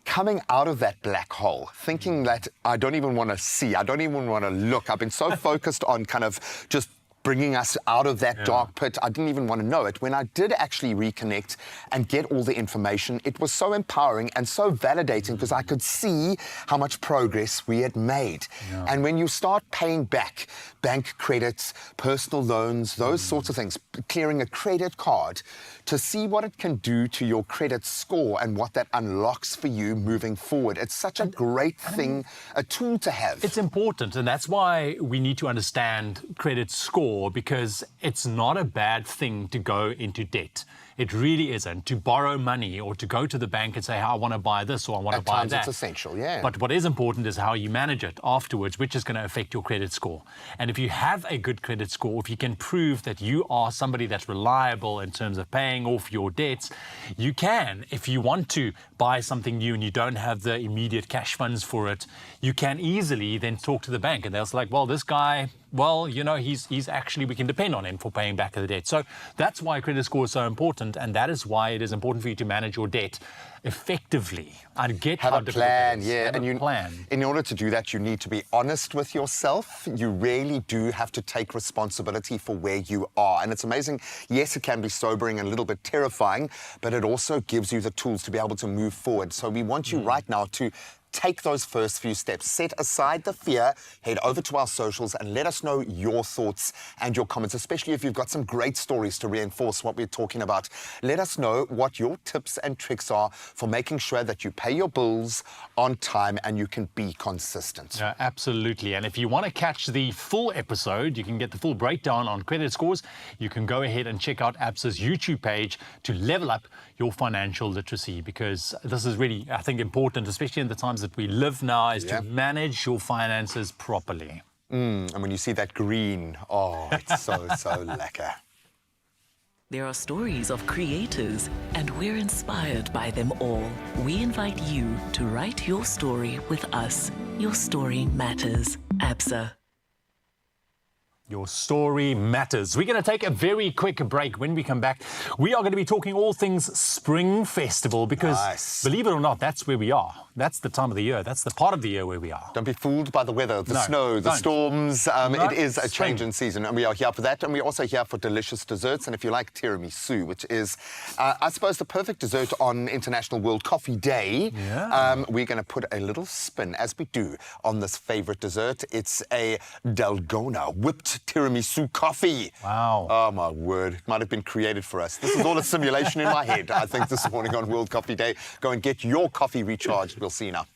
Coming out of that black hole, thinking that I don't even want to see, I don't even want to look. I've been so focused on kind of just bringing us out of that dark pit. I didn't even want to know it. When I did actually reconnect and get all the information, it was so empowering and so validating because I could see how much progress we had made. And when you start paying back bank credits, personal loans, those sorts of things, clearing a credit card, to see what it can do to your credit score and what that unlocks for you moving forward. It's such a great thing, a tool to have. It's important, and that's why we need to understand credit score, because it's not a bad thing to go into debt. It really isn't. To borrow money or to go to the bank and say, I want to buy this or I want to buy that. At times it's essential, yeah. But what is important is how you manage it afterwards, which is going to affect your credit score. And if you have a good credit score, if you can prove that you are somebody that's reliable in terms of paying off your debts, you can, if you want to buy something new and you don't have the immediate cash funds for it, you can easily then talk to the bank and they'll say, like, well, this guy, well, you know, he's actually, we can depend on him for paying back the debt. So that's why credit score is so important, and that is why it is important for you to manage your debt effectively. I get have how a difficult plan, it is. yeah. Have And a you, plan. in order to do that, you need to be honest with yourself. You really do have to take responsibility for where you are. And it's amazing. Yes, it can be sobering and a little bit terrifying, but it also gives you the tools to be able to move forward. So we want you right now to take those first few steps. Set aside the fear, head over to our socials and let us know your thoughts and your comments, especially if you've got some great stories to reinforce what we're talking about. Let us know what your tips and tricks are for making sure that you pay your bills on time and you can be consistent. Yeah, absolutely. And if you want to catch the full episode, you can get the full breakdown on credit scores. You can go ahead and check out ABSA's YouTube page to level up your financial literacy, because this is really, I think, important, especially in the times that we live now, is to manage your finances properly. And when you see that green, oh, it's so lekker. There are stories of creators, and we're inspired by them all. We invite you to write your story with us. Your story matters. ABSA. Your story matters. We're going to take a very quick break. When we come back, we are going to be talking all things Spring Festival, because believe it or not, that's where we are. That's the time of the year. That's the part of the year where we are. Don't be fooled by the weather, the snow, the storms. It is a change in season, and we are here for that. And we're also here for delicious desserts. And if you like tiramisu, which is, I suppose, the perfect dessert on International World Coffee Day, we're going to put a little spin, as we do, on this favorite dessert. It's a Dalgona whipped tiramisu coffee. Wow. Oh, my word. It might have been created for us. This is all a simulation in my head, I think, this morning on World Coffee Day. Go and get your coffee recharged. We'll see you now.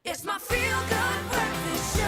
It's my feel-good breakfast show.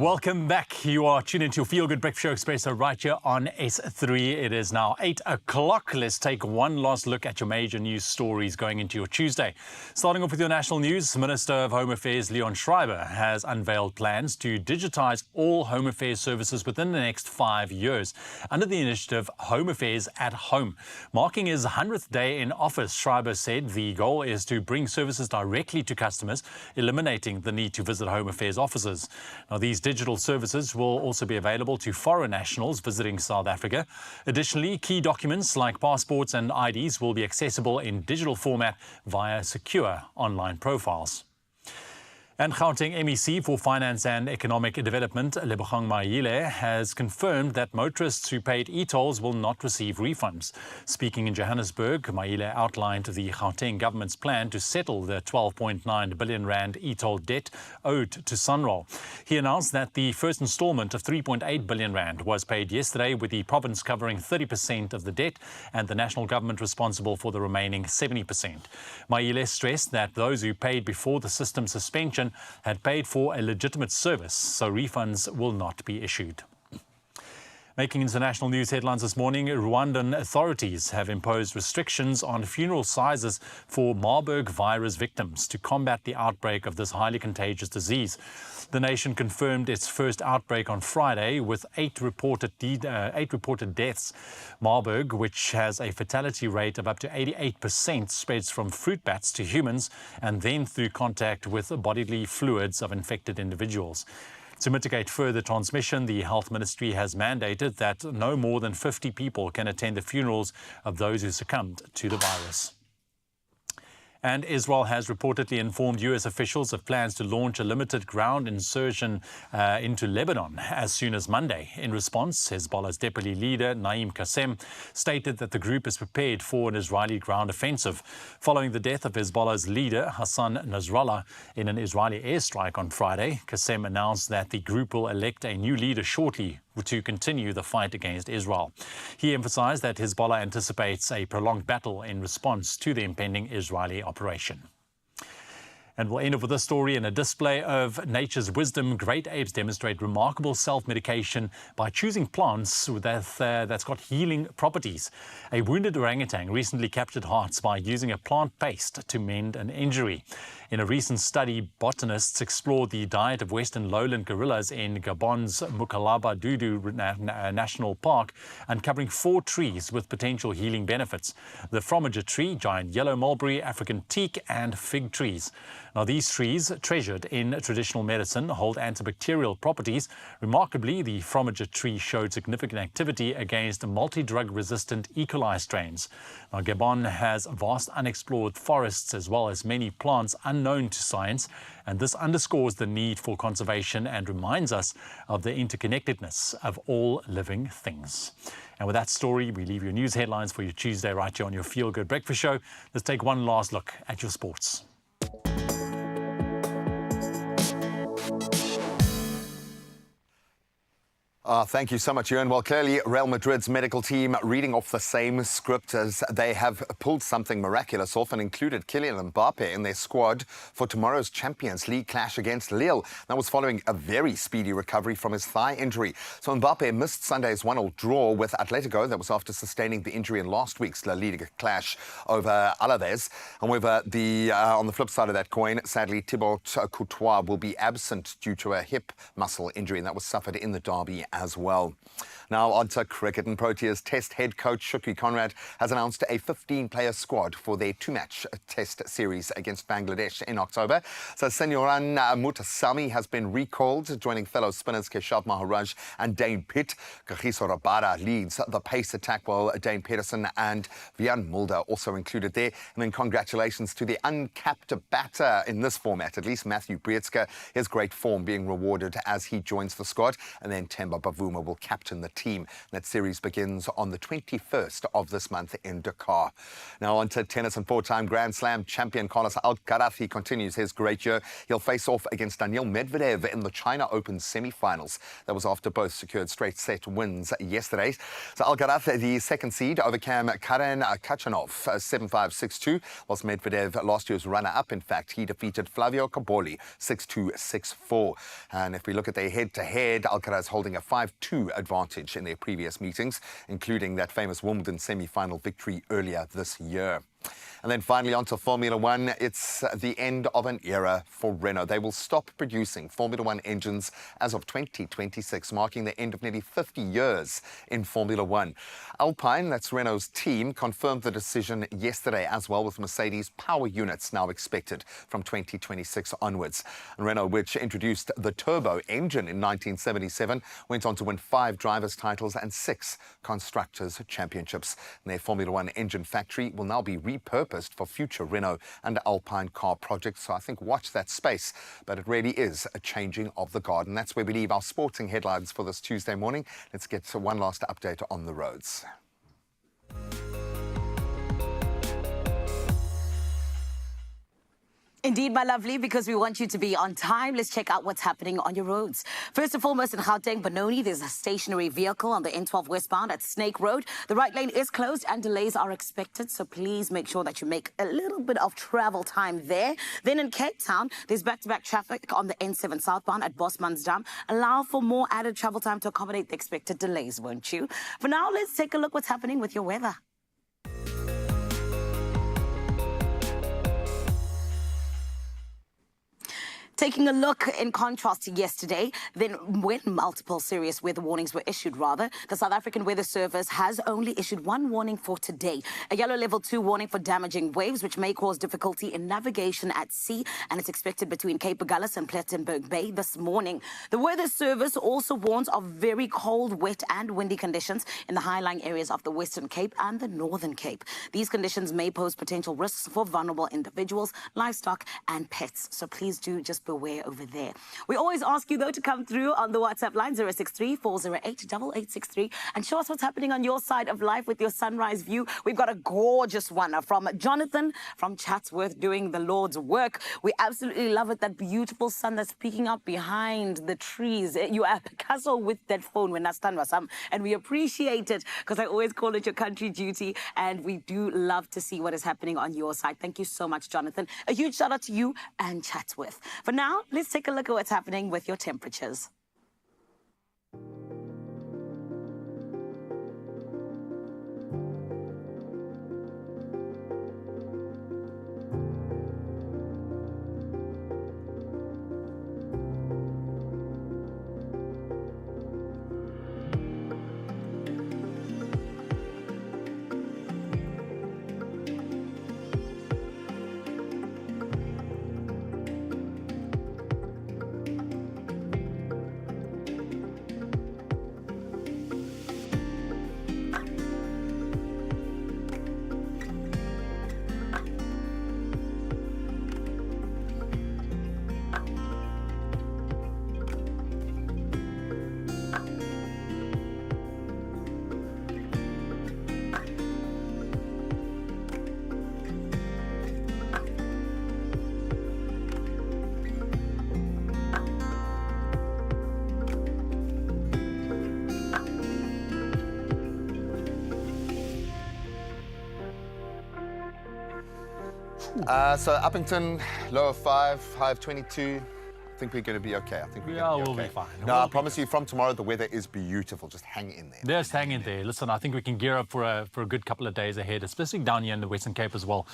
Welcome back. You are tuned into your Feel Good Breakfast Show Expresso right here on S3. It is now 8 o'clock. Let's take one last look at your major news stories going into your Tuesday. Starting off with your national news, Minister of Home Affairs Leon Schreiber has unveiled plans to digitise all Home Affairs services within the next 5 years under the initiative Home Affairs at Home. Marking his 100th day in office, Schreiber said the goal is to bring services directly to customers, eliminating the need to visit Home Affairs offices. Now, these digital services will also be available to foreign nationals visiting South Africa. Additionally, key documents like passports and IDs will be accessible in digital format via secure online profiles. And Gauteng MEC for Finance and Economic Development, Lebogang Maile, has confirmed that motorists who paid e-tolls will not receive refunds. Speaking in Johannesburg, Maile outlined the Gauteng government's plan to settle the 12.9 billion rand e-toll debt owed to Sunroll. He announced that the first installment of 3.8 billion rand was paid yesterday, with the province covering 30% of the debt and the national government responsible for the remaining 70%. Maile stressed that those who paid before the system suspension had paid for a legitimate service, so refunds will not be issued. Making international news headlines this morning, Rwandan authorities have imposed restrictions on funeral sizes for Marburg virus victims to combat the outbreak of this highly contagious disease. The nation confirmed its first outbreak on Friday with 8 reported deaths. Marburg, which has a fatality rate of up to 88%, spreads from fruit bats to humans and then through contact with bodily fluids of infected individuals. To mitigate further transmission, the Health Ministry has mandated that no more than 50 people can attend the funerals of those who succumbed to the virus. And Israel has reportedly informed U.S. officials of plans to launch a limited ground insurgent into Lebanon as soon as Monday. In response, Hezbollah's deputy leader, Naim Qassem, stated that the group is prepared for an Israeli ground offensive. Following the death of Hezbollah's leader, Hassan Nasrallah, in an Israeli airstrike on Friday, Qassem announced that the group will elect a new leader shortly to continue the fight against Israel. He emphasized that Hezbollah anticipates a prolonged battle in response to the impending Israeli operation. And we'll end up with this story. In a display of nature's wisdom, great apes demonstrate remarkable self-medication by choosing plants that's got healing properties. A wounded orangutan recently captured hearts by using a plant paste to mend an injury. In a recent study, botanists explored the diet of western lowland gorillas in Gabon's Mukalaba Dudu National Park, uncovering 4 trees with potential healing benefits: the fromager tree, giant yellow mulberry, African teak, and fig trees. Now, these trees, treasured in traditional medicine, hold antibacterial properties. Remarkably, the fromager tree showed significant activity against multi-drug resistant E. coli strains. Now, Gabon has vast unexplored forests as well as many plants unknown to science, and this underscores the need for conservation and reminds us of the interconnectedness of all living things. And with that story, we leave your news headlines for your Tuesday right here on your Feel Good Breakfast Show. Let's take one last look at your sports. Thank you so much, Ewan. Well, clearly, Real Madrid's medical team reading off the same script as they have pulled something miraculous off and included Kylian Mbappe in their squad for tomorrow's Champions League clash against Lille. That was following a very speedy recovery from his thigh injury. So Mbappe missed Sunday's 1-1 draw with Atletico. That was after sustaining the injury in last week's La Liga clash over Alaves. However, on the flip side of that coin, sadly, Thibaut Courtois will be absent due to a hip muscle injury, and that was suffered in the derby as well. Now on to cricket, and Proteas Test head coach Shukri Conrad has announced a 15-player squad for their 2-match Test series against Bangladesh in October. So Senyoran Mutasamy has been recalled, joining fellow spinners Keshav Maharaj and Dane Pitt. Kagiso Rabada leads the pace attack, while Dane Pedersen and Vian Mulder also included there. And then congratulations to the uncapped batter in this format, at least Matthew Brietzke. His great form being rewarded as he joins the squad. And then Themba Bavuma will captain the team. That series begins on the 21st of this month in Dakar. Now on to tennis, and four-time Grand Slam champion Carlos Alcaraz. He continues his great year. He'll face off against Daniil Medvedev in the China Open semi-finals. That was after both secured straight set wins yesterday. So Alcaraz, the second seed, overcame Karen Khachanov 7-5, 6-2, whilst Medvedev, last year's runner-up, in fact, he defeated Flavio Cobolli 6-2, 6-4. And if we look at their head-to-head, Alcaraz holding a 5-2 advantage in their previous meetings, including that famous Wimbledon semi-final victory earlier this year. And then finally on to Formula One. It's the end of an era for Renault. They will stop producing Formula One engines as of 2026, marking the end of nearly 50 years in Formula One. Alpine, that's Renault's team, confirmed the decision yesterday as well, with Mercedes power units now expected from 2026 onwards. And Renault, which introduced the turbo engine in 1977, went on to win 5 drivers' titles and 6 constructors' championships. And their Formula One engine factory will now be repurposed for future Renault and Alpine car projects. So I think watch that space. But it really is a changing of the guard. And that's where we leave our sporting headlines for this Tuesday morning. Let's get to one last update on the roads. Indeed, my lovely, because we want you to be on time. Let's check out what's happening on your roads. First and foremost, in Gauteng, Benoni, there's a stationary vehicle on the N12 westbound at Snake Road. The right lane is closed and delays are expected, so please make sure that you make a little bit of travel time there. Then in Cape Town, there's back-to-back traffic on the N7 southbound at Bosmansdam. Allow for more added travel time to accommodate the expected delays, won't you? For now, let's take a look what's happening with your weather. Taking a look in contrast to yesterday, then when multiple serious weather warnings were issued, the South African Weather Service has only issued one warning for today. A yellow level 2 warning for damaging waves, which may cause difficulty in navigation at sea, and it's expected between Cape Agulhas and Plettenberg Bay this morning. The Weather Service also warns of very cold, wet and windy conditions in the high-lying areas of the Western Cape and the Northern Cape. These conditions may pose potential risks for vulnerable individuals, livestock and pets. So please do just beware over there. We always ask you, though, to come through on the WhatsApp line 063-408-8863 and show us what's happening on your side of life with your sunrise view. We've got a gorgeous one from Jonathan from Chatsworth doing the Lord's work. We absolutely love it, that beautiful sun that's peeking up behind the trees. You are Picasso with that phone when that's done, and we appreciate it because I always call it your country duty, and we do love to see what is happening on your side. Thank you so much, Jonathan. A huge shout out to you and Chatsworth. For now, let's take a look at what's happening with your temperatures. So Uppington, low of 5, high of 22. I think we're going to be okay. I think we'll be fine. No, I promise you, from tomorrow, the weather is beautiful. Just hang in there. Just hang in there. Listen, I think we can gear up for a good couple of days ahead, especially down here in the Western Cape as well.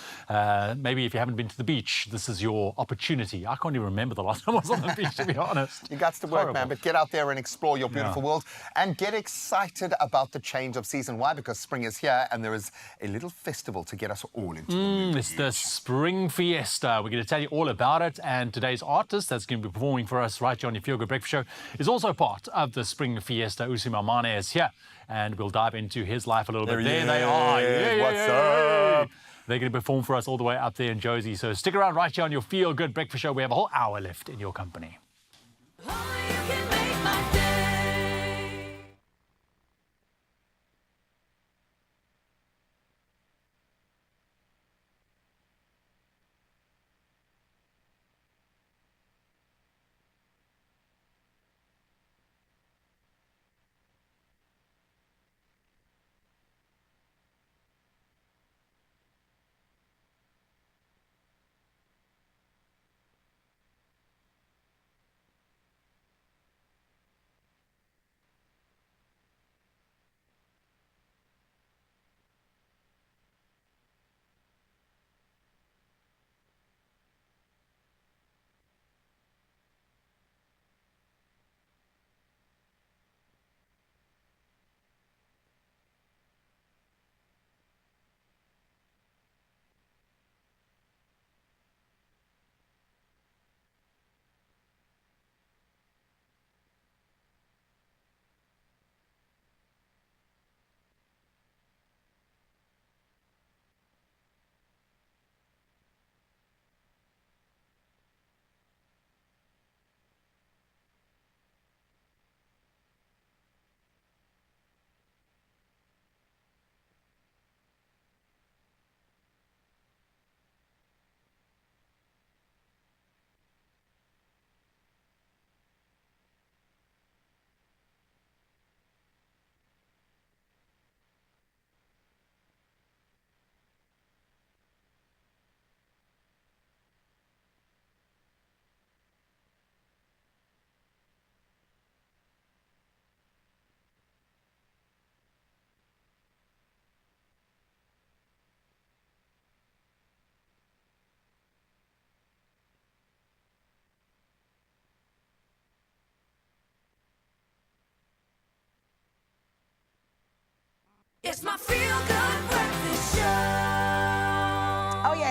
Maybe if you haven't been to the beach, this is your opportunity. I can't even remember the last time I was on the beach, to be honest. You got to work, man, but get out there and explore your beautiful world and get excited about the change of season. Why? Because spring is here and there is a little festival to get us all into the mood. It's the Spring Fiesta. We're going to tell you all about it, and today's artist that's going to be performing for us right here on your Feel Good Breakfast Show is also part of the Spring Fiesta. Usi Mamane is here, and we'll dive into his life a little bit. There they are. What's up? They're going to perform for us all the way up there in Josie. So stick around right here on your Feel Good Breakfast Show. We have a whole hour left in your company. You can make my day.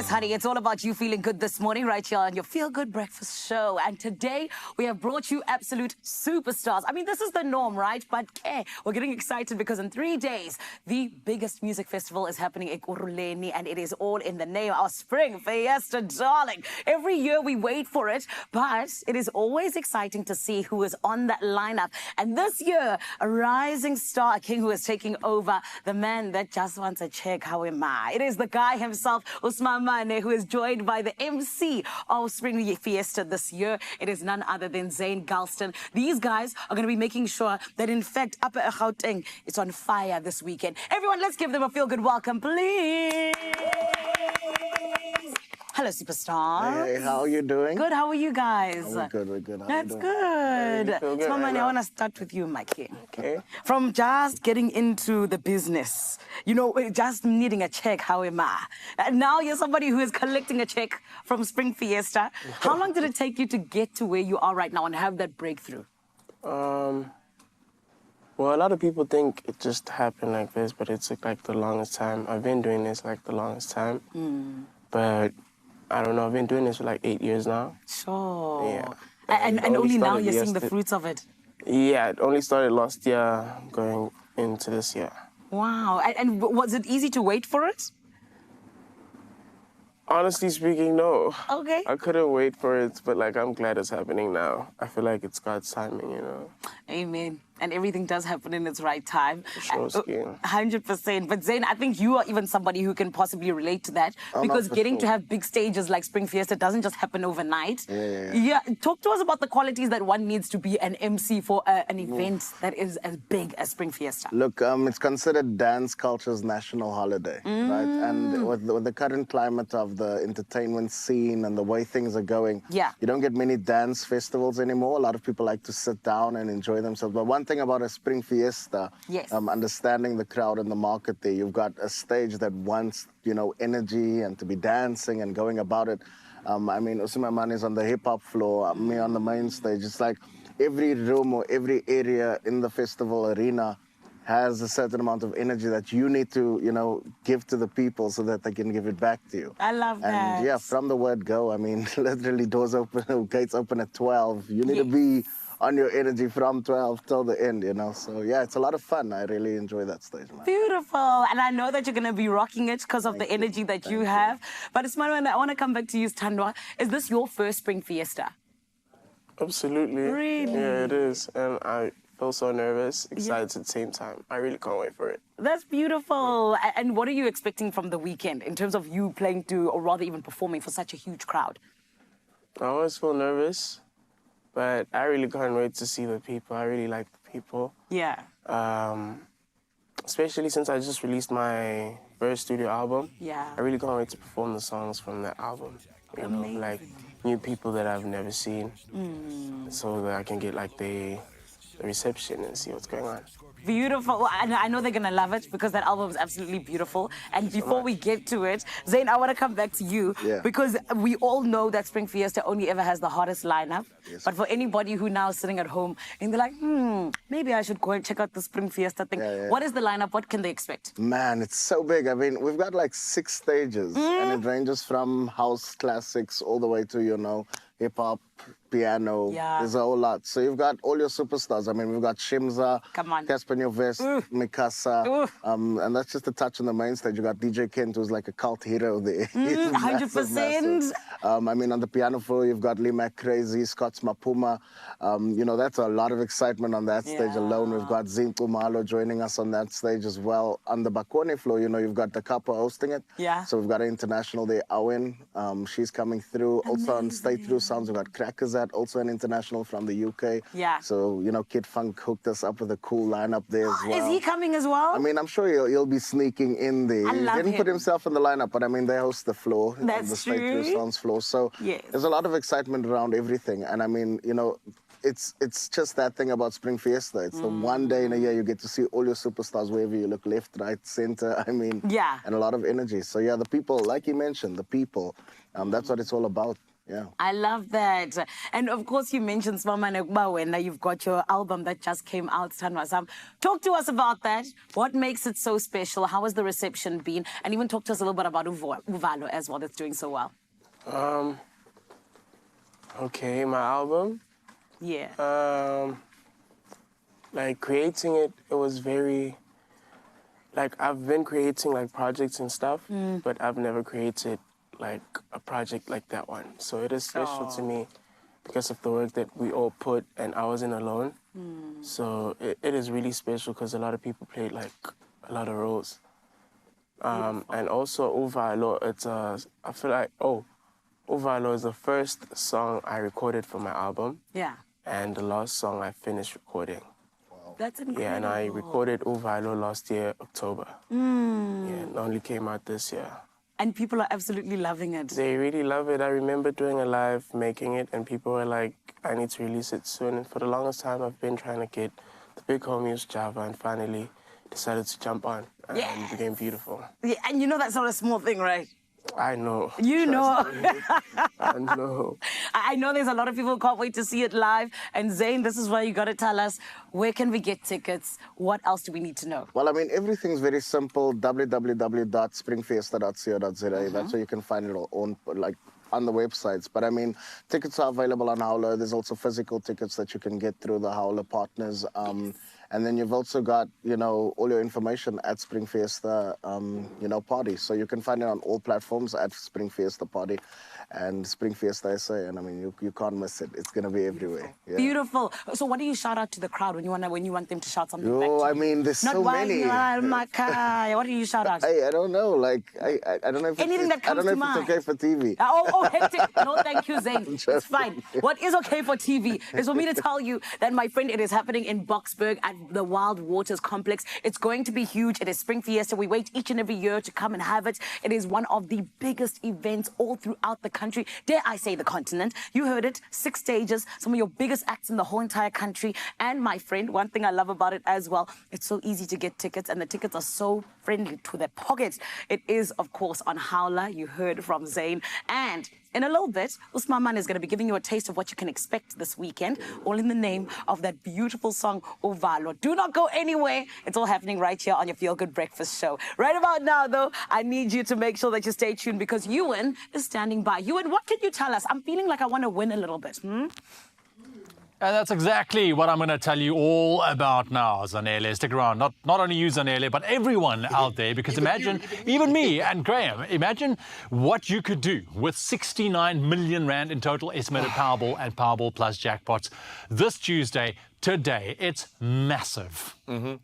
Yes, honey, it's all about you feeling good this morning right here on your Feel Good Breakfast Show. And today we have brought you absolute superstars. I mean, this is the norm, right? But we're getting excited because in 3 days, the biggest music festival is happening in Ekurhuleni, and it is all in the name of Spring Fiesta, darling. Every year we wait for it, but it is always exciting to see who is on that lineup. And this year, a rising star, a king who is taking over, the man that just wants to check how am I. It is the guy himself, Usman Mane, who is joined by the MC of Spring Fiesta this year. It is none other than Zane Galston. These guys are going to be making sure that, in fact, Upper Gauteng is on fire this weekend. Everyone, let's give them a feel-good welcome, please. Hello, superstars. Hey, how are you doing? Good, how are you guys? We're good, we're good. That's good. Good. So, Mane, I want to start with you, my king. Okay. From just getting into the business, you know, just needing a check, how am I? And now you're somebody who is collecting a check from Spring Fiesta. How long did it take you to get to where you are right now and have that breakthrough? Well, a lot of people think it just happened like this, but it took like the longest time. I've been doing this like the longest time. But I don't know, I've been doing this for like 8 years now. Sure. Yeah. And only now started you're seeing the yesterday. fruits of it. Yeah, it only started last year, going into this year. Wow. And was it easy to wait for it? Honestly speaking, no. Okay. I couldn't wait for it, but like I'm glad it's happening now. I feel like it's God's timing, you know. Amen. And everything does happen in its right time. Sure, Skin. 100%. But Zayn, I think you are even somebody who can possibly relate to that, because getting to have big stages like Spring Fiesta doesn't just happen overnight. Yeah. Talk to us about the qualities that one needs to be an MC for an event that is as big as Spring Fiesta. Look, it's considered dance culture's national holiday, right? And with the current climate of the entertainment scene and the way things are going, you don't get many dance festivals anymore. A lot of people like to sit down and enjoy themselves. But one thing about a Spring Fiesta, understanding the crowd and the market there, you've got a stage that wants, you know, energy and to be dancing and going about it. I mean, Usman Mane is on the hip-hop floor, me on the main stage. It's like every room or every area in the festival arena has a certain amount of energy that you need to, you know, give to the people so that they can give it back to you. I love that. And yeah, from the word go, I mean, literally doors open, gates open at 12. You need to be on your energy from 12 till the end, you know. So yeah, it's a lot of fun. I really enjoy that stage, man. Beautiful. And I know that you're going to be rocking it because of the energy that you have. But Ismail, I want to come back to you, Thandwa. Is this your first Spring Fiesta? Absolutely. Really? Yeah, it is. And I feel so nervous, excited at the same time. I really can't wait for it. That's beautiful. And what are you expecting from the weekend in terms of you playing to, or rather even performing for such a huge crowd? I always feel nervous, but I really can't wait to see the people. I really like the people. Yeah. Especially since I just released my first studio album. Yeah. I really can't wait to perform the songs from that album. You know, like new people that I've never seen, so that I can get like the reception and see what's going on. Beautiful. Well, I know they're going to love it because that album is absolutely beautiful. And before we get to it, Zayn, I want to come back to you because we all know that Spring Fiesta only ever has the hottest lineup. But for anybody who now is sitting at home and they're like, maybe I should go and check out the Spring Fiesta thing. What is the lineup? What can they expect? Man, it's so big. I mean, we've got like 6 stages and it ranges from house classics all the way to, you know, hip-hop, piano. There's a whole lot. So you've got all your superstars. I mean, we've got Shimza, Casper Nyovest, Mikasa, and that's just a touch on the main stage. You got DJ Kent, who's like a cult hero there. 100%. I mean, on the piano floor, you've got Lee Mac Crazy, Scott's Mapuma. You know, that's a lot of excitement on that stage alone. We've got Zinto Malo joining us on that stage as well. On the Bakone floor, you know, you've got the Kappa hosting it. So we've got an international there, Awen. She's coming through. Also on Stay Through Sounds, we've got Crackers at, also an international from the UK. So, you know, Kid Funk hooked us up with a cool lineup there as well. Is he coming as well? I mean, I'm sure he'll be sneaking in there. He didn't put himself in the lineup, but I mean, they host the floor, the Stay Through Sounds floor. So there's a lot of excitement around everything. And I mean, you know, it's just that thing about Spring Fiesta. It's the one day in a year you get to see all your superstars wherever you look, left, right, center. I mean, and a lot of energy. So yeah, the people, like you mentioned, the people, that's what it's all about. Yeah. I love that. And of course, you mentioned when you've got your album that just came out, Tanwazam. Talk to us about that. What makes it so special? How has the reception been? And even talk to us a little bit about Uvalo as well, that's doing so well. Okay, my album. Yeah. Like creating it, it was very, like I've been creating like projects and stuff, but I've never created like a project like that one. So it is special to me because of the work that we all put, and I wasn't alone. So it is really special because a lot of people played like a lot of roles. And also Uvalo, I feel like, Uvalo is the first song I recorded for my album. Yeah. And the last song I finished recording. That's incredible. Yeah, and I recorded Uvalo last year, October. Yeah, it only came out this year. And people are absolutely loving it. They really love it. I remember doing a live, making it, and people were like, I need to release it soon. And for the longest time, I've been trying to get the big homies Java, and finally decided to jump on. And it became beautiful. Yeah, and you know that's not a small thing, right? I know. You know. I know. I know there's a lot of people who can't wait to see it live. And Zane, this is why you got to tell us, where can we get tickets? What else do we need to know? Well, I mean, everything's very simple. www.springfiesta.co.za. That's where you can find it all on the websites. But I mean, tickets are available on Howler. There's also physical tickets that you can get through the Howler partners. And then you've also got, all your information at Spring Fiesta, party. So you can find it on all platforms at Spring Fiesta Party and Spring Fiesta SA. And I mean, you can't miss it. It's going to be everywhere. Yeah. Beautiful. So what do you shout out to the crowd when you want them to shout something back to you? I mean, there's so many. What do you shout out? Hey, I don't know. Like, I don't know if anything that comes to mind. It's okay for TV. Hectic. No, thank you, Zane. It's fine. What is okay for TV is for me to tell you that, my friend, it is happening in Boksburg at the Wild Waters Complex. It's going to be huge. It is Spring Fiesta. We wait each and every year to come and have it. It is one of the biggest events all throughout the country. Dare I say the continent. You heard it. 6 stages, some of your biggest acts in the whole entire country. And my friend, one thing I love about it as well, it's so easy to get tickets, and the tickets are so friendly to their pockets. It is, of course, on Howler. You heard from Zane. And in a little bit, Usman is going to be giving you a taste of what you can expect this weekend, all in the name of that beautiful song, Uvalo. Do not go anywhere. It's all happening right here on your Feel Good Breakfast show. Right about now, though, I need you to make sure that you stay tuned because Ewan is standing by. Ewan, what can you tell us? I'm feeling like I want to win a little bit. And that's exactly what I'm going to tell you all about now, Zanele. Stick around. Not only you, Zanele, but everyone out there, because imagine, even me and Graham, imagine what you could do with 69 million rand in total estimated Powerball and Powerball Plus jackpots this Tuesday. Today, it's massive.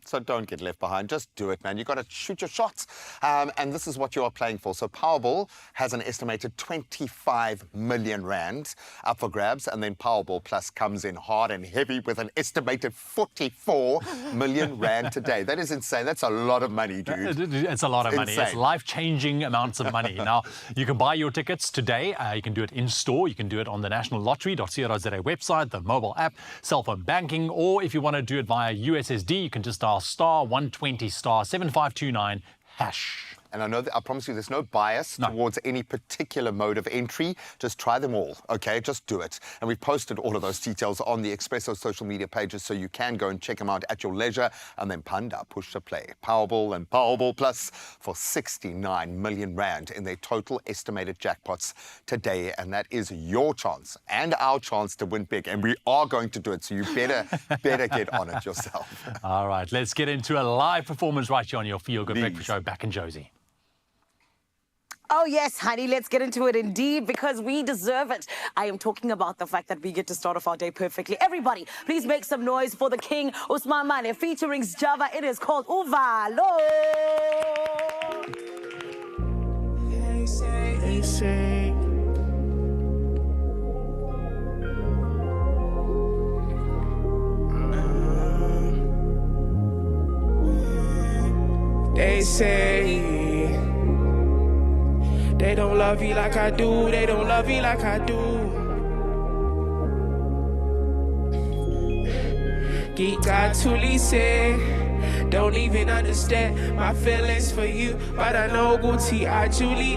So don't get left behind. Just do it, man. You've got to shoot your shots. And this is what you are playing for. So Powerball has an estimated 25 million rand up for grabs. And then Powerball Plus comes in hard and heavy with an estimated 44 million rand today. That is insane. That's a lot of money, dude. It's a lot of money. Insane. It's life-changing amounts of money. Now, you can buy your tickets today. You can do it in-store. You can do it on the National Lottery.co.za website, the mobile app, cell phone banking, or if you want to do it via USSD, you can just dial *120 *7529#. And I promise you, there's no bias towards any particular mode of entry. Just try them all, okay? Just do it. And we've posted all of those details on the Expresso social media pages, so you can go and check them out at your leisure. And then Panda, push to play. Powerball and Powerball Plus for 69 million rand in their total estimated jackpots today. And that is your chance and our chance to win big. And we are going to do it, so you better get on it yourself. All right, let's get into a live performance right here on your Feel Good Breakfast show. Back in Josie. Oh, yes, honey, let's get into it indeed, because we deserve it. I am talking about the fact that we get to start off our day perfectly. Everybody, please make some noise for the king, Usman Mane, featuring Java. It is called Uvalo. They say. They say. They don't love you like I do, they don't love you like I do. Gikatuli say, don't even understand my feelings for you, but I know Gucci, I Julie.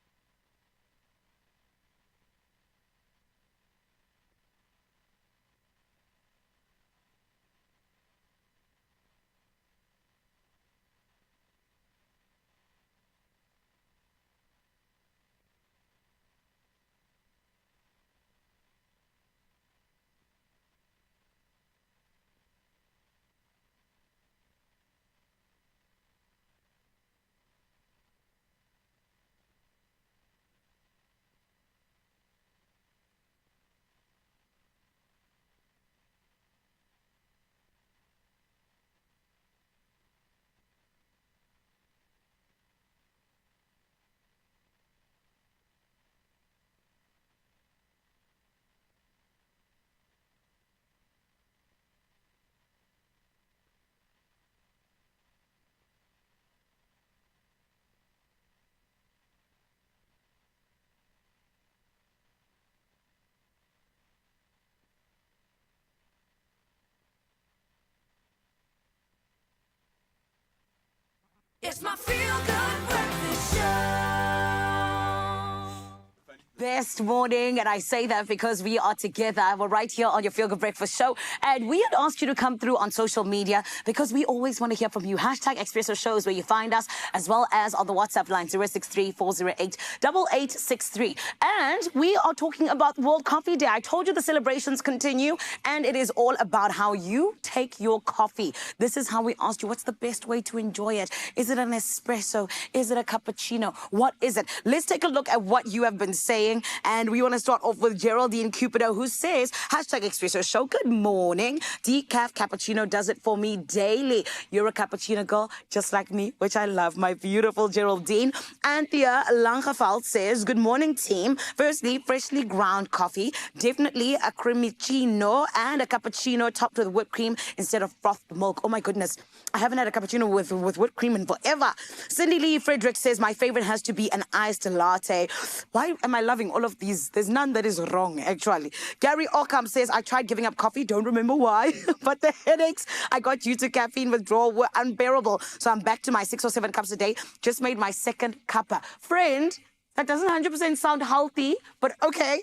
best morning, and I say that because we are together. We're right here on your Feel Good Breakfast show, and we had asked you to come through on social media because we always want to hear from you. Hashtag Expresso shows where you find us, as well as on the WhatsApp line 063-408-8863. And we are talking about World Coffee Day. I told you the celebrations continue, and it is all about how you take your coffee. This is how we asked you, what's the best way to enjoy it? Is it an espresso? Is it a cappuccino? What is it? Let's take a look at what you have been saying. And we want to start off with Geraldine Cupido, who says, hashtag Expresso show, good morning. Decaf cappuccino does it for me daily. You're a cappuccino girl, just like me, which I love, my beautiful Geraldine. Anthea Langeveld says, good morning, team. Firstly, freshly ground coffee, definitely a cremicino and a cappuccino topped with whipped cream instead of frothed milk. Oh my goodness, I haven't had a cappuccino with whipped cream in forever. Cindy Lee Frederick says, my favorite has to be an iced latte. Why am I loving all of these? There's none that is wrong, actually. Gary Ockham says, I tried giving up coffee, don't remember why, but the headaches I got due to caffeine withdrawal were unbearable. So I'm back to my 6 or 7 cups a day. Just made my second cuppa. Friend, that doesn't 100% sound healthy, but okay,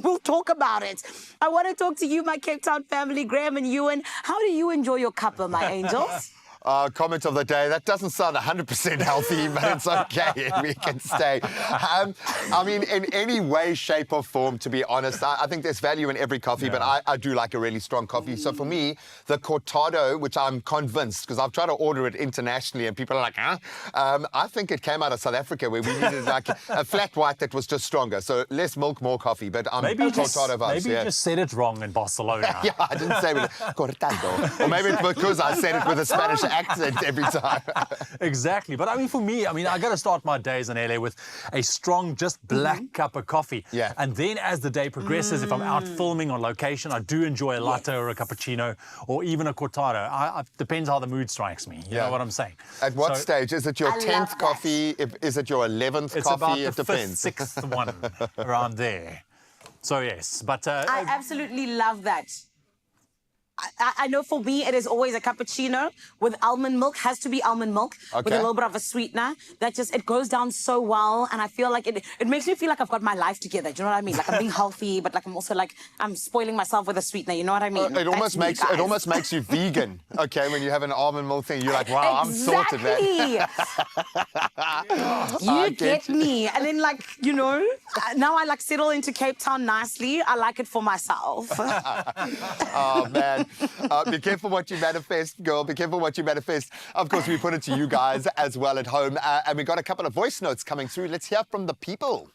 we'll talk about it. I want to talk to you, my Cape Town family, Graham and Ewan. How do you enjoy your cuppa, my angels? Comment of the day, that doesn't sound 100% healthy, but it's okay, we can stay. I mean, in any way, shape or form, to be honest, I think there's value in every coffee, but I do like a really strong coffee. So for me, the cortado, which I'm convinced, because I've tried to order it internationally and people are like, huh? I think it came out of South Africa where we needed like a flat white that was just stronger. So less milk, more coffee, but I'm cortado vibes. Maybe you just said it wrong in Barcelona. Yeah, I didn't say it cortado. Or maybe it's because I said it with a Spanish accent every time. Exactly. But I mean, for me, I got to start my days in LA with a strong, just black cup of coffee. Yeah. And then as the day progresses, if I'm out filming on location, I do enjoy a latte or a cappuccino or even a cortado. Depends how the mood strikes me. You know what I'm saying? At what stage? Is it your 10th coffee? Is it your 11th it's coffee? It's about the 5th, 6th one, around there. So, yes. But I absolutely love that. I know for me, it is always a cappuccino with almond milk. Has to be almond milk with a little bit of a sweetener. That just, it goes down so well. And I feel like it makes me feel like I've got my life together. Do you know what I mean? Like I'm being healthy, but like I'm also like, I'm spoiling myself with a sweetener. You know what I mean? It almost makes you vegan. Okay, when you have an almond milk thing, you're like, wow, I'm sorted, man. You get me. And then like, you know, now I like settle into Cape Town nicely. I like it for myself. Oh, man. Be careful what you manifest, girl. Be careful what you manifest. Of course, we put it to you guys as well at home. And we got a couple of voice notes coming through. Let's hear from the people.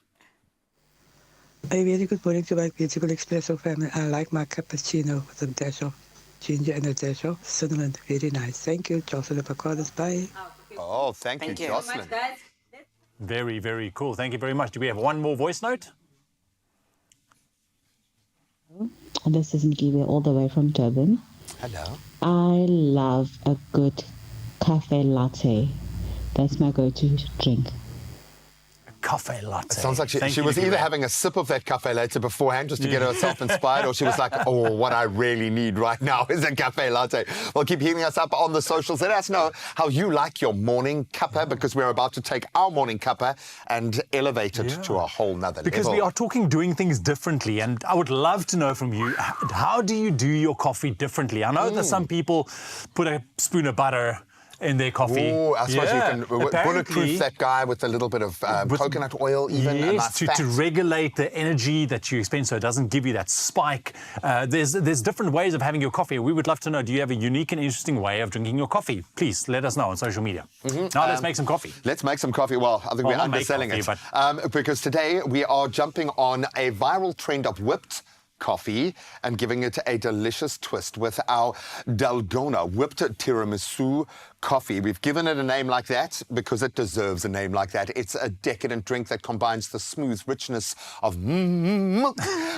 A very good morning to my beautiful Expresso family. I like my cappuccino with a dash of ginger and a dash of cinnamon. Very nice. Thank you, Jocelyn Pacodas. Bye. Oh, thank you, Jocelyn. Very, very cool. Thank you very much. Do we have one more voice note? This is Mkiwe all the way from Durban. Hello. I love a good cafe latte. That's my go-to drink. Cafe latte. It sounds like she was either having a sip of that cafe latte beforehand just to get herself inspired, or she was like, oh, what I really need right now is a cafe latte. Well, keep hitting us up on the socials. Let us know how you like your morning cuppa, because we're about to take our morning cuppa and elevate it to a whole nother level. Because we are talking doing things differently, and I would love to know from you, how do you do your coffee differently? I know that some people put a spoon of butter in their coffee. Oh, I suppose you can bulletproof that guy with a little bit of coconut oil even. Yes, to regulate the energy that you expend so it doesn't give you that spike. There's different ways of having your coffee. We would love to know, do you have a unique and interesting way of drinking your coffee? Please let us know on social media. Now let's make some coffee. Let's make some coffee. Well, I think we're underselling it. Because today we are jumping on a viral trend of whipped coffee and giving it a delicious twist with our Dalgona whipped tiramisu coffee. We've given it a name like that because it deserves a name like that. It's a decadent drink that combines the smooth richness of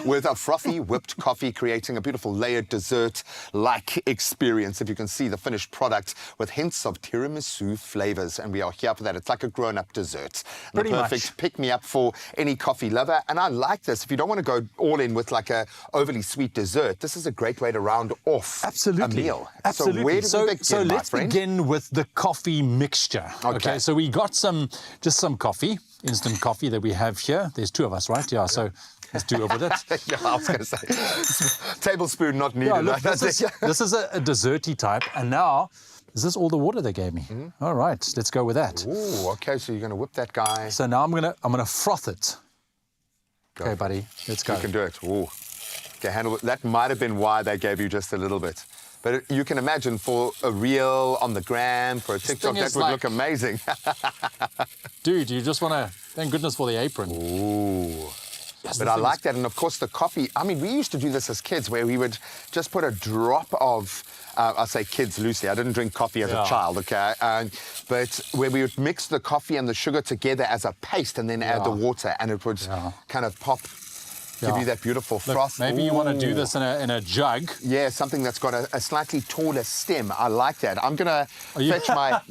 with a frothy whipped coffee, creating a beautiful layered dessert-like experience. If you can see the finished product with hints of tiramisu flavors, and we are here for that. It's like a grown-up dessert. And the perfect pick-me-up for any coffee lover. And I like this. If you don't want to go all in with like a overly sweet dessert, this is a great way to round off a meal. Absolutely. So where do we begin, let's begin with the coffee mixture. Okay, so we got just some coffee, instant coffee that we have here. There's 2 of us, right? Yeah, so let's do it with it. Yeah, I was going to say, tablespoon not needed. Yeah, look, this is a desserty type. And now, is this all the water they gave me? All right, let's go with that. Ooh, okay, so you're going to whip that guy. So now I'm gonna froth it. Okay, buddy, let's go. You can do it. Ooh. Okay, handle it. That might have been why they gave you just a little bit. But you can imagine for a reel on the gram, for a TikTok, that would look amazing. Dude, you just want to, thank goodness for the apron. Ooh. Yes, but I like that. And of course, the coffee, I mean, we used to do this as kids where we would just put a drop of, I say kids loosely, I didn't drink coffee as a child, okay? But where we would mix the coffee and the sugar together as a paste and then add the water, and it would kind of pop, give you that beautiful froth. Maybe you want to do this in a jug. Yeah, something that's got a slightly taller stem. I like that. I'm going to fetch my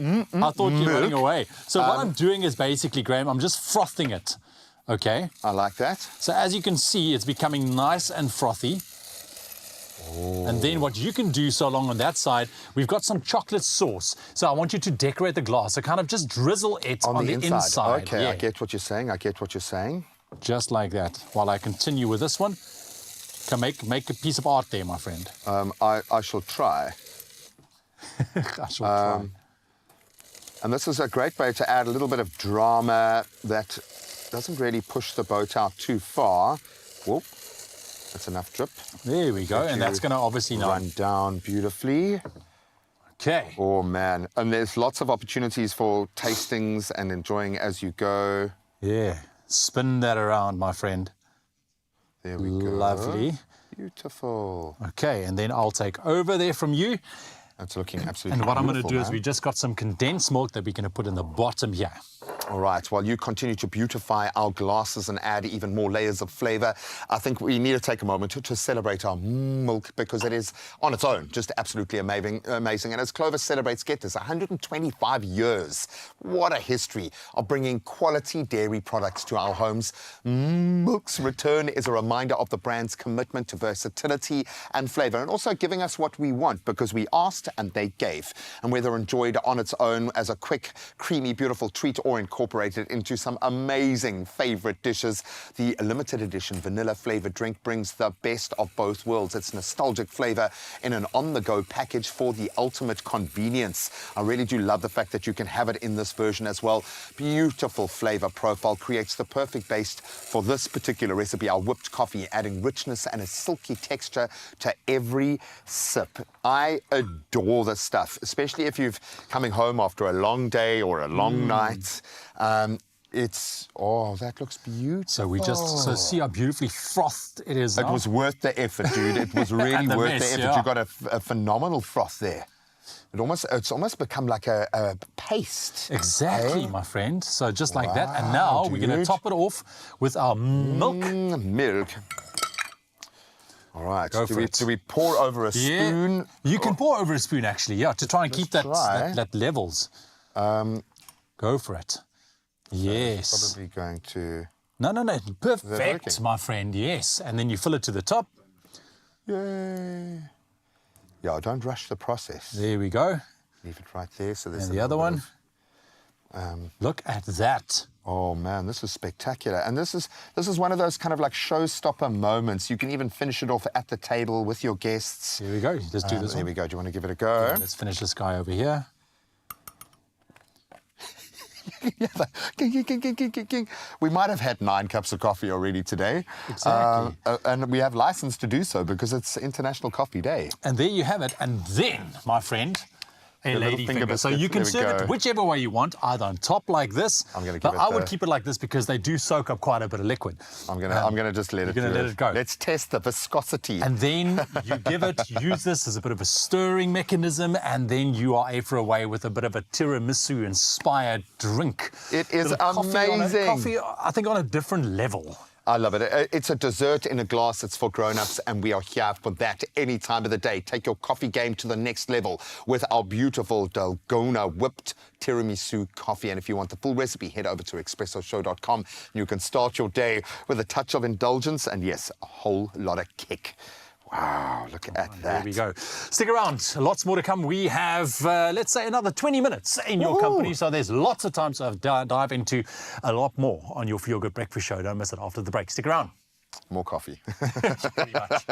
I thought you were running milk. away. So what I'm doing is basically, Graham, I'm just frothing it. Okay. I like that. So as you can see, it's becoming nice and frothy. And then what you can do so along on that side, we've got some chocolate sauce. So I want you to decorate the glass. So kind of just drizzle it on the inside. Okay, yeah. I get what you're saying. I get what you're saying. Just like that. While I continue with this one, can make a piece of art there, my friend. I shall try. I shall try. And this is a great way to add a little bit of drama that doesn't really push the boat out too far. Whoop. That's enough drip. There we go. And that's going to obviously now run down beautifully. Okay. Oh, man. And there's lots of opportunities for tastings and enjoying as you go. Yeah. Spin that around, my friend. There we go. Lovely. Beautiful. Okay, and then I'll take over there from you. That's looking absolutely And what I'm going to beautiful, do is man. we just got some condensed milk that we're going to put in the bottom here. All right, while you continue to beautify our glasses and add even more layers of flavor, I think we need to take a moment to celebrate our milk, because it is, on its own, just absolutely amazing. And as Clovis celebrates, get this, 125 years. What a history of bringing quality dairy products to our homes. Milk's return is a reminder of the brand's commitment to versatility and flavor, and also giving us what we want, because we asked and they gave. And whether enjoyed on its own as a quick, creamy, beautiful treat or incorporated into some amazing favorite dishes, the limited edition vanilla flavored drink brings the best of both worlds. It's nostalgic flavor in an on-the-go package for the ultimate convenience. I really do love the fact that you can have it in this version as well. Beautiful flavor profile creates the perfect base for this particular recipe, our whipped coffee, adding richness and a silky texture to every sip. I adore this stuff, especially if you're coming home after a long day or a long night. That looks beautiful. So we just see how beautifully frothed it is now. It was worth the effort, dude. It was really worth the effort. Yeah. You got a phenomenal froth there. It's almost become like a paste. Exactly, my friend. So just like that. And now we're going to top it off with our milk. Milk. All right. Go for it. Do we pour over a spoon? You can pour over a spoon, actually, yeah, to try and keep that levels. Go for it. Yes. Probably going to... No. Perfect, my friend, yes. And then you fill it to the top. Yay. Yeah, don't rush the process. There we go. Leave it right there. So there's and the other one. Look at that. Oh man, this is spectacular. And this is one of those kind of like showstopper moments. You can even finish it off at the table with your guests. Here we go. Let's do this one. There we go. Do you want to give it a go? Yeah, let's finish this guy over here. We might have had 9 cups of coffee already today. Exactly. And we have license to do so because it's International Coffee Day. And there you have it. And then, my friend, a lady finger. So you can serve it whichever way you want, either on top like this. I'm going to give it. I would keep it like this because they do soak up quite a bit of liquid. I'm going to just let it. You're going to let it go. Let's test the viscosity. And then you use this as a bit of a stirring mechanism, and then you are away with a bit of a tiramisu-inspired drink. It is amazing. Coffee, I think, on a different level. I love it. It's a dessert in a glass. It's for grown-ups, and we are here for that any time of the day. Take your coffee game to the next level with our beautiful Dalgona whipped tiramisu coffee. And if you want the full recipe, head over to expressoshow.com. You can start your day with a touch of indulgence and, yes, a whole lot of kick. Wow, look at that. There we go. Stick around. Lots more to come. We have, let's say, another 20 minutes in your company. So there's lots of time to dive into a lot more on your Feel Good Breakfast Show. Don't miss it after the break. Stick around. More coffee. Pretty much.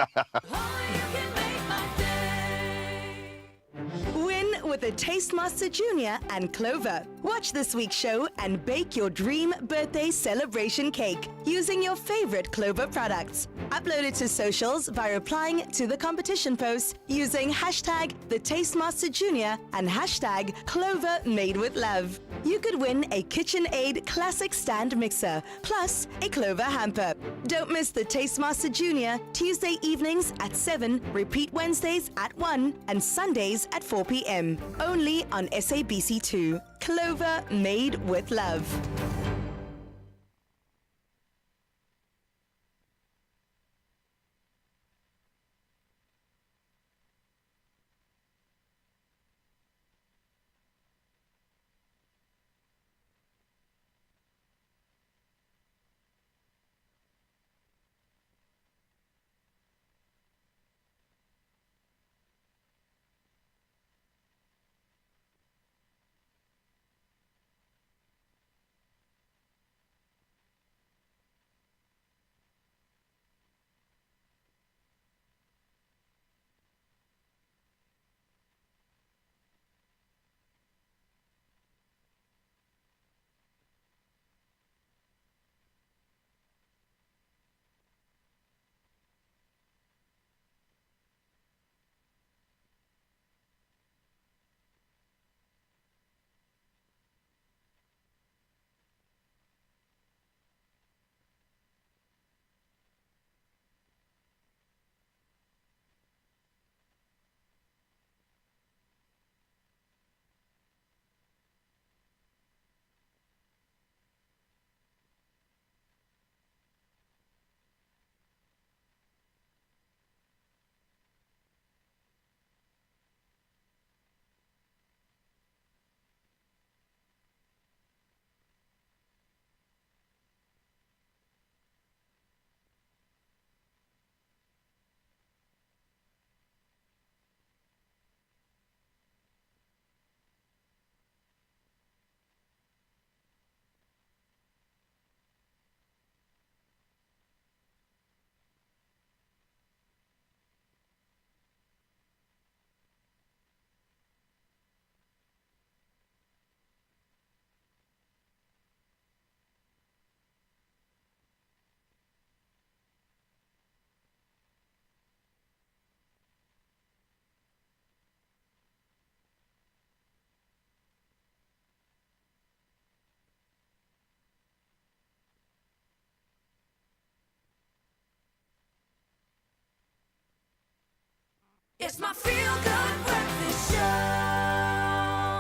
Win with a Tastemaster Junior and Clover. Watch this week's show and bake your dream birthday celebration cake using your favorite Clover products. Upload it to socials by replying to the competition post using hashtag the Tastemaster Junior and hashtag Clover Made with Love. You could win a KitchenAid Classic Stand Mixer plus a Clover hamper. Don't miss the Tastemaster Junior Tuesday evenings at 7, repeat Wednesdays at 1 and Sundays at 4 p.m. Only on SABC2. Clover Made with Love. It's my Feel Good Breakfast Show.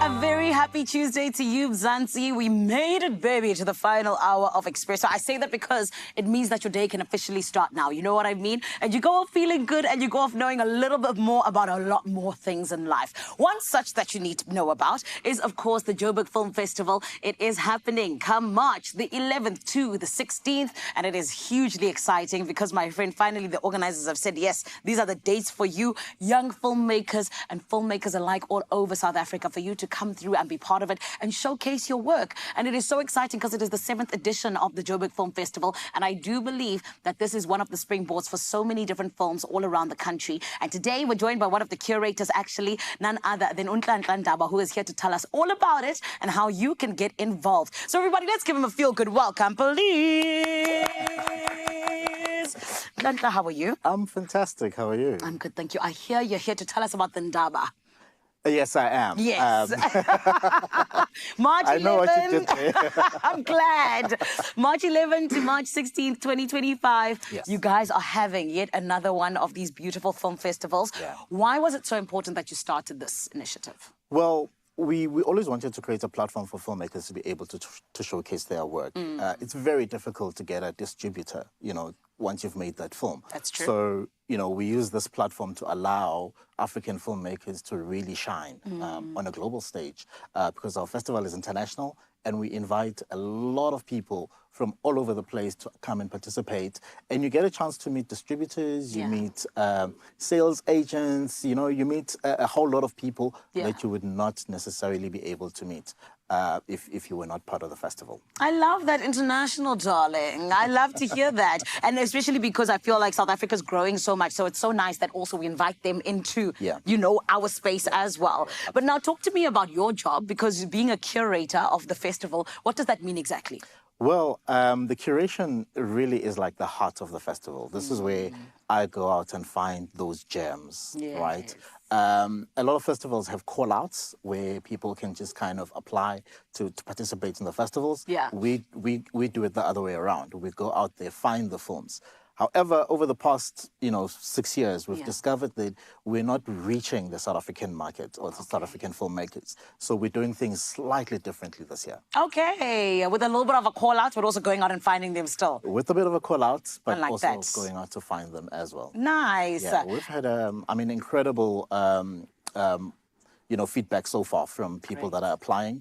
A very happy Tuesday to you, Mzansi. We made it, baby, to the final hour of Expresso. I say that because it means that your day can officially start now. You know what I mean? And you go off feeling good and you go off knowing a little bit more about a lot more things in life. One such that you need to know about is, of course, the Joburg Film Festival. It is happening come March the 11th to the 16th, and it is hugely exciting because, my friend, finally the organizers have said, yes, these are the dates for you, young filmmakers and filmmakers alike all over South Africa, for you to come through and be part of it and showcase your work. And it is so exciting because it is the 7th edition of the Joburg Film Festival, and I do believe that this is one of the springboards for so many different films all around the country. And today we're joined by one of the curators, actually, none other than Unhlanhla Ndaba, who is here to tell us all about it and how you can get involved. So everybody, let's give him a feel-good welcome, please. Nhlanhla, how are you? I'm fantastic. How are you? I'm good, thank you. I hear you're here to tell us about the Ndaba. Yes, I am. Yes. March 11. I know what you did there. I'm glad. March 11 to March 16th, 2025. Yes. You guys are having yet another one of these beautiful film festivals. Yeah. Why was it so important that you started this initiative? Well, we always wanted to create a platform for filmmakers to be able to showcase their work. It's very difficult to get a distributor, you know, once you've made that film. That's true. So we use this platform to allow African filmmakers to really shine on a global stage because our festival is international and we invite a lot of people from all over the place to come and participate. And you get a chance to meet distributors, you meet sales agents, you meet a whole lot of people that you would not necessarily be able to meet if you were not part of the festival. I love that international, darling. I love to hear that. And especially because I feel like South Africa's growing so much. So it's so nice that also we invite them into, our space as well. But now talk to me about your job, because being a curator of the festival, what does that mean exactly? Well, the curation really is like the heart of the festival. This is where I go out and find those gems, right? A lot of festivals have call-outs where people can just kind of apply to participate in the festivals. Yeah. We do it the other way around. We go out there, find the films. However, over the past, 6 years, we've discovered that we're not reaching the South African market or the South African filmmakers. So we're doing things slightly differently this year. Okay, with a little bit of a call-out, but also going out and finding them still. With a bit of a call-out, but like also that. going out to find them as well. Nice. Yeah, we've had, incredible feedback so far from people that are applying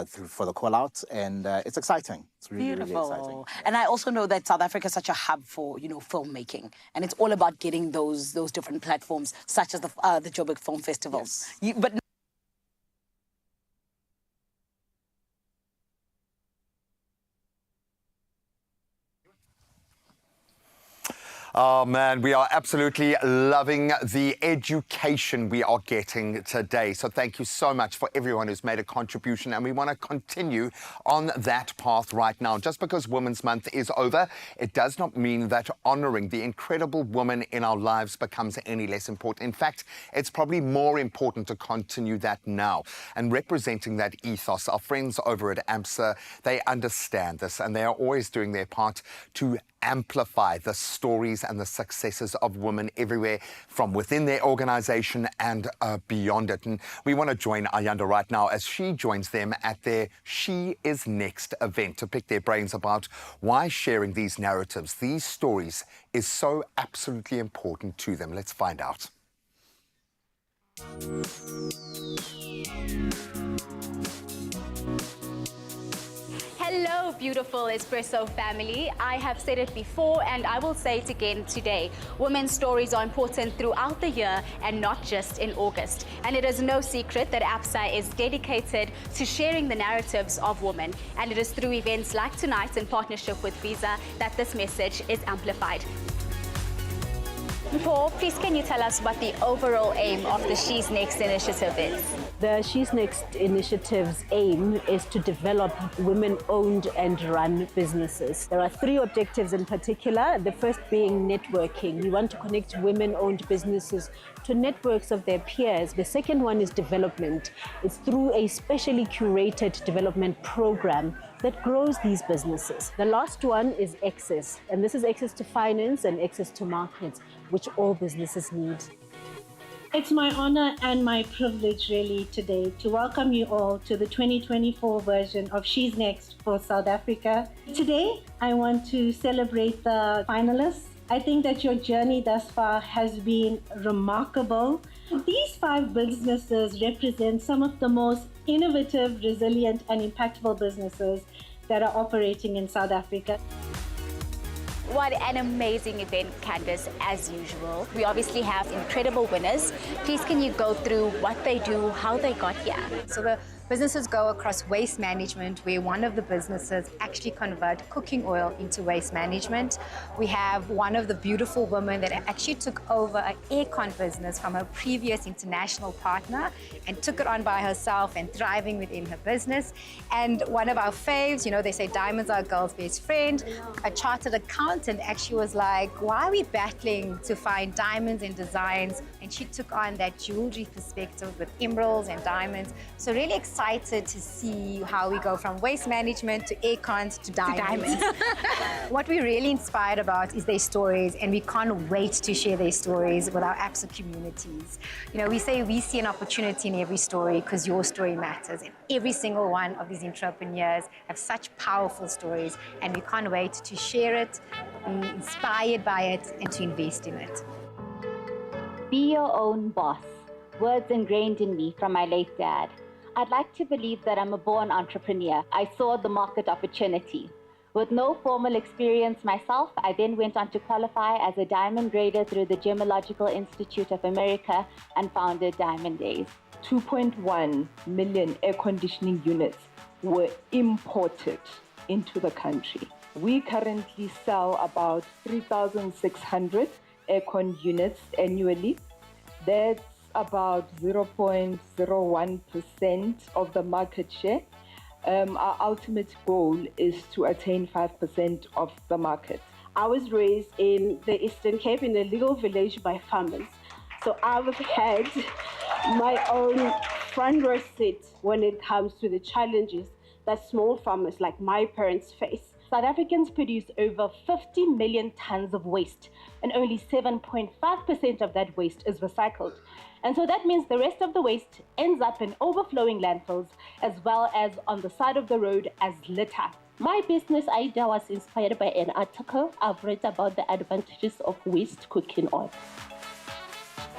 for the call-out, and it's exciting. It's really, really exciting. And I also know that South Africa is such a hub for, filmmaking, and it's all about getting those different platforms, such as the Joburg Film Festival. Yes. But Oh, man, we are absolutely loving the education we are getting today. So thank you so much for everyone who's made a contribution, and we want to continue on that path right now. Just because Women's Month is over, it does not mean that honouring the incredible woman in our lives becomes any less important. In fact, it's probably more important to continue that now. And representing that ethos, our friends over at AMSA, they understand this, and they are always doing their part to amplify the stories and the successes of women everywhere from within their organisation and beyond it. And we want to join Ayanda right now as she joins them at their She Is Next event to pick their brains about why sharing these narratives, these stories, is so absolutely important to them. Let's find out. Hello, beautiful Expresso family. I have said it before and I will say it again today. Women's stories are important throughout the year and not just in August. And it is no secret that APSA is dedicated to sharing the narratives of women. And it is through events like tonight in partnership with Visa that this message is amplified. Paul, please can you tell us what the overall aim of the She's Next initiative is? The She's Next initiative's aim is to develop women-owned and run businesses. There are 3 objectives in particular, the first being networking. We want to connect women-owned businesses to networks of their peers. The second one is development. It's through a specially curated development program that grows these businesses. The last one is access, and this is access to finance and access to markets, which all businesses need. It's my honor and my privilege really today to welcome you all to the 2024 version of She's Next for South Africa. Today, I want to celebrate the finalists. I think that your journey thus far has been remarkable. These 5 businesses represent some of the most innovative, resilient, and impactful businesses that are operating in South Africa. What an amazing event, Candace, as usual. We obviously have incredible winners. Please can you go through what they do, how they got here? So the businesses go across waste management, where one of the businesses actually convert cooking oil into waste management. We have one of the beautiful women that actually took over an aircon business from her previous international partner and took it on by herself and thriving within her business. And one of our faves, they say diamonds are a girl's best friend. A chartered accountant actually was like, why are we battling to find diamonds and designs? And she took on that jewelry perspective with emeralds and diamonds. So really excited to see how we go from waste management to aircons to diamonds. What we're really inspired about is their stories, and we can't wait to share their stories with our APSA communities. We say we see an opportunity in every story because your story matters, and every single one of these entrepreneurs have such powerful stories, and we can't wait to share it, be inspired by it, and to invest in it. Be your own boss. Words ingrained in me from my late dad. I'd like to believe that I'm a born entrepreneur. I saw the market opportunity. With no formal experience myself, I then went on to qualify as a diamond grader through the Gemological Institute of America and founded Diamond Days. 2.1 million air conditioning units were imported into the country. We currently sell about 3,600 aircon units annually. That's about 0.01% of the market share. Our ultimate goal is to attain 5% of the market. I was raised in the Eastern Cape in a legal village by farmers. So I've had my own front row seat when it comes to the challenges that small farmers like my parents face. South Africans produce over 50 million tons of waste, and only 7.5% of that waste is recycled. And so that means the rest of the waste ends up in overflowing landfills, as well as on the side of the road as litter. My business idea was inspired by an article I've read about the advantages of waste cooking oil.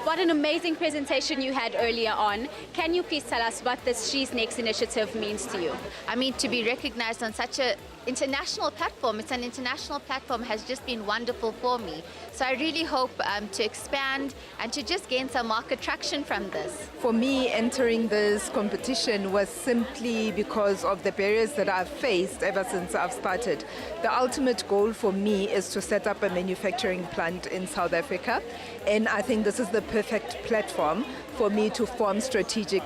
What an amazing presentation you had earlier on. Can you please tell us what this She's Next initiative means to you? I mean, to be recognized on such an international platform, it's an international platform, has just been wonderful for me. So I really hope to expand and to just gain some market traction from this. For me, entering this competition was simply because of the barriers that I've faced ever since I've started. The ultimate goal for me is to set up a manufacturing plant in South Africa, and I think this is the perfect platform for me to form strategic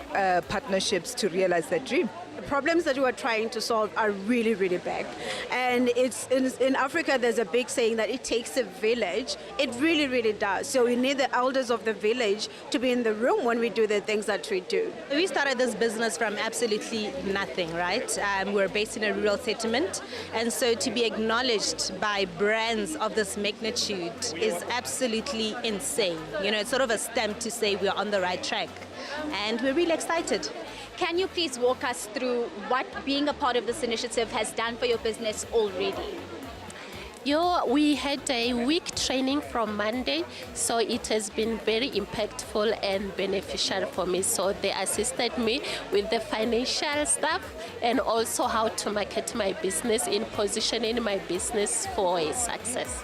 partnerships to realize that dream. The problems that we are trying to solve are really, really big. And it's in Africa, there's a big saying that it takes a village. It really, really does. So we need the elders of the village to be in the room when we do the things that we do. We started this business from absolutely nothing, right? We're based in a rural settlement. And so to be acknowledged by brands of this magnitude is absolutely insane. You know, it's sort of a stamp to say we're on the right track. And we're really excited. Can you please walk us through what being a part of this initiative has done for your business already? We had a week training from Monday, so it has been very impactful and beneficial for me. So they assisted me with the financial stuff and also how to market my business, in positioning my business for a success.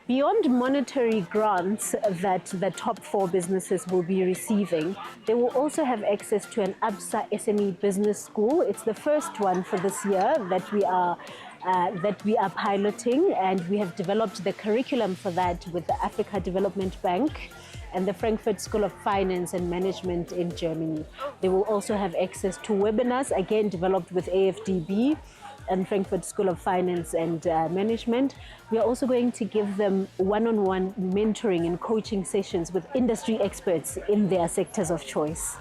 Beyond monetary grants that the top 4 businesses will be receiving, they will also have access to an ABSA SME Business School. It's the first one for this year that we are piloting, and we have developed the curriculum for that with the Africa Development Bank and the Frankfurt School of Finance and Management in Germany. They will also have access to webinars, again developed with AFDB and Frankfurt School of Finance and Management. We are also going to give them one-on-one mentoring and coaching sessions with industry experts in their sectors of choice.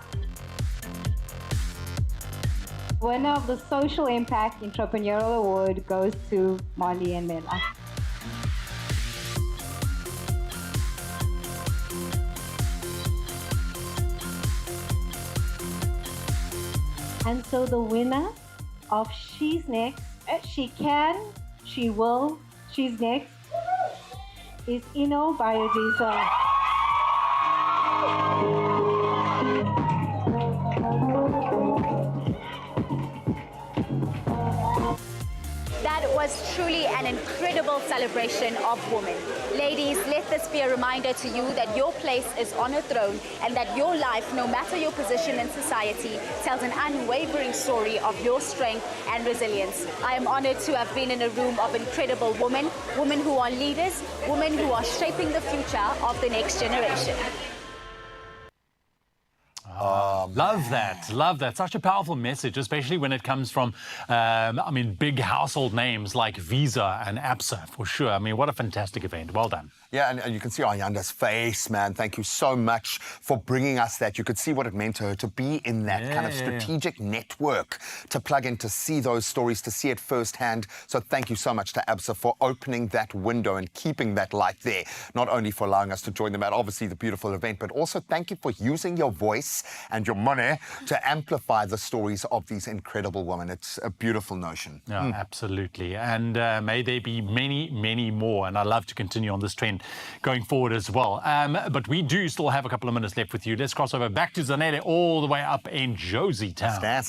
Winner of the Social Impact Entrepreneurial Award goes to Marley and Mela. And so the winner of She's Next, She Can, She Will, She's Next, is Inno Biodiesel. That was truly an incredible celebration of women. Ladies, let this be a reminder to you that your place is on a throne and that your life, no matter your position in society, tells an unwavering story of your strength and resilience. I am honored to have been in a room of incredible women, women who are leaders, women who are shaping the future of the next generation. Love that. Such a powerful message, especially when it comes from, big household names like Visa and ABSA, for sure. I mean, what a fantastic event. Well done. Yeah, and you can see Ayanda's face, man. Thank you so much for bringing us that. You could see what it meant to her to be in that kind of strategic network, to plug in, to see those stories, to see it firsthand. So thank you so much to ABSA for opening that window and keeping that light there, not only for allowing us to join them at obviously the beautiful event, but also thank you for using your voice and your money to amplify the stories of these incredible women. It's a beautiful notion. Yeah, absolutely. And may there be many, many more. And I love to continue on this trend going forward as well. But we do still have a couple of minutes left with you. Let's cross over back to Zanele all the way up in Josie Town.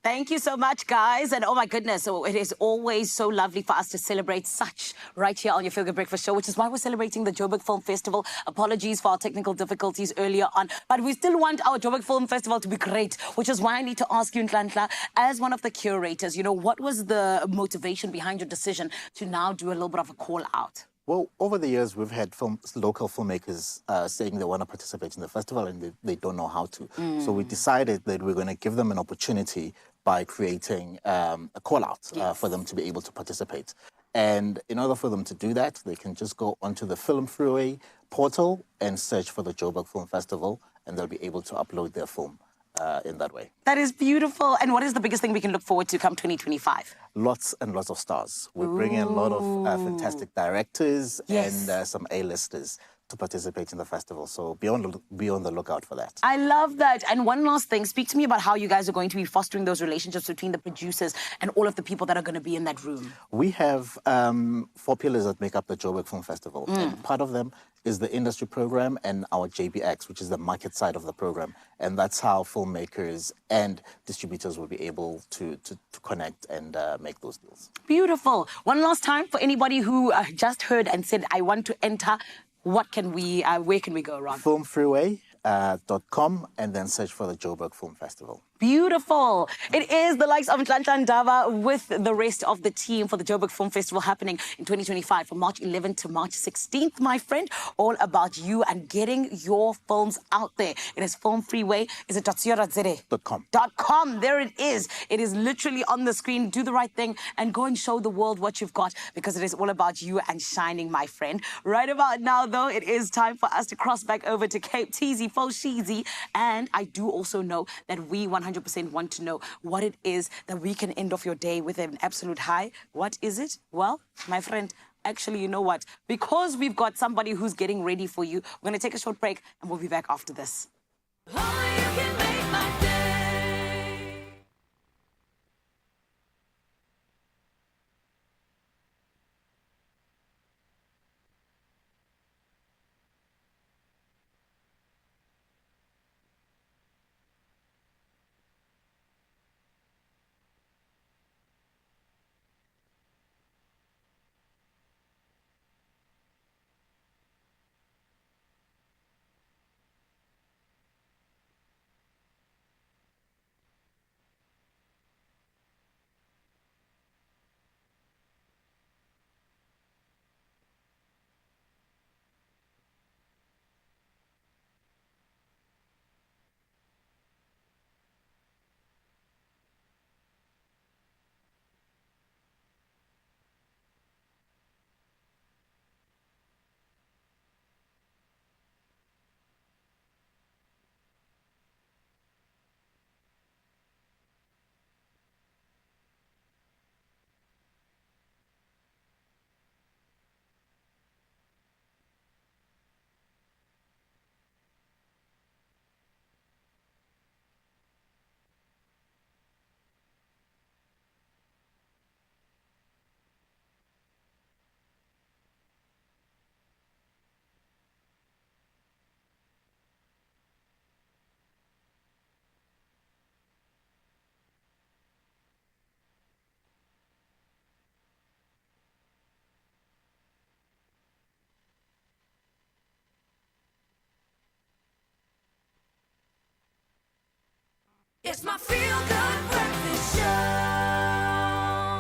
Thank you so much, guys. And oh my goodness, it is always so lovely for us to celebrate such right here on your Feel Good Breakfast Show, which is why we're celebrating the Joburg Film Festival. Apologies for our technical difficulties earlier on, but we still want our Joburg Film Festival to be great, which is why I need to ask you, Nhlanhla, as one of the curators, you know, what was the motivation behind your decision to now do a little bit of a call out? Well, over the years, we've had local filmmakers saying they want to participate in the festival and they don't know how to. So we decided that we're going to give them an opportunity by creating a call-out for them to be able to participate. And in order for them to do that, they can just go onto the Film Freeway portal and search for the Joburg Film Festival, and they'll be able to upload their film in that way. That is beautiful. And what is the biggest thing we can look forward to come 2025? Lots and lots of stars. We bring in a lot of fantastic directors and some A-listers to participate in the festival. So be on the lookout for that. I love that. And one last thing, speak to me about how you guys are going to be fostering those relationships between the producers and all of the people that are going to be in that room. We have 4 pillars that make up the Joburg Film Festival. And part of them is the industry program and our JBX, which is the market side of the program. And that's how filmmakers and distributors will be able to connect and make those deals. Beautiful. One last time for anybody who just heard and said, I want to enter, what can we, where can we go, Ron? Filmfreeway.com and then search for the Joburg Film Festival. Beautiful. It is the likes of Nhlanhla Ndaba with the rest of the team for the Joburg Film Festival happening in 2025 from March 11th to March 16th, my friend. All about you and getting your films out there. It is Film Freeway. Is it .com. .com. There it is. It is literally on the screen. Do the right thing and go and show the world what you've got, because it is all about you and shining, my friend. Right about now, though, it is time for us to cross back over to Cape Teasy, Foshizi. And I do also know that we 100% want to know what it is that we can end off your day with an absolute high. What is it? Well, my friend, actually, you know what? Because we've got somebody who's getting ready for you, we're going to take a short break and we'll be back after this. It's my Feel Good Breakfast Show.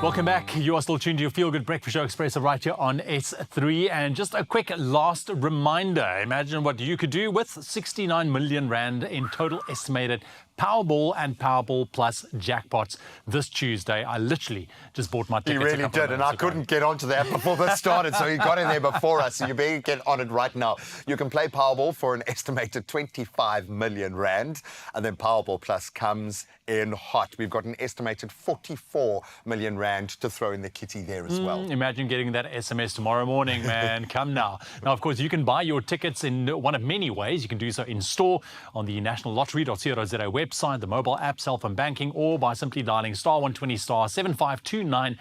Welcome back. You are still tuned to your Feel Good Breakfast Show Expresso right here on S3. And just a quick last reminder. Imagine what you could do with 69 million rand in total estimated Powerball and Powerball Plus jackpots this Tuesday. I literally just bought my tickets. You really did, and I couldn't get onto that before this started, so you got in there before us, so you better get on it right now. You can play Powerball for an estimated 25 million rand, and then Powerball Plus comes in hot. We've got an estimated 44 million rand to throw in the kitty there as well. Imagine getting that SMS tomorrow morning, man. Come now. Now, of course, you can buy your tickets in one of many ways. You can do so in store on the National Lottery.co.za website. website, the mobile app, cell phone banking, or by simply dialing *120 *7529#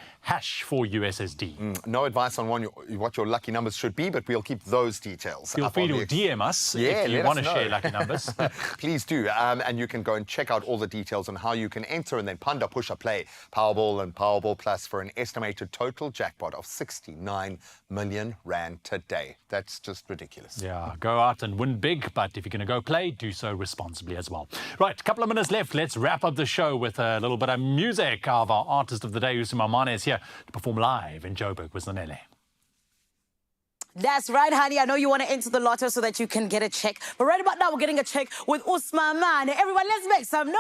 for USSD. No advice on what your lucky numbers should be, but we'll keep those details. Feel free to DM us if you want to share lucky numbers. Please do. And you can go and check out all the details on how you can enter, and then Panda, Pusher, Play, Powerball and Powerball Plus for an estimated total jackpot of 69 million rand today. That's just ridiculous. Yeah, go out and win big, but if you're going to go play, do so responsibly as well. Right, a couple of minutes left. Let's wrap up the show with a little bit of music. Our artist of the day, Usima Mane, is here to perform live in Joburg with Zanele. That's right, honey. I know you want to enter the lotto so that you can get a check. But right about now, we're getting a check with Usman Mane. Everyone, let's make some noise.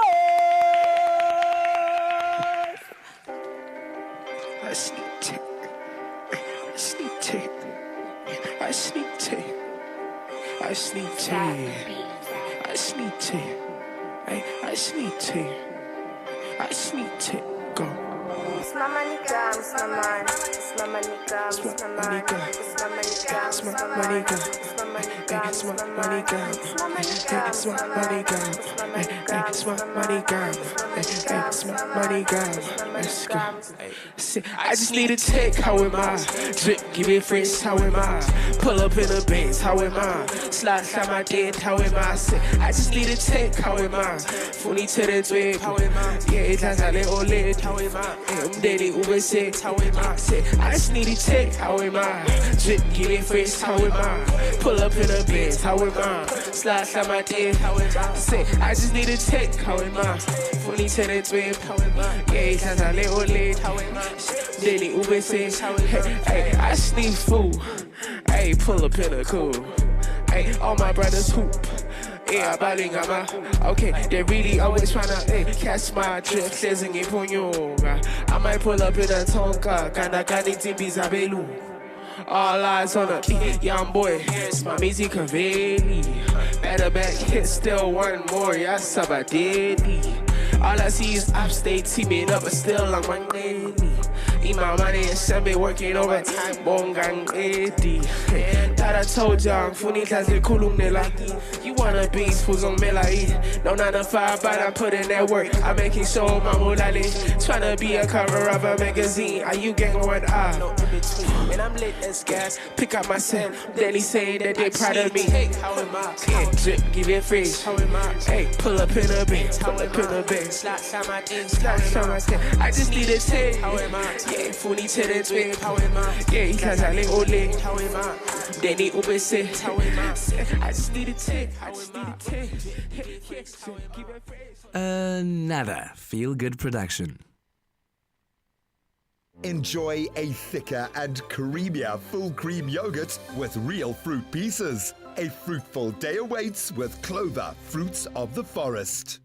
I sneak tick. I sneak tick. I sneak tick. I sneak tick. I sneak tick. I sneak tick. I sneak tick. Go. It's my money gum, it's my man. It's my money gum, it's my man. It's my money gum, it's my money gum. It's my money gum, it's my money gum. It's my money gum, it's my money gum. It's my money gum, it's my money gum. Let's go. I just need a tick, how am I? Drip, give it fresh, how am I? Pull up in a Benz, how am I? Slide my dead, how am I? I just need a tick, how am I? Fully to the drip, how am I? Yeah, it's a little lit, how am I? I'm daddy, Uber sick, how am I? I just need a tick, how am I? Drip, give it fresh, how am I? Pull up in a Benz, how am I? Slide my dead, how am I? I just need a tick, how am I? Fully to the drip, how am I? Yeah, it's a little lit, how am I? Daily Uber says, hey, I sneak food. Hey, pull up in a cool. Hey, all my brothers hoop. Yeah, baling okay, they really always tryna catch my drip, says in I might pull up in a Tonka, kinda Zabelu. All eyes on a young boy, it's my music Caveli. Better back hit, still one more, yes, Sabadeli. All I see is upstate, teaming up, but still I'm my daily. Eat my money and send me working overtime, bongang 80. That I told y'all, Funita Kulum Nelaki. You wanna be who's on Melai. No 9 to 5, but I'm putting that work. I'm making sure my mulali. Tryna be a cover of a magazine. Are you getting what I? No in between. And I'm lit as gas. Pick up my set. Daily saying that they proud of me. How am I? Yeah, drip, give it free. How am I? Hey, pull up in a bit. Pull up in a bit. Slap my thing. I just need a tip. How am I? Yeah, fully to the drip. How am I? Yeah, because I live old lit. How am I? They need Uber say. How am I? I just need a tip. I just need a tip. Another feel-good production. Enjoy a thicker and creamier full cream yogurt with real fruit pieces. A fruitful day awaits with Clover Fruits of the Forest.